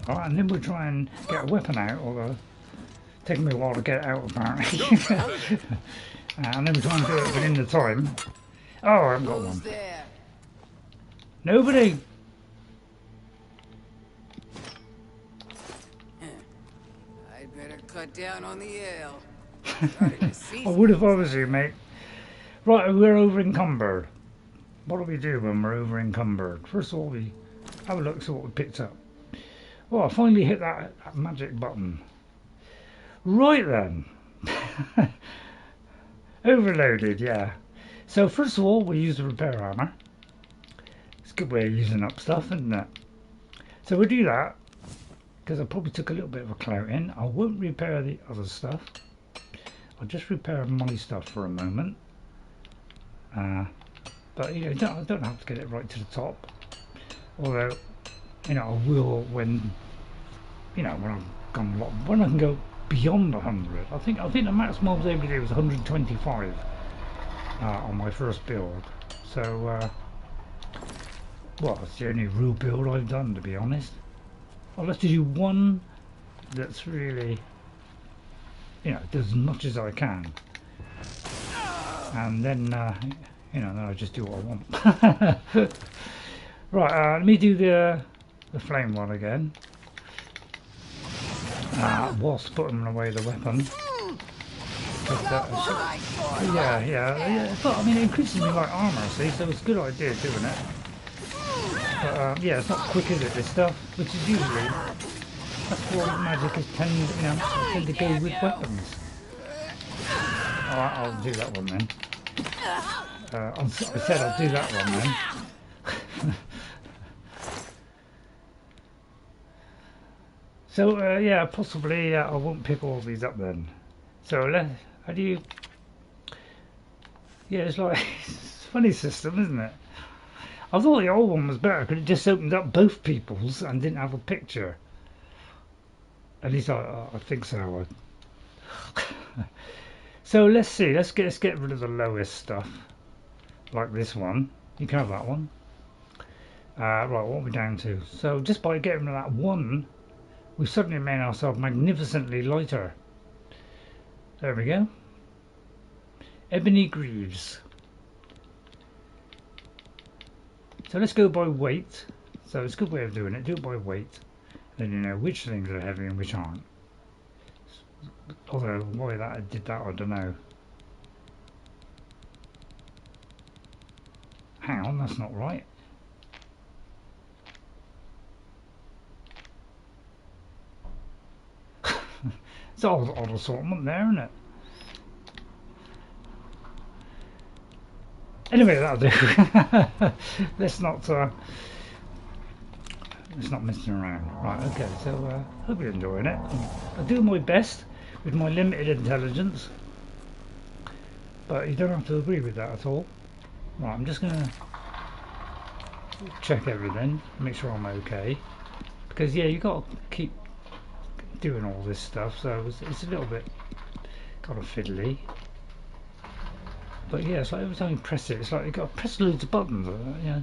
Alright, and then we'll try and get a weapon out, although it's taking me a while to get it out apparently. And then we'll try and do it within the time. Oh, I haven't got one. Nobody! I'd better cut down on the ale. I would if I was you, mate. Right, we're over encumbered. What do we do when we're over encumbered? First of all, we have a look, see what we picked up. Well, I finally hit that magic button. Right then. Overloaded, yeah. So first of all, we use the repair armor. It's a good way of using up stuff, isn't it? So we'll do that, because I probably took a little bit of a clout in. I won't repair the other stuff. I'll just repair my stuff for a moment. But you know, I don't have to get it right to the top. Although, you know, I will when, you know, when I've gone a lot, when I can go beyond 100. I think the maximum I was able to do was 125 on my first build. So, well, it's the only real build I've done, to be honest. I'll have to do one that's really, you know, does as much as I can, and then you know, then I just do what I want. Right, let me do the flame one again. Whilst putting away the weapon. Yeah. But I mean, it increases me like armor, see, so it's a good idea doing it. But yeah, it's not quick, is it? This stuff, which is usually that's what magic is tend to go with weapons. Alright, I'll do that one then. I said I'll do that one then. So yeah, possibly I won't pick all these up then. So how do you? Yeah, it's like it's a funny system, isn't it? I thought the old one was better because it just opened up both people's and didn't have a picture. At least I think so. So let's see. Let's get rid of the lowest stuff, like this one. You can have that one. Right, what are we down to? So just by getting rid of that one, we've suddenly made ourselves magnificently lighter. There we go. Ebony Greaves. So let's go by weight. So it's a good way of doing it. Do it by weight. Then you know which things are heavy and which aren't. Although why I did that, I don't know. Hang on, that's not right. It's odd assortment there, isn't it? Anyway, that'll do. Let's not messing around. Right, okay, so hope you're enjoying it. I do my best with my limited intelligence, but you don't have to agree with that at all. Right, I'm just gonna check everything, make sure I'm okay, because yeah, you got to keep doing all this stuff, so it's a little bit kind of fiddly. But yeah, it's like every time you press it, it's like you've got to press loads of buttons. Yeah,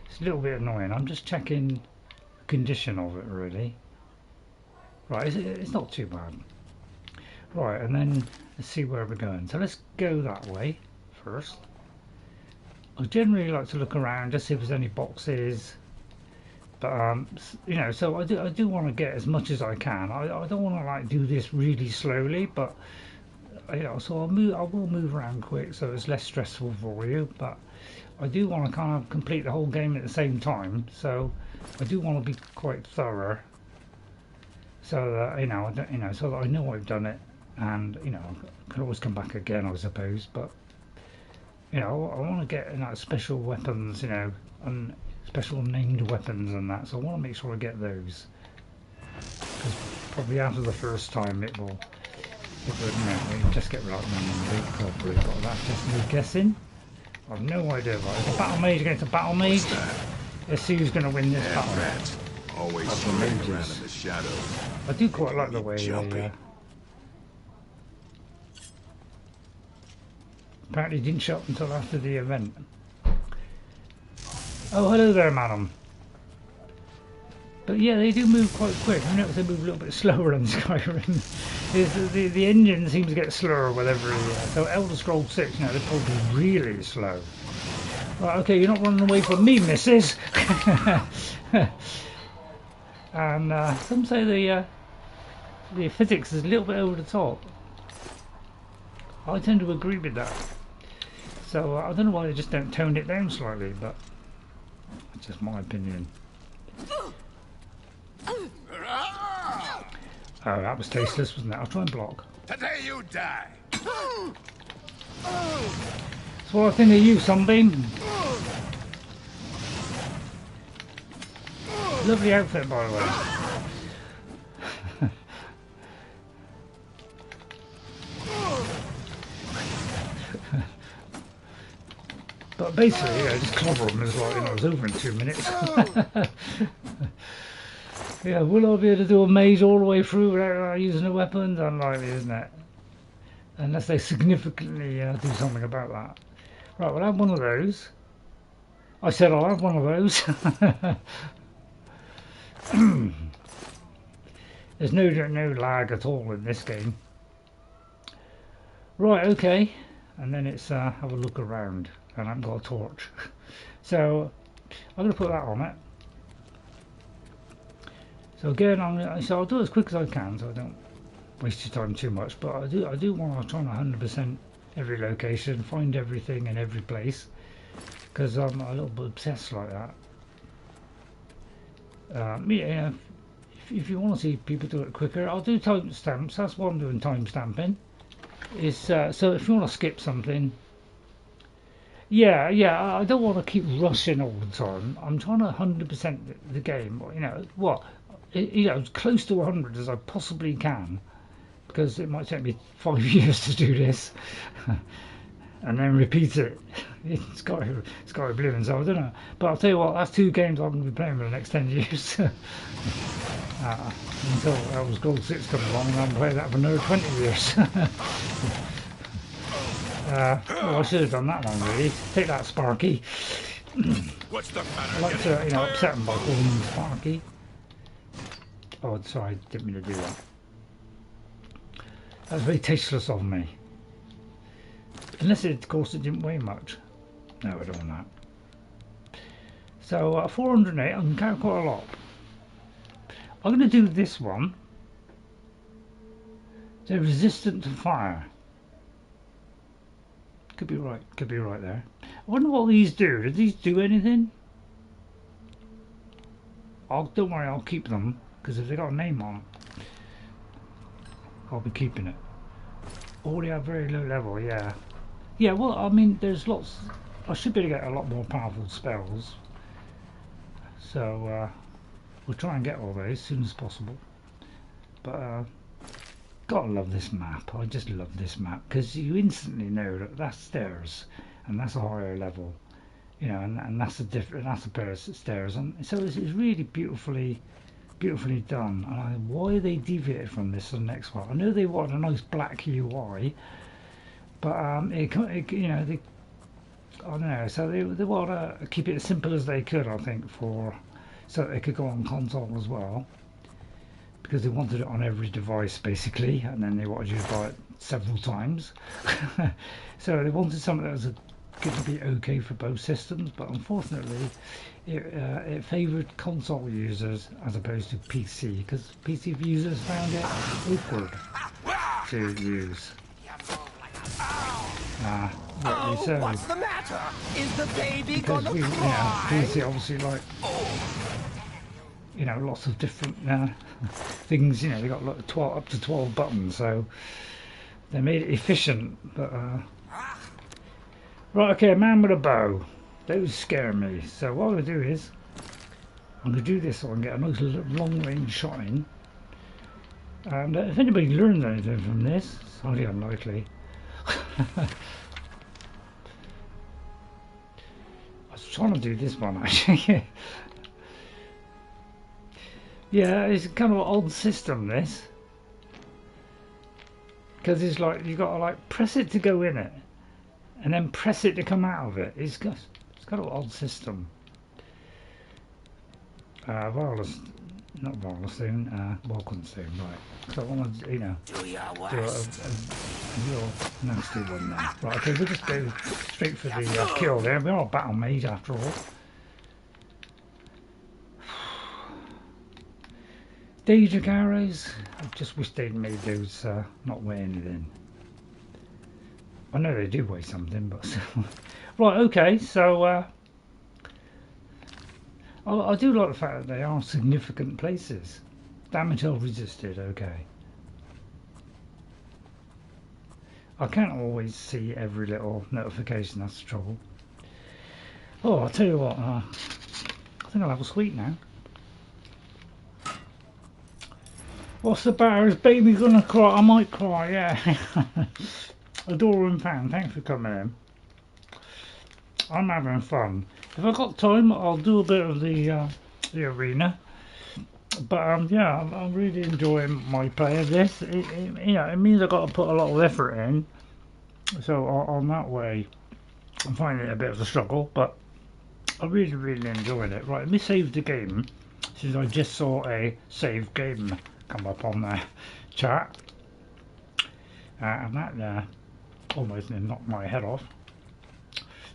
it's a little bit annoying. I'm just checking the condition of it, really. Right, it's not too bad. Right, and then let's see where we're going. So let's go that way first. I generally like to look around, just see if there's any boxes, But you know, so I do want to get as much as I can. I don't want to like do this really slowly, but you know, so I will move around quick, so it's less stressful for you. But I do want to kind of complete the whole game at the same time, so I do want to be quite thorough, so that so that I know I've done it, and you know, I can always come back again, I suppose. But you know, I want to get special weapons, you know, and special named weapons and that, so I want to make sure I get those, because probably after the first time it will just get right probably, but that's just me guessing. I've no idea. It's a battle mage against a battle mage. Let's see who's going to win this battle. Always around in the shadows. I do quite like the way they apparently didn't show up until after the event. Oh, hello there, madam. But yeah, they do move quite quick. I notice they move a little bit slower in Skyrim. The engine seems to get slower with every so Elder Scrolls 6 now, they're probably really slow. Right, okay, you're not running away from me, missus. And some say the physics is a little bit over the top. I tend to agree with that. So I don't know why they just don't tone it down slightly, but that's just my opinion. Oh, that was tasteless, wasn't it? I'll try and block. Today you die. That's what I think of you, Sunbeam. Lovely outfit, by the way. But basically, yeah, just clobber them as well. You know, it's over in 2 minutes. Yeah, will I be able to do a mage all the way through without using the weapons? Unlikely, isn't it? Unless they significantly do something about that. Right, we'll have one of those. I said I'll have one of those. There's no lag at all in this game. Right, okay. And then it's have a look around. And I've got a torch. So I'm going to put that on it. So again, I'll do it as quick as I can, so I don't waste your time too much. But I do want to try and 100% every location, find everything in every place, because I'm a little bit obsessed like that. Yeah, if you want to see people do it quicker, I'll do timestamps. That's what I'm doing timestamping. Is so if you want to skip something. Yeah, I don't want to keep rushing all the time. I'm trying to 100% the game. You know what? As close to 100 as I possibly can, because it might take me 5 years to do this, and then repeat it in Skyblivion. So I don't know. But I'll tell you what, that's 2 games I'm going to be playing for the next 10 years. Until Elder Scrolls 6 comes along, and I'm playing that for another 20 years. Well, I should have done that one really. Take that, Sparky. What's the matter? I like to, upset him by calling him Sparky. Oh, sorry, I didn't mean to do that. That's very tasteless of me. Unless, of course, it didn't weigh much. No, I don't want that. So, 408, I can carry quite a lot. I'm going to do this one. They're resistant to fire. Could be right there. I wonder what these do. Do these do anything? Don't worry, I'll keep them, because if they got a name on it, I'll be keeping it. Oh, they are very low level, yeah. Yeah, well, I mean, there's lots. I should be able to get a lot more powerful spells. So, we'll try and get all those as soon as possible. But, gotta love this map. I just love this map because you instantly know that that's stairs and that's a higher level, and that's a different, that's a pair of stairs, and so it's really beautifully done. And why they deviated from this to the next one? I know they wanted a nice black UI, but I don't know. So they want to keep it as simple as they could, I think, so that they could go on console as well. Because they wanted it on every device basically, and then they wanted you to buy it several times. So they wanted something that was going to be okay for both systems, but unfortunately it favoured console users as opposed to PC, because PC users found it awkward to use. So. What's the matter? Is the baby because gonna we, cry? PC obviously like, lots of different things. They got like 12, up to 12 buttons, so they made it efficient. But right, okay, man with a bow. Those scare me. So what I'm gonna do is I'm gonna do this so I can get a nice long range shot in. And if anybody learned anything from this, it's highly unlikely. I was trying to do this one actually. Yeah, it's kind of an odd system this, because it's like you got to like press it to go in it, and then press it to come out of it. It's kind of an odd system. Wireless, not wireless soon. Welcome soon, right? So I want to, do a real nasty one now. Right, okay, we'll just go straight for the kill there. We are a battle mage after all. Daedra arrows. I just wish they'd made those not weigh anything. I know they do weigh something, but right, okay, so I do like the fact that they are significant places. Damage resisted, okay. I can't always see every little notification, that's the trouble. Oh, I'll tell you what, I think I'll have a sweet now. What's the matter? Is baby gonna cry? I might cry, yeah. Adoring fan, thanks for coming in. I'm having fun. If I've got time, I'll do a bit of the arena. But yeah, I'm really enjoying my play of this. It means I've got to put a lot of effort in. So on that way, I'm finding it a bit of a struggle, but I'm really enjoying it. Right, let me save the game, since I just saw a save game come up on the chat. And that almost knocked my head off.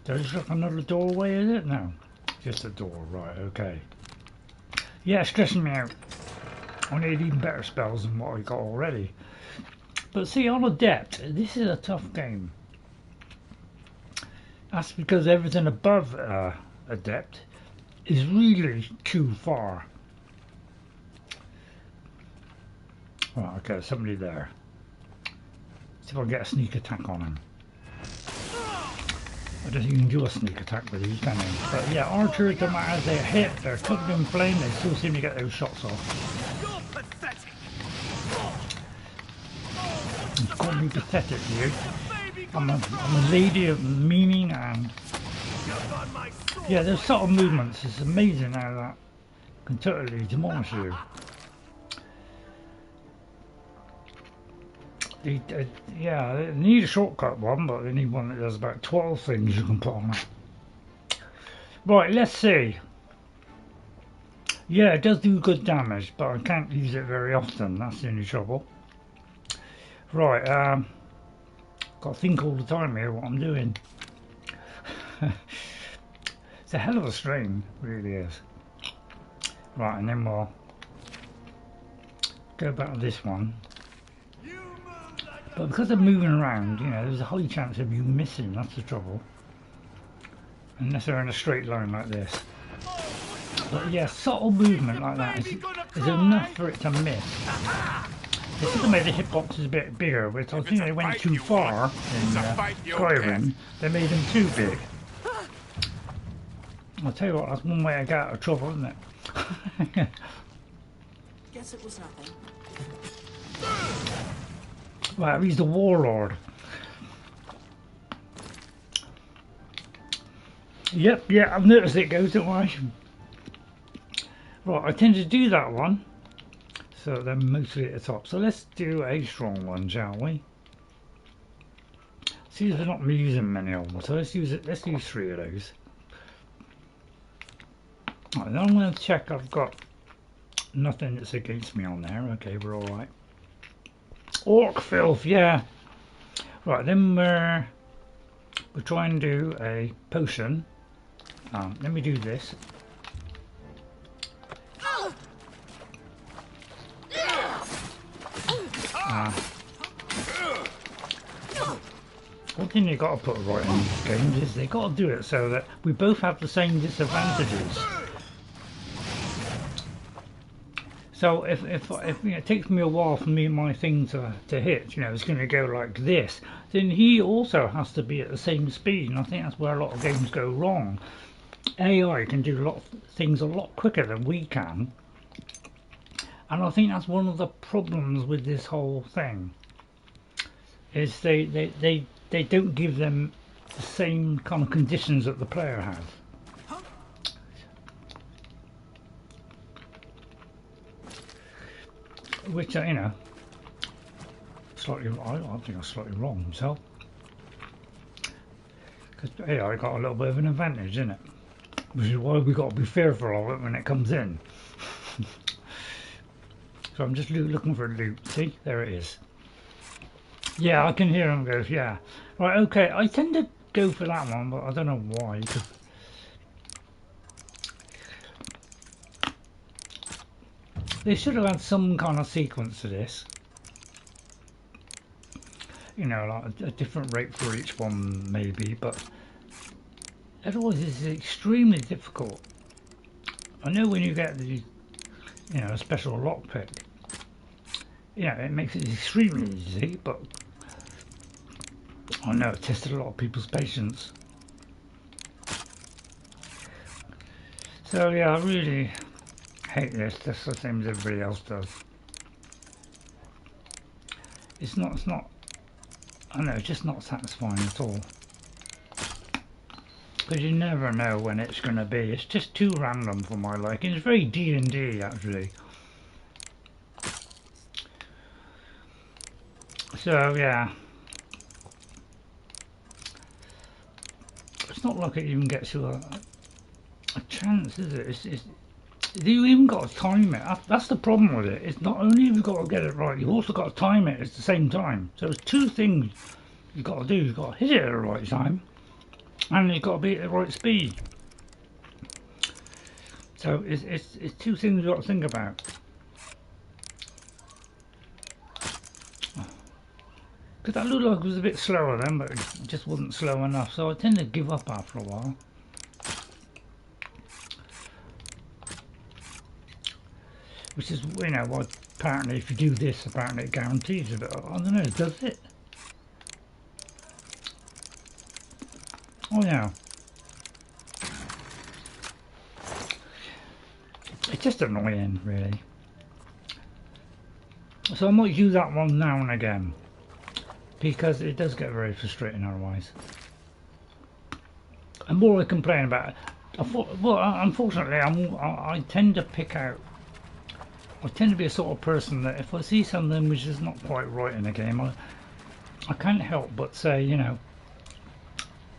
There's like another doorway, is it? No, just a door, right, okay. Yeah, it's stressing me out. I need even better spells than what I got already. But see, on Adept, this is a tough game. That's because everything above Adept is really too far. Right, okay, somebody there. See if I can get a sneak attack on him. I don't think you can do a sneak attack with these, can you? But yeah, archers, no matter as they hit, they're covered in flame, they still seem to get those shots off. You're pathetic. You call me pathetic, you. I'm a lady of meaning and... Yeah, there's subtle movements. It's amazing how that can totally demolish you. Yeah, they need a shortcut one, but they need one that does about 12 things you can put on it. Right, let's see. Yeah, it does do good damage, but I can't use it very often. That's the only trouble. Right, got to think all the time here what I'm doing. It's a hell of a strain, it really is. Right, and then we'll go back to this one. But because they're moving around, there's a high chance of you missing, that's the trouble. Unless they're in a straight line like this. But yeah, subtle movement like that is enough for it to miss. They should have made the hitboxes a bit bigger, but I think they went too far in Skyrim. They made them too big. I'll tell you what, that's one way to get out of trouble, isn't it? Guess it was nothing. Wow, he's the warlord. Yep, yeah, I've noticed it goes, don't worry. Right, I tend to do that one. So they're mostly at the top. So let's do a strong one, shall we? See, they're not using many of them, so let's use 3 of those. Right, then I'm going to check I've got nothing that's against me on there. Okay, we're alright. Orc filth, yeah. Right, then we're we'll try and do a potion. Let me do this. One thing you got to put right in these games is they got to do it so that we both have the same disadvantages. So if you know, it takes me a while for my thing to hit, you know, it's going to go like this, then he also has to be at the same speed, and I think that's where a lot of games go wrong. AI can do a lot of things a lot quicker than we can, and I think that's one of the problems with this whole thing. Is they don't give them the same kind of conditions that the player has. Which you know, slightly, I think I'm slightly wrong myself. Because AI got a little bit of an advantage, isn't it? Which is why we got to be fearful of it when it comes in. So I'm just looking for loot. See, there it is. Yeah, I can hear him go. Yeah, right. Okay, I tend to go for that one, but I don't know why. They should have had some kind of sequence to this. You know, like a different rate for each one, maybe, but otherwise it's extremely difficult. I know when you get the, you know, a special lockpick, you know, it makes it extremely easy, but I know it tested a lot of people's patience. So yeah, I really hate this, just the same as everybody else does. It's not, I know, it's just not satisfying at all. Because you never know when it's going to be. It's just too random for my liking. It's very D&D actually. So yeah. It's not like it even gets you a chance, is it? You even got to time it. That's the problem with it. It's not only have you got to get it right, you've also got to time it at the same time. So there's two things you've got to do. You've got to hit it at the right time, and you've got to be at the right speed. So it's two things you've got to think about. Because that looked like it was a bit slower then, but it just wasn't slow enough. So I tend to give up after a while. Which is, you know, why apparently if you do this, apparently it guarantees it. I don't know, does it? Oh yeah. It's just annoying, really. So I might use that one now and again, because it does get very frustrating otherwise. And more I complain about it, well, unfortunately, I tend to pick out. I tend to be a sort of person that if I see something which is not quite right in a game, I can't help but say, you know,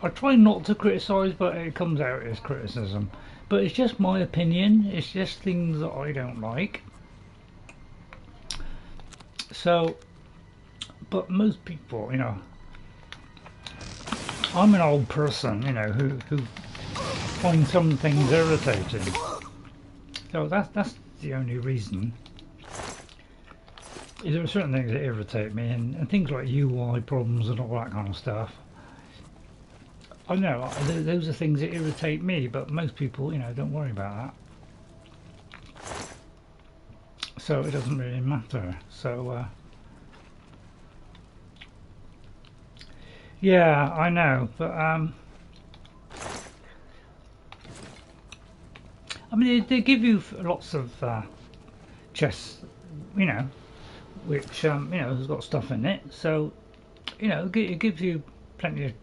I try not to criticise, but it comes out as criticism. But it's just my opinion. It's just things that I don't like. So, but most people, you know, I'm an old person, you know, who finds some things irritating. So that's the only reason. There are certain things that irritate me, and things like UI problems and all that kind of stuff. I know those are things that irritate me, but most people, you know, don't worry about that. So it doesn't really matter. So yeah, I know, but I mean, they give you lots of chests, you know, which you know, has got stuff in it. So, you know, it gives you plenty of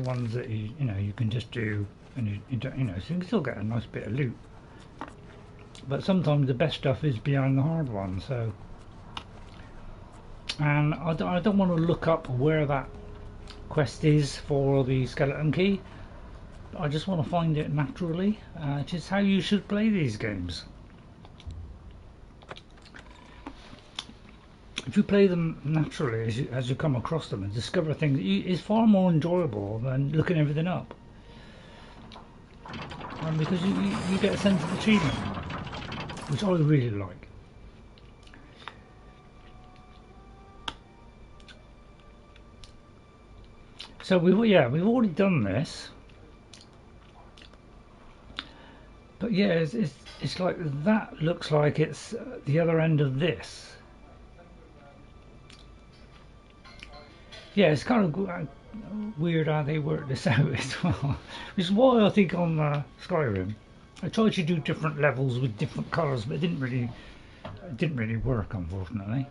ones that you know you can just do, and you don't, you know, so you can still get a nice bit of loot. But sometimes the best stuff is behind the hard one. So, and I don't want to look up where that quest is for the skeleton key. I just want to find it naturally, which is how you should play these games. if you play them naturally as you come across them and discover things, it's far more enjoyable than looking everything up. Because you get a sense of achievement, which I really like. So we've already done this, but yeah, it's like that looks like it's the other end of this. Yeah, it's kind of weird how they work this out as well. Which is why I think on Skyrim, I tried to do different levels with different colours, but it didn't really work, unfortunately.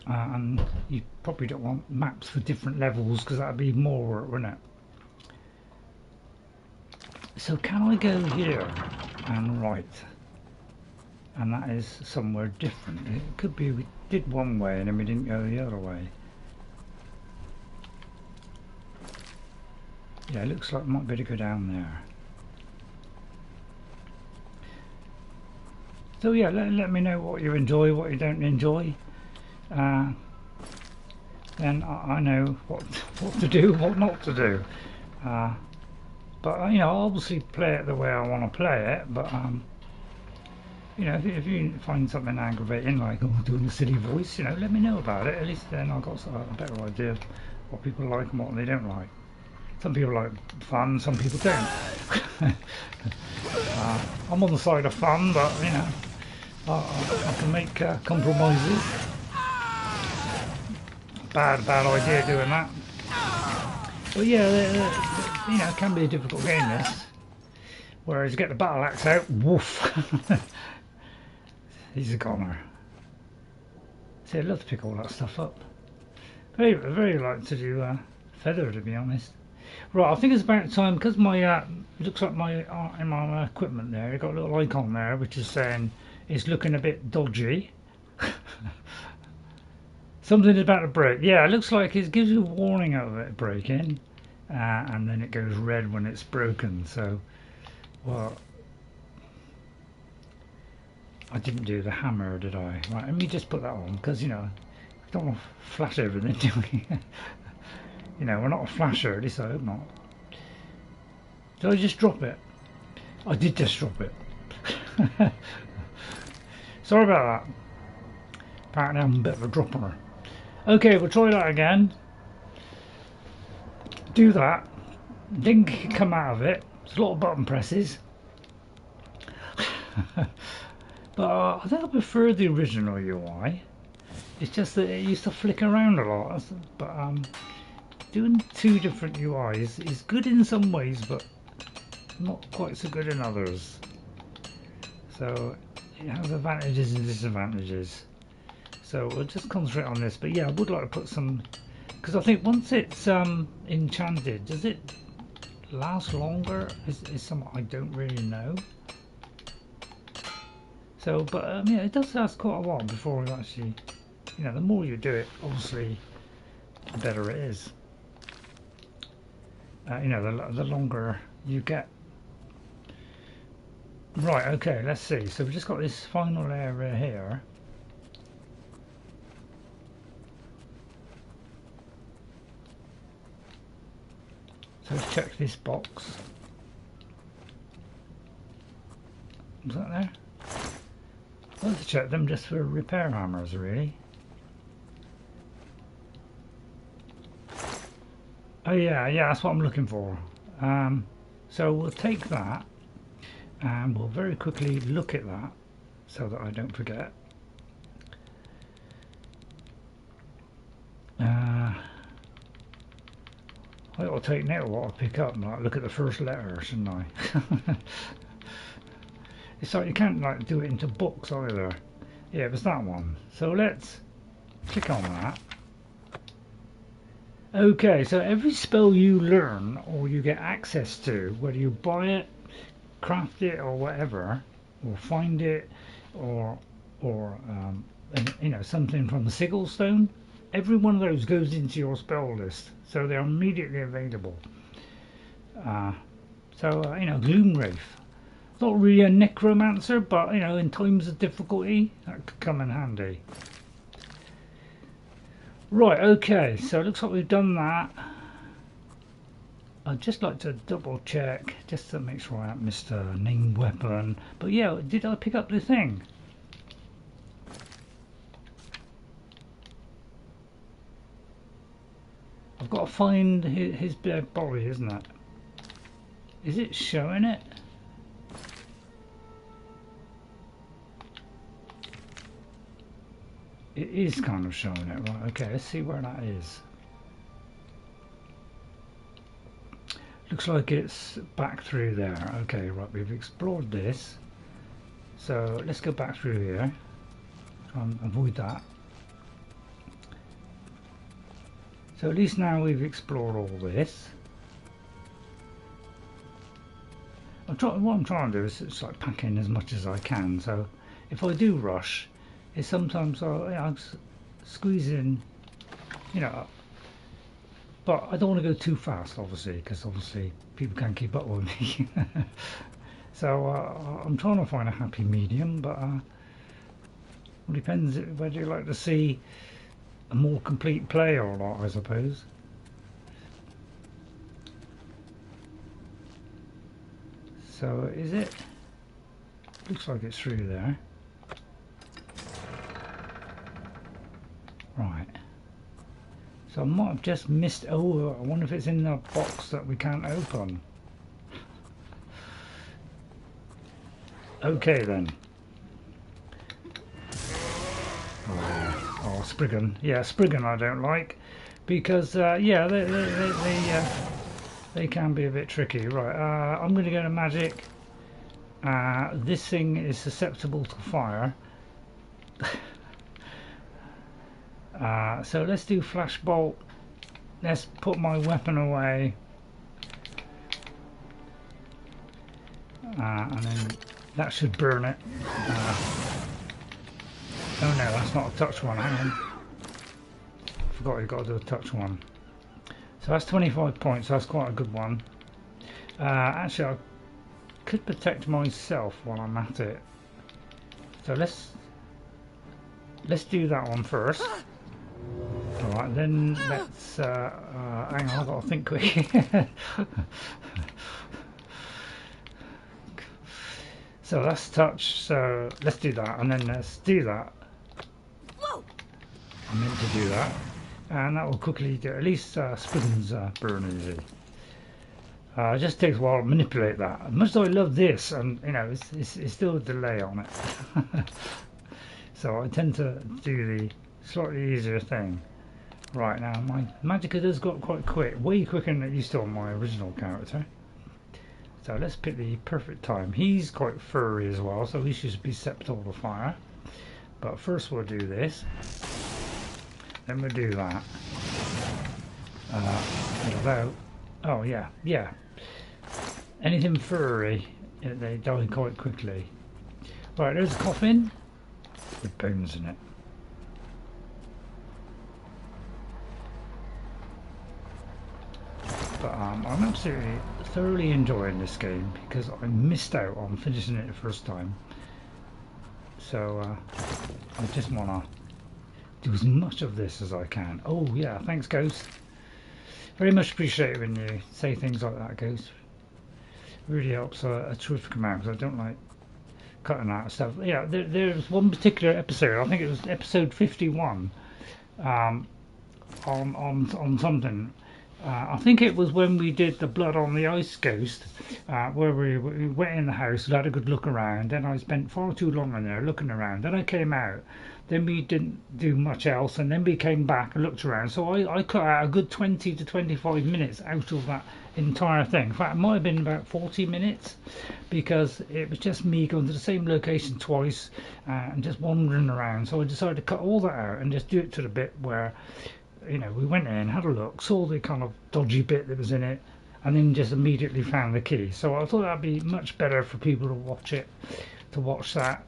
And you probably don't want maps for different levels because that'd be more work, wouldn't it? So can I go here and right? And that is somewhere different. It could be we did one way and then we didn't go the other way. Yeah, it looks like it might better go down there. So yeah, let me know what you enjoy, what you don't enjoy. Then I know what to do, what not to do. But you know, I'll obviously play it the way I want to play it. But you know, if you find something aggravating, like doing a silly voice, you know, let me know about it. At least then I've got a better idea of what people like and what they don't like. Some people like fun, some people don't. I'm on the side of fun, but you know, I can make compromises. Bad idea doing that. But yeah, you know, it can be a difficult game, this. Whereas you get the battle axe out, woof. He's a goner. See, I'd love to pick all that stuff up. Very like to do feather, to be honest. Right, I think it's about time, because my looks like my in my equipment there, you've got a little icon there which is saying it's looking a bit dodgy. Something about to break. Yeah, it looks like it gives you a warning of it breaking, and then it goes red when it's broken. So, well, I didn't do the hammer, did I? Right, let me just put that on, because you know, I don't want to flash everything, do we? You know, we're not a flasher, at least I hope not. Did I just drop it? I did just drop it. Sorry about that. Apparently I'm a bit of a dropper. Okay, we'll try that again. Do that. Didn't come out of it. It's a lot of button presses. But I think I prefer the original UI. It's just that it used to flick around a lot. But doing two different UIs is good in some ways, but not quite so good in others. So it has advantages and disadvantages. So we'll just concentrate on this. But yeah, I would like to put some, because I think once it's enchanted, does it last longer? Is something I don't really know. So, but yeah, it does last quite a while before you actually, you know, the more you do it, obviously, the better it is. You know, the longer you get. Right, okay, let's see. So we've just got this final area here. So let's check this box. Was that there? Let's check them just for repair hammers, really. Oh yeah, that's what I'm looking for. So we'll take that and we'll very quickly look at that so that I don't forget. I ought to take note of what I pick up and like look at the first letter, shouldn't I? It's like you can't like do it into books either. Yeah, it was that one. So let's click on that. Okay, so every spell you learn or you get access to, whether you buy it, craft it, or whatever, or find it, or you know, something from the sigil stone, every one of those goes into your spell list, so they're immediately available. You know, Gloom Wraith. Not really a necromancer, but you know, in times of difficulty, that could come in handy. Right, okay, so it looks like we've done that. I'd just like to double check, just to make sure I haven't missed a named weapon. But yeah, did I pick up the thing? I've got to find his dead body, isn't it? Is it showing it? It is kind of showing it, right? Okay, let's see where that is. Looks like it's back through there. Okay, right, we've explored this. So let's go back through here. Try and avoid that. So at least now we've explored all this. What I'm trying to do is just like pack in as much as I can. So if I do rush, it's sometimes I'll squeeze in, you know. But I don't want to go too fast, obviously, because obviously people can't keep up with me. So I'm trying to find a happy medium, but it depends whether you like to see a more complete play or not, I suppose. So is it? Looks like it's through there. Right. So I might have just missed. Oh, I wonder if it's in the box that we can't open. Okay then. Oh, Spriggan. Yeah, Spriggan I don't like because yeah, they can be a bit tricky. Right. I'm going to go to magic. This thing is susceptible to fire. So let's do flash bolt. Let's put my weapon away, and then that should burn it. Oh no, that's not a touch one. Hang on, forgot you've got to do a touch one. So that's 25 points. That's quite a good one. Actually, I could protect myself while I'm at it. So let's do that one first. Alright, then let's hang on, I've got to think quick. So that's touch, so let's do that, and then let's do that. I meant to do that, and that will quickly do, at least Spriggan's burn easy. It just takes a while to manipulate that. As much as I love this, and you know, it's still a delay on it. So I tend to do the slightly easier thing. Right, now my magicka does got quite quick, way quicker than it used to on my original character. So let's pick the perfect time. He's quite furry as well, so he should be susceptible to fire. But first we'll do this. Then we'll do that. Oh yeah. Anything furry, they die quite quickly. Right, there's a coffin with bones in it. But I'm absolutely thoroughly enjoying this game because I missed out on finishing it the first time. So I just want to do as much of this as I can. Oh yeah, thanks Ghost. Very much appreciate it when you say things like that, Ghost. Really helps a terrific amount because I don't like cutting out stuff. Yeah, there's one particular episode, I think it was episode 51, on something. I think it was when we did the Blood on the Ice Ghost, where we went in the house, had a good look around, then I spent far too long in there looking around, then I came out, then we didn't do much else, and then we came back and looked around, so I cut out a good 20 to 25 minutes out of that entire thing. In fact, it might have been about 40 minutes, because it was just me going to the same location twice, and just wandering around, so I decided to cut all that out and just do it to the bit where, you know, we went in, had a look, saw the kind of dodgy bit that was in it, and then just immediately found the key. So I thought that'd be much better for people to watch it, to watch that,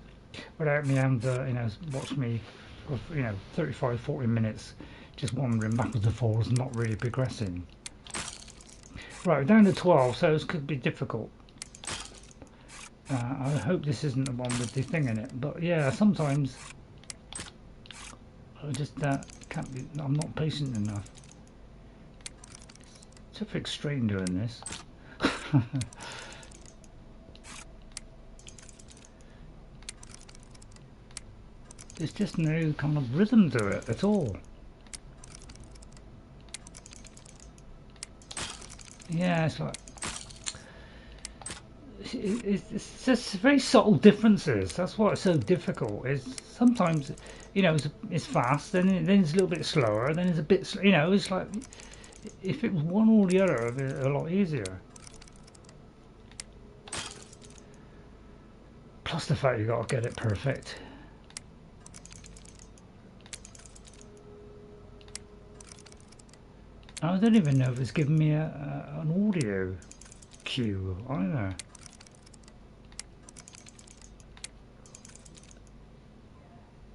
without me having to, you know, watch me for, you know, 35-40 minutes just wandering backwards and forwards and not really progressing. Right, we're down to 12, so this could be difficult. I hope this isn't the one with the thing in it, but yeah, sometimes I just can't be. I'm not patient enough. It's a bit strange doing this. There's just no kind of rhythm to it at all. Yeah, it's like it's just very subtle differences. That's why it's so difficult. Is sometimes, you know, it's fast, then it's a little bit slower, then it's a bit, you know, it's like if it was one or the other, it'd be a lot easier. Plus the fact you got to get it perfect. I don't even know if it's giving me an audio cue either.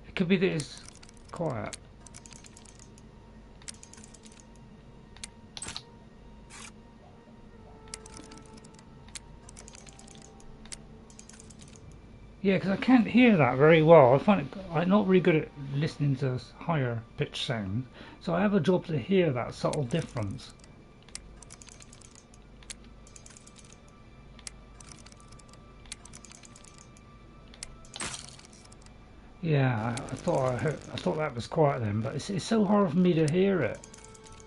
It could be that it's quiet. Yeah, because I can't hear that very well. I find it, I'm not really good at listening to higher pitch sound, so I have a job to hear that subtle difference. Yeah, I thought that was quiet then, but it's so hard for me to hear it.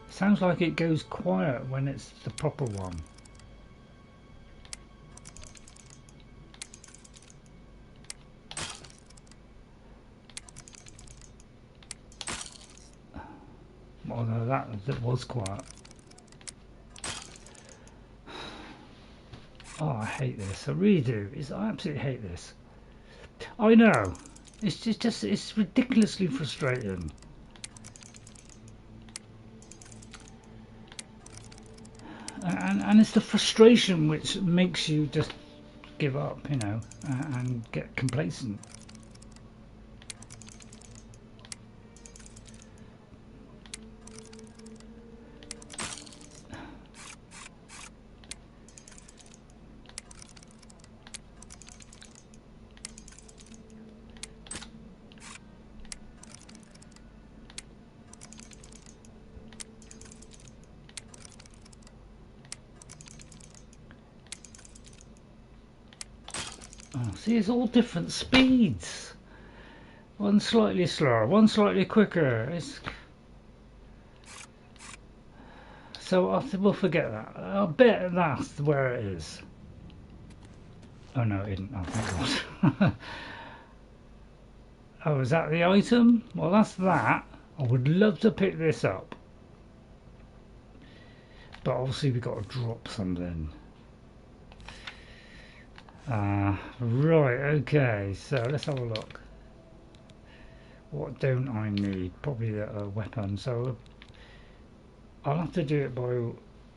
It sounds like it goes quiet when it's the proper one. Although that was quiet. Oh, I hate this. I really do. I absolutely hate this. I know. It's just it's ridiculously frustrating. And it's the frustration which makes you just give up, you know, and get complacent. See, it's all different speeds. One slightly slower, one slightly quicker. So we'll forget that. I'll bet that's where it is. Oh no, it isn't. Oh, thank God. Oh, is that the item? Well, that's that. I would love to pick this up. But obviously we've got to drop something. Right, okay, so let's have a look. What don't I need? Probably a weapon, so I'll have to do it by,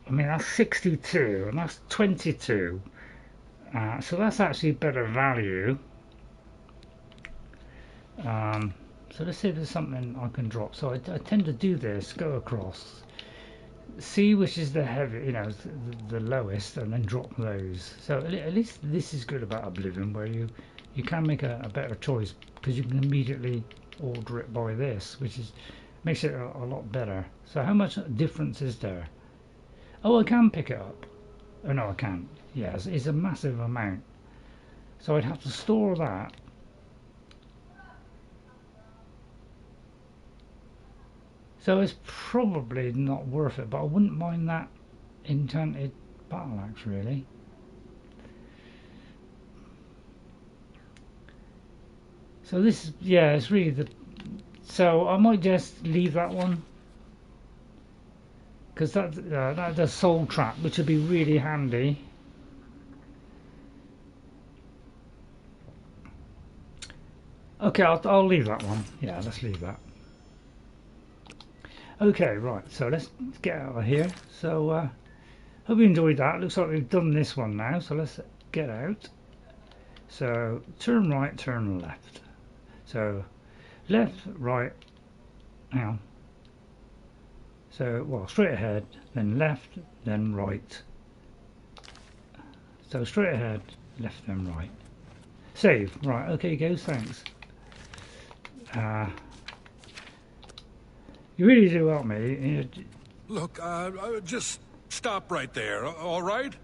I mean that's 62 and that's 22, so that's actually better value. So let's see if there's something I can drop. So I tend to do this, go across, see which is the heavy, you know, the lowest, and then drop those. So at least this is good about Oblivion, where you can make a better choice because you can immediately order it by this, which makes it a lot better. So how much difference is there? Oh, I can pick it up. Oh no, I can't. Yes, it's a massive amount. So I'd have to store that. So it's probably not worth it, but I wouldn't mind that enchanted battle axe really. So this, yeah, it's really the. So I might just leave that one because that does soul trap, which would be really handy. Okay, I'll leave that one. Yeah, let's leave that. Okay, right, so let's get out of here. So hope you enjoyed that. Looks like we've done this one now, so let's get out. So turn right, turn left. So left, right, hang on. So, well, straight ahead, then left, then right. So straight ahead, left and right. Save. Right, okay, go, thanks. You really do help me. Look, just stop right there, all right?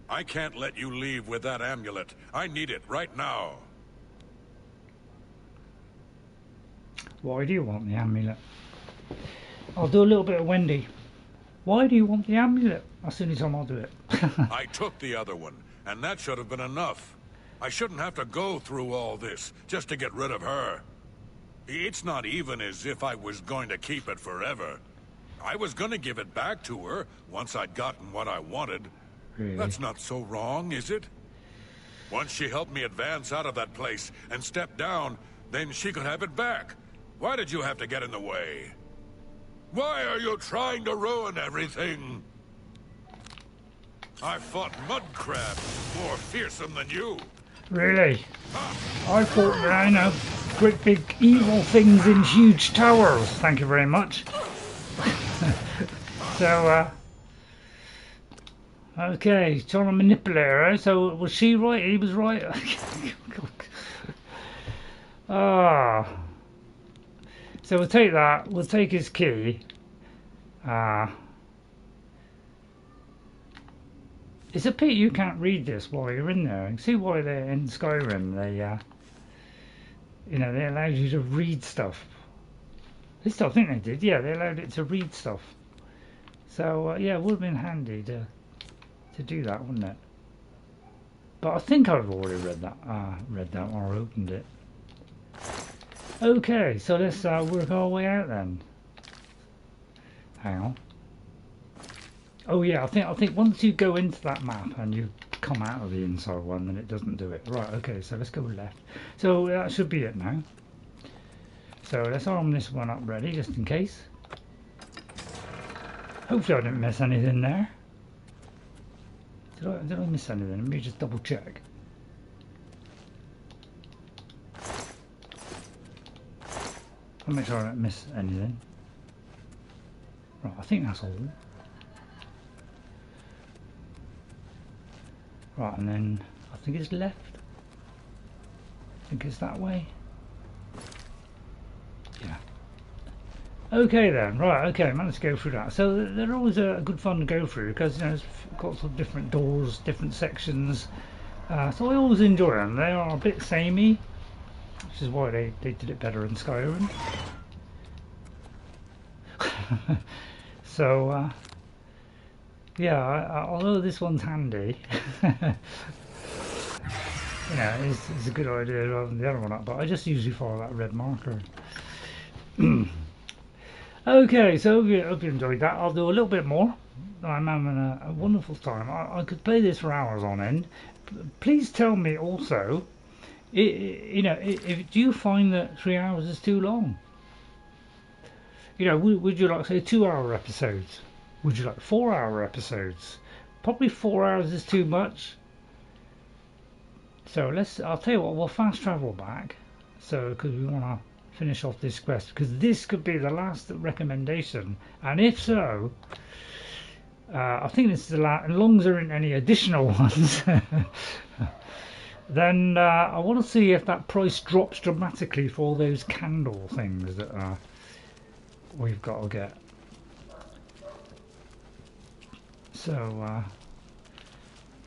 I can't let you leave with that amulet. I need it right now. Why do you want the amulet? I'll do a little bit of Wendy. Why do you want the amulet? As soon as I'll do it. I took the other one, and that should have been enough. I shouldn't have to go through all this just to get rid of her. It's not even as if I was going to keep it forever. I was going to give it back to her once I'd gotten what I wanted. Really? That's not so wrong, is it? Once she helped me advance out of that place and step down, then she could have it back. Why did you have to get in the way? Why are you trying to ruin everything? I fought mud crabs more fearsome than you. Really? I thought that I know great big evil things in huge towers. Thank you very much. So, okay, trying to manipulate her. So, was she right? He was right? Ah. So we'll take that. We'll take his key. It's a pity you can't read this while you're in there. You see why they're in Skyrim. They, you know, they allowed you to read stuff. At least I think they did. Yeah, they allowed it to read stuff. So yeah, it would have been handy to do that, wouldn't it? But I think I've already read that. Read that when I opened it. Okay, so let's work our way out then. Hang on. Oh yeah, I think once you go into that map and you come out of the inside one, then it doesn't do it. Right, okay, so let's go left. So that should be it now. So let's arm this one up ready, just in case. Hopefully I didn't miss anything there. Did I miss anything? Let me just double check. I'll make sure I don't miss anything. Right, I think that's all. Right, and then I think it's left. I think it's that way. Yeah. Okay then, right, okay, managed to go through that. So they're always a good fun to go through because, you know, it's got some different doors, different sections. So I always enjoy them. They are a bit samey, which is why they did it better in Skyrim. So, yeah, although this one's handy, you know, it's a good idea rather than the other one up, but I just usually follow that red marker. Okay, so hope you enjoyed that. I'll do a little bit more. I'm having a wonderful time. I could play this for hours on end. Please tell me also, you know, do you find that 3 hours is too long? You know, would you like, say, 2-hour episodes? Would you like 4-hour episodes? Probably 4 hours is too much. So I'll tell you what, we'll fast travel back. So, because we want to finish off this quest, because this could be the last recommendation. And if so, I think this is the last, as long as there aren't any additional ones, then I want to see if that price drops dramatically for all those candle things that we've got to get. So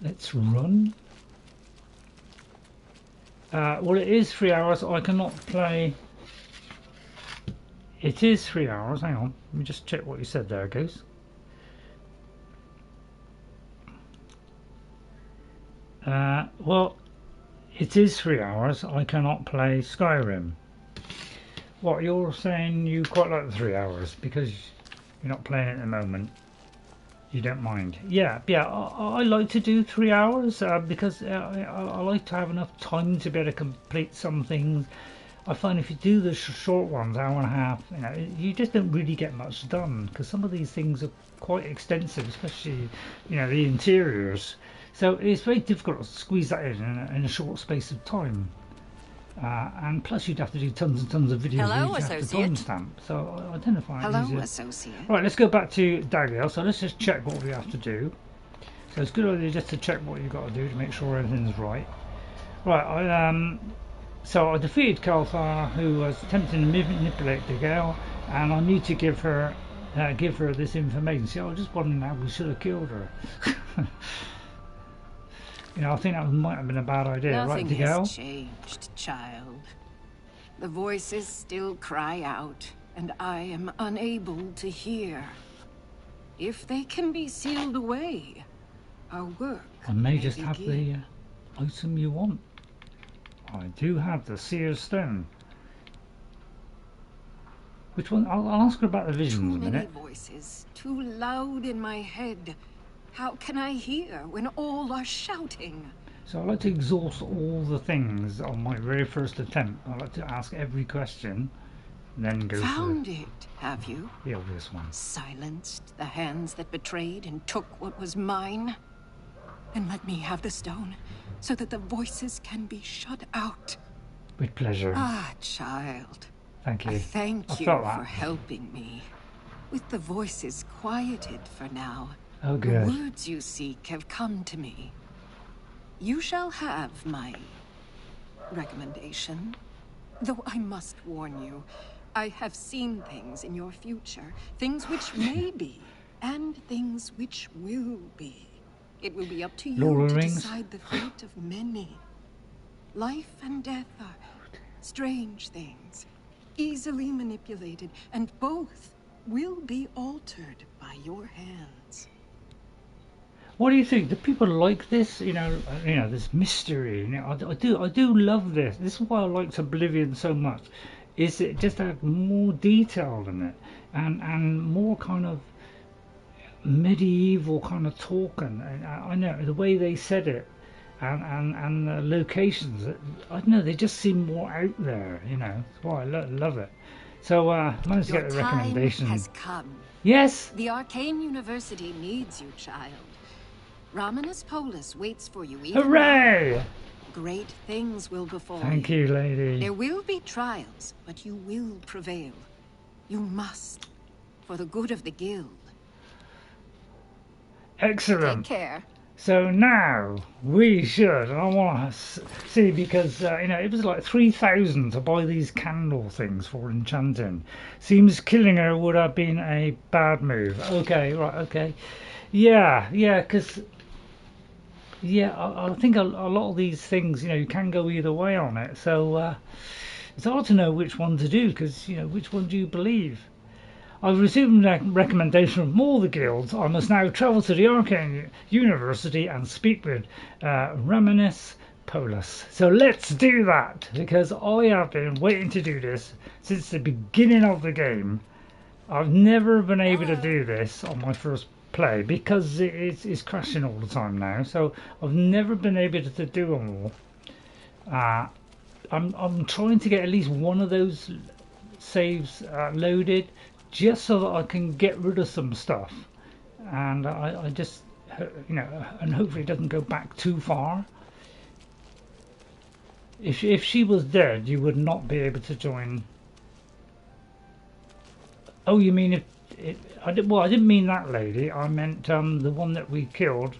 let's run. Well, it is 3 hours. I cannot play. It is 3 hours. Hang on. Let me just check what you said there, Goose. Well, it is 3 hours. I cannot play Skyrim. What, you're saying you quite like the 3 hours because you're not playing it at the moment? You don't mind? Yeah. I like to do 3 hours because I like to have enough time to be able to complete some things. I find if you do the short ones, hour and a half, you know, you just don't really get much done because some of these things are quite extensive, especially, you know, the interiors. So it's very difficult to squeeze that in a short space of time. And plus you'd have to do tons and tons of videos. Hello, you'd have to timestamp. So I don't know if I Hello, easier. associate. Right, let's go back to Dagail. So let's just check what we have to do. So it's a good idea just to check what you've got to do to make sure everything's right. Right, so I defeated Kalthar, who was attempting to manipulate Dagail, and I need to give her this information. See, I was just wondering how we should have killed her. You know, I think that might have been a bad idea, Nothing right, Dagail? has changed, child. The voices still cry out, and I am unable to hear. If they can be sealed away, our work I may just begin. have the item you want. I do have the Seer's Stone. Which one? I'll ask her about the visions in a Too many minute. voices, too loud in my head. How can I hear when all are shouting? So I like to exhaust all the things on my very first attempt. I like to ask every question, then go Found for it, have you? the obvious one. Silenced the hands that betrayed and took what was mine? Then let me have the stone, so that the voices can be shut out. With pleasure. Ah, child. Thank you. I thank I you felt for that. helping me. With the voices quieted for now, Oh, the good. words you seek have come to me. You shall have my recommendation. Though I must warn you, I have seen things in your future, things which may be, and things which will be. It will be up to you Lord of to the Rings. decide the fate of many. Life and death are strange things, easily manipulated, and both will be altered by your hands. What do you think? Do people like this? You know, this mystery. You know, I do love this. This is why I liked Oblivion so much. Is it just had more detail in it, and more kind of medieval kind of talking. And I know the way they said it, and the locations. I don't know. They just seem more out there. You know, that's why I love it. So managed to get the recommendation. Your time has come. Yes. The Arcane University needs you, child. Raminus Polus waits for you. Even Hooray! now. Great things will befall Thank you, lady. There will be trials, but you will prevail. You must, for the good of the guild. Excellent. Take care. So now we should. I want to see because it was like 3,000 to buy these candle things for enchanting. Seems killing her would have been a bad move. Okay, right, okay, yeah, because. Yeah, I think a lot of these things, you can go either way on it. So it's hard to know which one to do because, which one do you believe? I've received a recommendation from all the guilds. I must now travel to the Arcane University and speak with Raminus Polus. So let's do that because I have been waiting to do this since the beginning of the game. I've never been able to do this on my first play because it's crashing all the time now, so I've never been able to do them all. I'm trying to get at least one of those saves loaded just so that I can get rid of some stuff, and I just and hopefully it doesn't go back too far. If she was dead, you would not be able to join. Oh, you mean if I didn't mean that lady. I meant the one that we killed.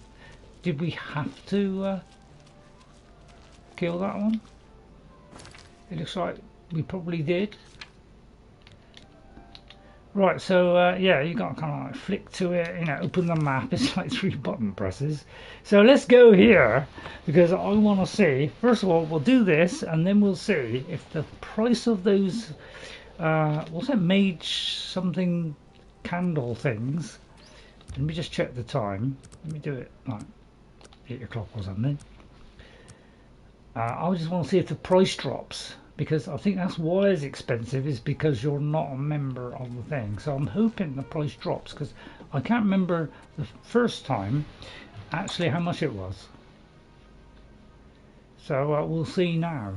Did we have to kill that one? It looks like we probably did. Right, so yeah, you got to kind of like flick to it, open the map. It's like 3 button presses. So let's go here because I want to see. First of all, we'll do this, and then we'll see if the price of those what's that Mage something candle things. Let me just check the time. Let me do it like 8 o'clock or something. I just want to see if the price drops because I think that's why it's expensive, is because you're not a member of the thing. So I'm hoping the price drops because I can't remember the first time actually how much it was. So we'll see now.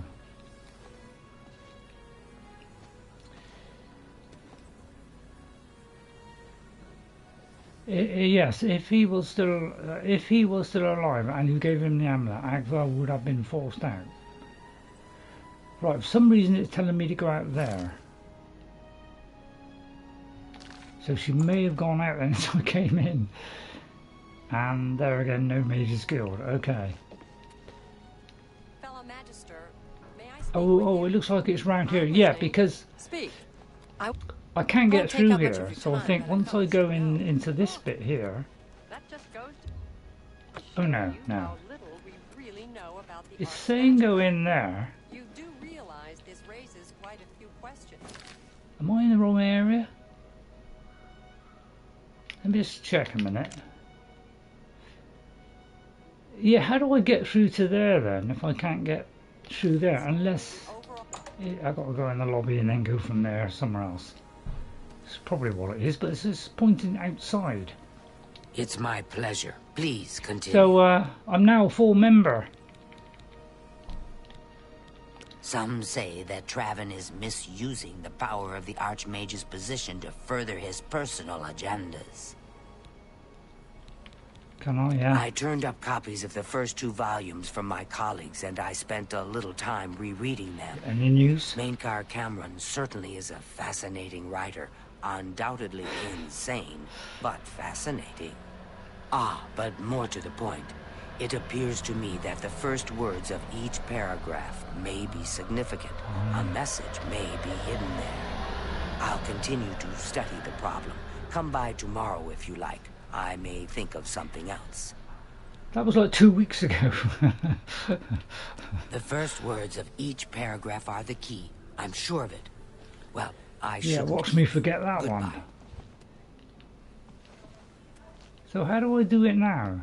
Yes, if he was still alive and you gave him the amulet, Agata would have been forced out. Right, for some reason it's telling me to go out there. So she may have gone out then as I came in. And there again, no Mage's Guild. Okay. Fellow Magister, may I speak Oh, it looks like it's round here. Yeah, because Speak. I can't get Won't take through up much of here. your So I time, think but once I go into this bit here. That just goes to Oh no, you no. how little we really know about the It's art of saying magic. go in there. You do realize this raises quite a few questions. Am I in the wrong area? Let me just check a minute. Yeah, how do I get through to there then if I can't get through there? Unless I've got to go in the lobby and then go from there somewhere else. It's probably what it is, but it's just pointing outside. It's my pleasure. Please continue. So I'm now a full member. Some say that Traven is misusing the power of the Archmage's position to further his personal agendas. Can I? Yeah. I turned up copies of the first 2 volumes from my colleagues, and I spent a little time rereading them. Any news? Mainkar Cameron certainly is a fascinating writer. Undoubtedly insane, but fascinating. Ah, but more to the point. It appears to me that the first words of each paragraph may be significant. A message may be hidden there. I'll continue to study the problem. Come by tomorrow if you like. I may think of something else. That was like 2 weeks ago. The first words of each paragraph are the key. I'm sure of it. Well, I Yeah, shouldn't. watch me forget that Goodbye. one. So how do I do it now?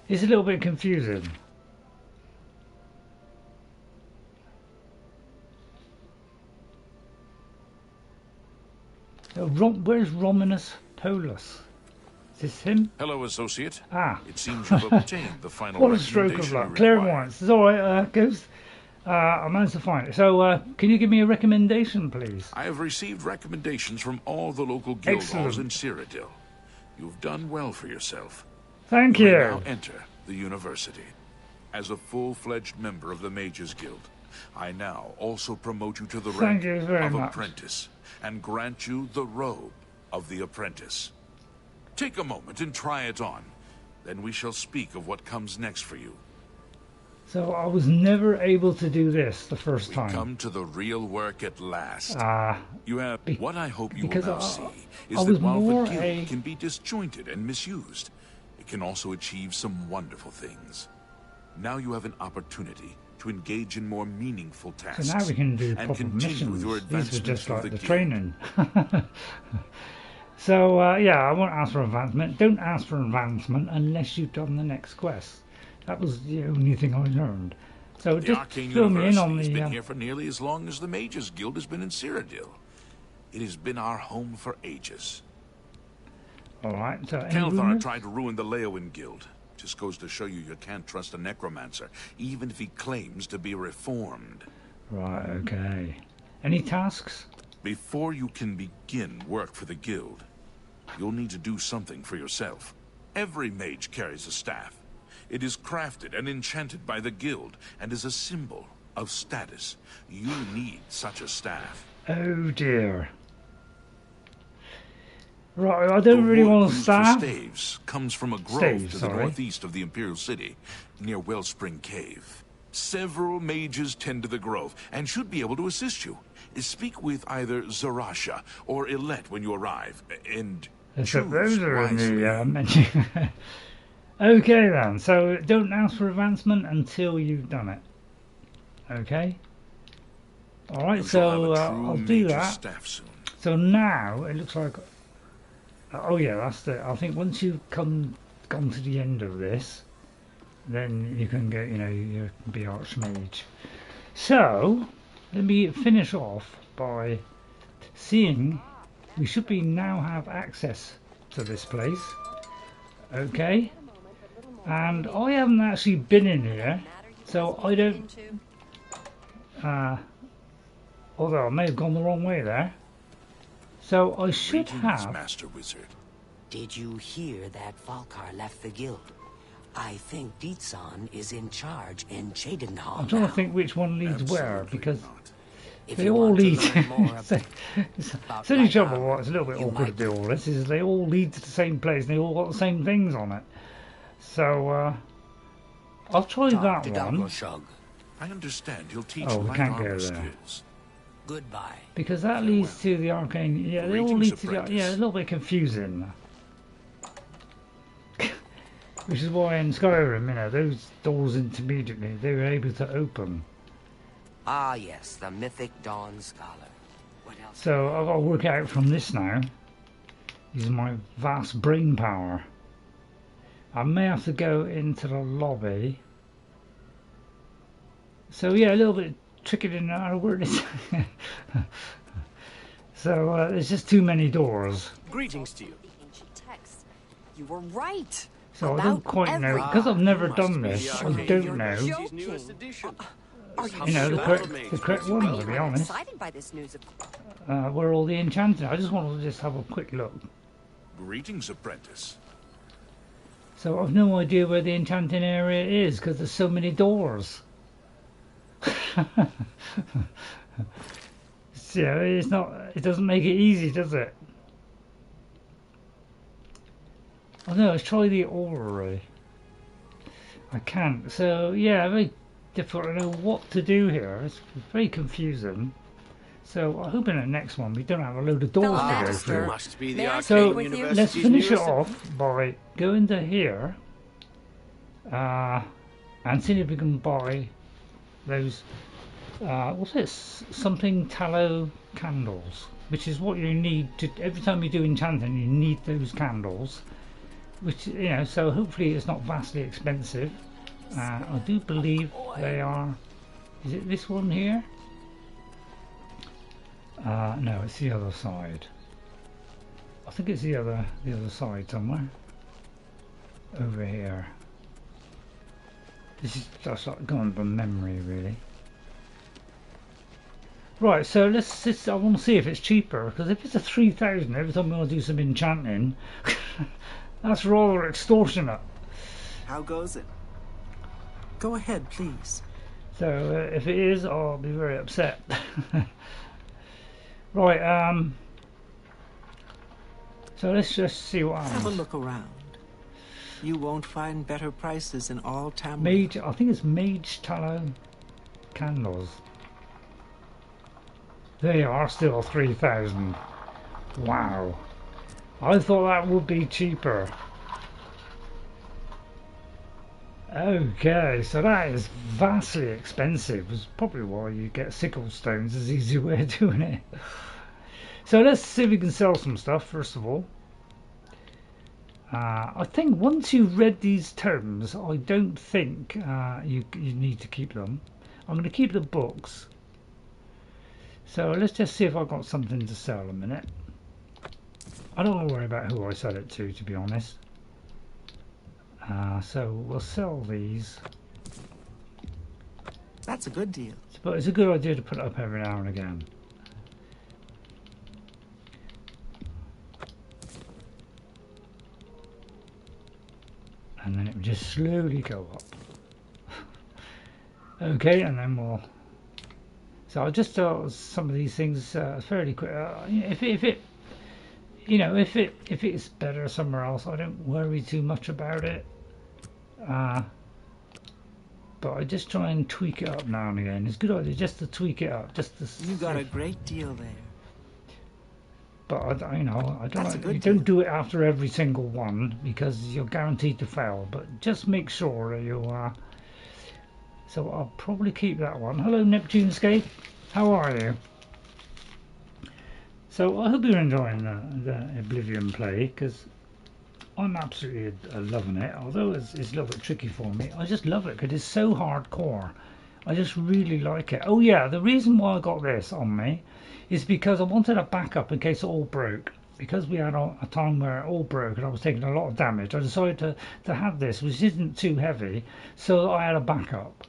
It's a little bit confusing. Where's Raminus Polus? Is this him? Hello, associate. Ah. It seems you've obtained the final What a stroke of recommendation luck. you Clairvoyance. It's alright, Ghost. I managed to find it. So, can you give me a recommendation, please? I have received recommendations from all the local guild halls in Cyrodiil. You've done well for yourself. Thank You you. may now enter the university. As a full-fledged member of the Mages Guild, I now also promote you to the rank Thank you very of much. apprentice and grant you the robe of the apprentice. Take a moment and try it on. Then we shall speak of what comes next for you. So, I was never able to do this the first time. Come to the real work at last. Ah. You have what I hope you will because now I see is was that while more the guild a- can be disjointed and misused, it can also achieve some wonderful things. Now you have an opportunity to engage in more meaningful tasks. So now we can do and proper continue missions. with your These were advancement just through like the guild. training. So, yeah, I won't ask for advancement. Don't ask for advancement unless you've done the next quest. That was the only thing I learned. So The just Arcane fill me in University on has the... been here for nearly as long as the Mages Guild has been in Cyrodiil. It has been our home for ages. Alright, so any Kalthar rumors? tried to ruin the Leyawiin Guild. Just goes to show you can't trust a necromancer, even if he claims to be reformed. Right, okay. Any tasks? Before you can begin work for the guild, you'll need to do something for yourself. Every mage carries a staff. It is crafted and enchanted by the guild and is a symbol of status. You need such a staff. Oh dear. Right, I don't really want to used staff. for staves comes from a grove Staves, to the sorry. northeast of the Imperial City, near Wellspring Cave. Several mages tend to the grove and should be able to assist you. Speak with either Zarasha or Illet when you arrive, and So those choose are in wisely. the menu. Okay then, so don't ask for advancement until you've done it. Okay? Alright, You shall so have a true I'll do mage's that. staff soon. So now it looks like... Oh yeah, that's it. I think once you've gone to the end of this, then you can get, you know, you can be Archmage. So, let me finish off by seeing we should be now have access to this place. Okay? And I haven't actually been in here, so I don't... although I may have gone the wrong way there. So I should Greetings, have... Master Wizard. Did you hear that Falkar left the guild? I think Dietsan is in charge in Chedenhall I'm trying to now. think which one leads where, Absolutely because not. If they you all want to lead. learn more It's only trouble. What's a little bit awkward to do all this is they all lead to the same place and they all got the same things on it. So I'll try that one. I understand he'll teach Oh, we light can't go armor there. skills. Goodbye. Because that leads to the arcane. Yeah, they all lead to the. Yeah, a little bit confusing. Which is why in Skyrim, you know, those doors intermediately they were able to open. Ah, yes, the mythic Dawn Scholar. What else? So I've got to work out from this now. Using my vast brain power. I may have to go into the lobby. So yeah, a little bit tricky to know how to word this. So there's just too many doors. Greetings to you. You were right. So I don't quite know, because I've never done this, I don't know, you know, the correct one, to be honest, where all the enchanting. I just wanted to just have a quick look. Greetings, apprentice. So I've no idea where the enchanting area is, because there's so many doors. So it's not, it doesn't make it easy, does it? Oh no, let's try the orrery. I can't. So yeah, very difficult to know what to do here. It's very confusing. So I hope in the next one we don't have a load of doors to go through. Must be the So Arcane University's let's finish it newest- off by going to here and seeing if we can buy those what's this? Something tallow candles, which is what you need to every time you do enchanting. You need those candles. Which, you know, so hopefully it's not vastly expensive. I do believe they are. Is it this one here? No, it's the other side. I think it's the other side somewhere. Over here. This is just like going from memory, really. Right, so let's. I want to see if it's cheaper, because if it's a 3,000 every time we want to do some enchanting. That's rather extortionate. How goes it? Go ahead, please. So if it is, I'll be very upset. Right, so let's just see what happens. Have a look around. You won't find better prices in all Tamriel. Mage, I think it's Magetallow candles. They are still 3,000. Wow. I thought that would be cheaper. Okay, so that is vastly expensive. It's probably why you get sickle stones as easy way of doing it. So let's see if we can sell some stuff first of all. I think once you've read these tomes, I don't think you need to keep them. I'm going to keep the books. So let's just see if I've got something to sell a minute. I don't want to worry about who I sell it to be honest. So we'll sell these. That's a good deal. But it's a good idea to put it up every now and again. And then it will just slowly go up. Okay, and then we'll. So I'll just sell some of these things fairly quick. If it you know, if it's better somewhere else, I don't worry too much about it. But I just try and tweak it up now and again. It's a good idea just to tweak it up, just to. You got a great deal there. But you know, I don't. That's a good You don't do it after every single one because you're guaranteed to fail. But just make sure that you are. So I'll probably keep that one. Hello, Neptunescape. How are you? So I hope you're enjoying the Oblivion play, because I'm absolutely loving it. Although it's a little bit tricky for me, I just love it because it's so hardcore. I just really like it. Oh yeah, the reason why I got this on me is because I wanted a backup in case it all broke. Because we had a time where it all broke and I was taking a lot of damage, I decided to have this, which isn't too heavy, so I had a backup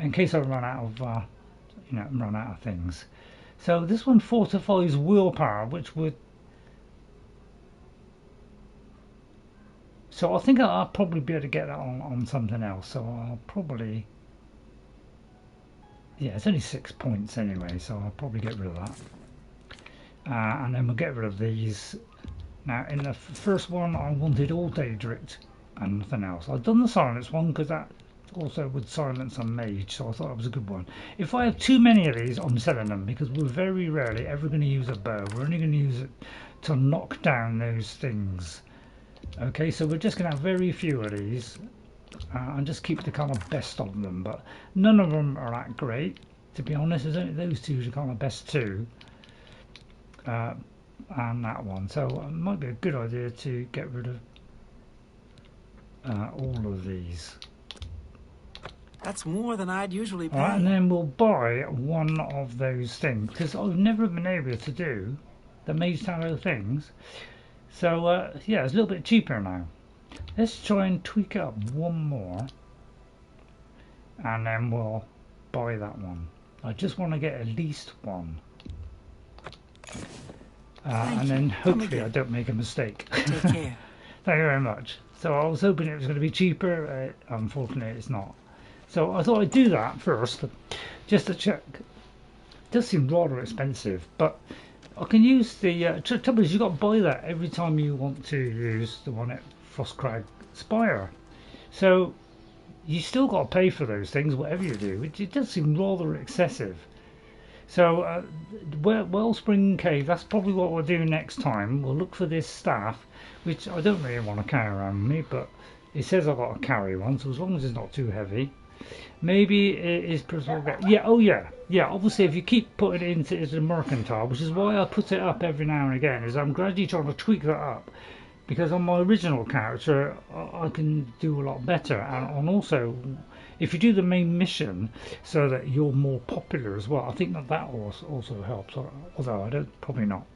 in case I run out of run out of things. So this one fortifies willpower, which would. So I think I'll probably be able to get that on something else. So I'll probably. yeah, it's only 6 points anyway, so I'll probably get rid of that. And then we'll get rid of these. Now, in the first one, I wanted all Daedric and nothing else. I've done the silence one because that also would silence a mage, so I thought it was a good one. If I have too many of these, I'm selling them because we're very rarely ever going to use a bow. We're only going to use it to knock down those things. Okay, so we're just going to have very few of these and just keep the kind of best of them, but none of them are that great, to be honest. There's only those two are kind of best two, and that one, so it might be a good idea to get rid of all of these. That's more than I'd usually pay. Alright, and then we'll buy one of those things, because I've never been able to do the Magetallow things. So, yeah, it's a little bit cheaper now. Let's try and tweak up one more, and then we'll buy that one. I just want to get at least one. And then hopefully I don't make a mistake. Take care. Thank you very much. So I was hoping it was going to be cheaper. Unfortunately, it's not. So I thought I'd do that first, just to check. It does seem rather expensive, but I can use the trouble is you've got to buy that every time you want to use the one at Frostcrag Spire. So you still got to pay for those things, whatever you do. It does seem rather excessive. So Wellspring Cave, that's probably what we'll do next time. We'll look for this staff, which I don't really want to carry around with me, but it says I've got to carry one, so as long as it's not too heavy. Maybe it is persuade. Yeah, oh yeah. Yeah, obviously if you keep putting it into the mercantile, which is why I put it up every now and again, is I'm gradually trying to tweak that up. Because on my original character, I can do a lot better. And also, if you do the main mission so that you're more popular as well, I think that also helps. Although I don't, probably not.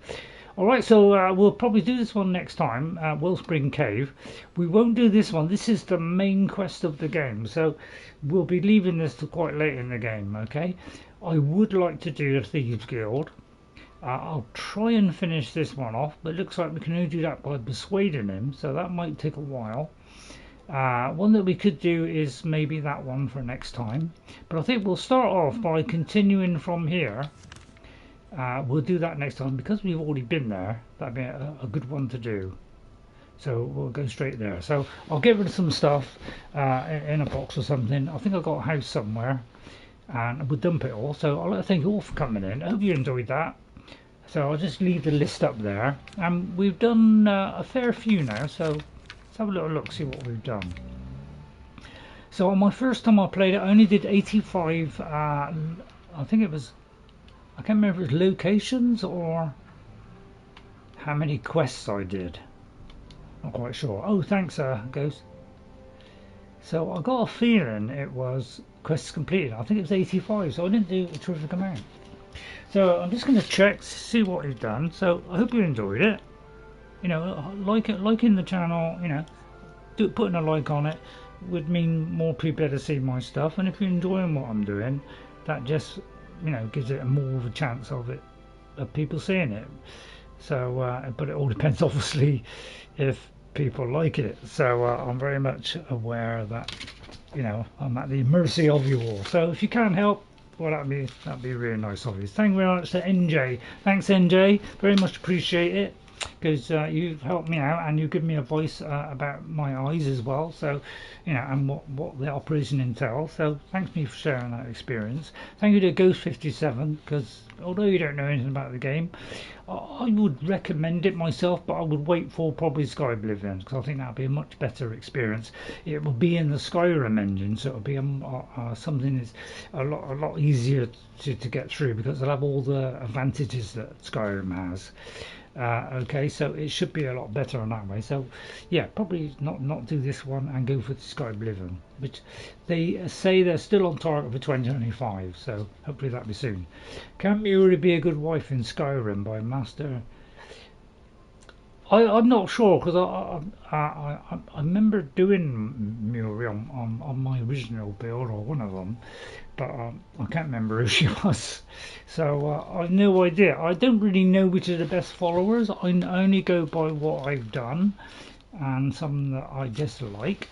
Alright, so we'll probably do this one next time, Wellspring Cave. We won't do this one. This is the main quest of the game. So we'll be leaving this to quite late in the game, okay? I would like to do the Thieves Guild. I'll try and finish this one off, but it looks like we can only do that by persuading him, so that might take a while. One that we could do is maybe that one for next time. But I think we'll start off by continuing from here. We'll do that next time because we've already been there. That'd be a good one to do. So we'll go straight there. So I'll get rid of some stuff in a box or something. I think I've got a house somewhere, and we'll dump it all. So I'd like to thank you all for coming in. I hope you enjoyed that. So I'll just leave the list up there. And we've done a fair few now. So let's have a little look, see what we've done. So on my first time I played it, I only did 85. I think it was. I can't remember if it was locations or how many quests I did. Not quite sure. Oh, thanks, Ghost. So I got a feeling it was quests completed. I think it was 85, so I didn't do a terrific amount. So I'm just going to check to see what you've done. So I hope you enjoyed it. You know, liking the channel, you know, putting a like on it would mean more people to see my stuff. And if you're enjoying what I'm doing, that just, you know, gives it more of a chance of people seeing it. So but it all depends obviously if people like it. So I'm very much aware that, you know, I'm at the mercy of you all. So if you can help, well, that'd be really nice of you. Thank you very much to NJ. Thanks, NJ, very much appreciate it, because you've helped me out and you give me a voice about my eyes as well, so, you know, and what the operation entails. So thanks me for sharing that experience. Thank you to Ghost57, because although you don't know anything about the game, I would recommend it myself, but I would wait for probably Skyblivion, because I think that would be a much better experience. It will be in the Skyrim engine, so it will be something that's a lot easier to get through, because it'll have all the advantages that Skyrim has. Okay, so it should be a lot better on that way. So yeah, probably not do this one and go for the Skyblivion, which they say they're still on target for 2025, so hopefully that'll be soon. Can Muri be a good wife in Skyrim by Master? I'm not sure, because I remember doing Muri on my original build, or one of them, but I can't remember who she was. So I've no idea. I don't really know which are the best followers. I only go by what I've done and some that I dislike.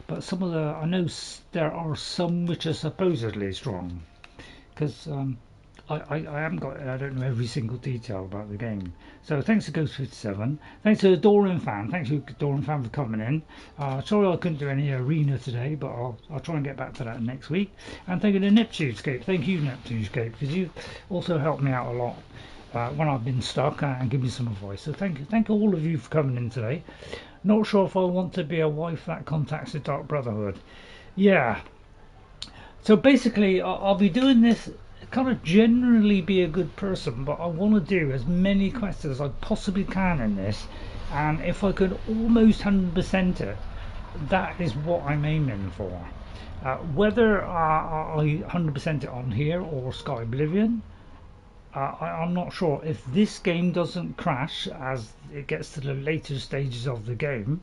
But some of I know there are some which are supposedly strong. because I haven't got, I don't know every single detail about the game. So thanks to Ghost57, thanks to Doran Fan, thanks to Doran Fan for coming in. Sorry I couldn't do any arena today, but I'll try and get back to that next week. And thank you to Neptunescape, thank you Neptunescape, because you also helped me out a lot when I've been stuck and give me some advice. So thank all of you for coming in today. Not sure if I want to be a wife that contacts the Dark Brotherhood. Yeah. So basically I'll be doing this, kind of generally be a good person, but I want to do as many quests as I possibly can in this, and if I could almost 100% it, that is what I'm aiming for. Whether I 100% it on here or Skyblivion, I'm not sure. If this game doesn't crash as it gets to the later stages of the game,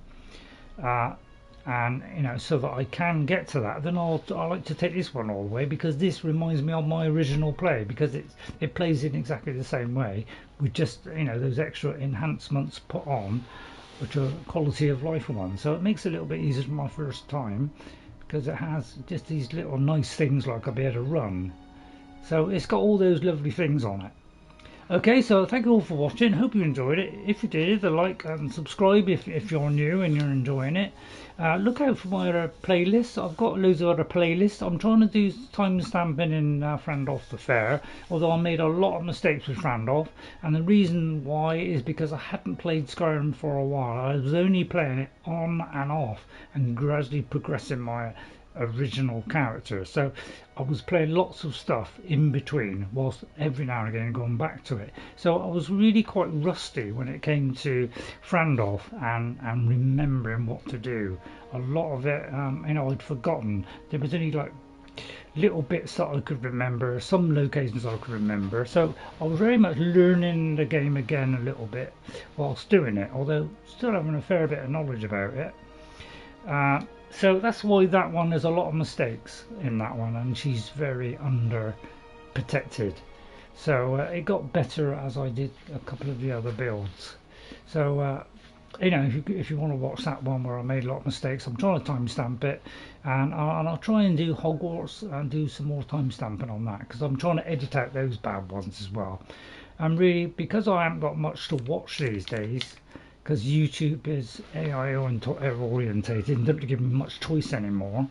and you know, so that I can get to that, then I like to take this one all the way, because this reminds me of my original play, because it plays in exactly the same way with just, you know, those extra enhancements put on, which are quality of life ones. So it makes it a little bit easier for my first time, because it has just these little nice things like I'll be able to run. So it's got all those lovely things on it. Okay, so thank you all for watching. Hope you enjoyed it. If you did, the like and subscribe if you're new and you're enjoying it. Look out for my other playlists. I've got loads of other playlists. I'm trying to do time stamping in Frandolf the Fair, although I made a lot of mistakes with Frandolf, and the reason why is because I hadn't played Skyrim for a while. I was only playing it on and off and gradually progressing my original character, so I was playing lots of stuff in between whilst every now and again going back to it. So I was really quite rusty when it came to Frandolf and remembering what to do. A lot of it, you know, I'd forgotten. There was only like little bits that I could remember, some locations I could remember, so I was very much learning the game again a little bit whilst doing it, although still having a fair bit of knowledge about it. So that's why that one, there's a lot of mistakes in that one, and she's very under protected. So it got better as I did a couple of the other builds. So you know, if you want to watch that one where I made a lot of mistakes, I'm trying to timestamp it, and I'll try and do Hogwarts and do some more timestamping on that, because I'm trying to edit out those bad ones as well. And really, because I haven't got much to watch these days, because YouTube is AI orientated and doesn't give me much choice anymore,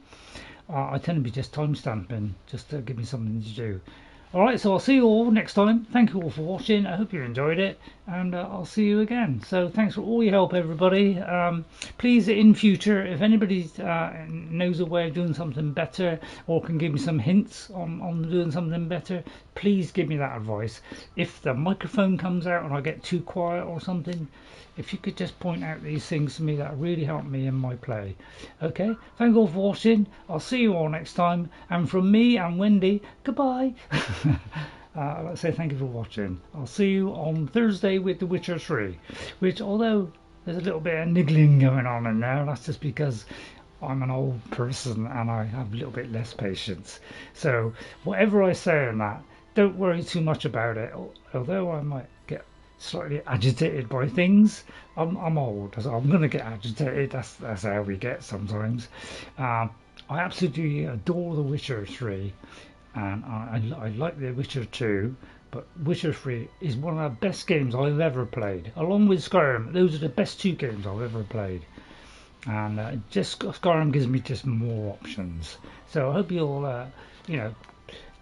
I tend to be just timestamping just to give me something to do. Alright, so I'll see you all next time. Thank you all for watching. I hope you enjoyed it, and I'll see you again. So thanks for all your help, everybody. Please, in future, if anybody knows a way of doing something better or can give me some hints on doing something better, please give me that advice. If the microphone comes out and I get too quiet or something, if you could just point out these things to me, that really help me in my play. Okay, thank you all for watching. I'll see you all next time, and from me and Wendy, goodbye. Let's say thank you for watching. I'll see you on Thursday with The Witcher 3, which, although there's a little bit of niggling going on in there, that's just because I'm an old person and I have a little bit less patience. So whatever I say in that, don't worry too much about it, although I might get slightly agitated by things. I'm old, so I'm going to get agitated. That's how we get sometimes. I absolutely adore The Witcher 3, and I like The Witcher 2, but Witcher 3 is one of the best games I've ever played. Along with Skyrim, those are the best two games I've ever played. And just Skyrim gives me just more options. So I hope you'll, you know,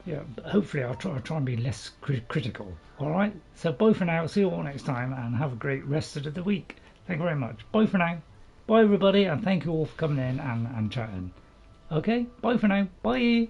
yeah, hopefully I'll try and be less critical. Alright, so bye for now, see you all next time, and have a great rest of the week. Thank you very much. Bye for now. Bye everybody, and thank you all for coming in and chatting. Okay, bye for now. Bye.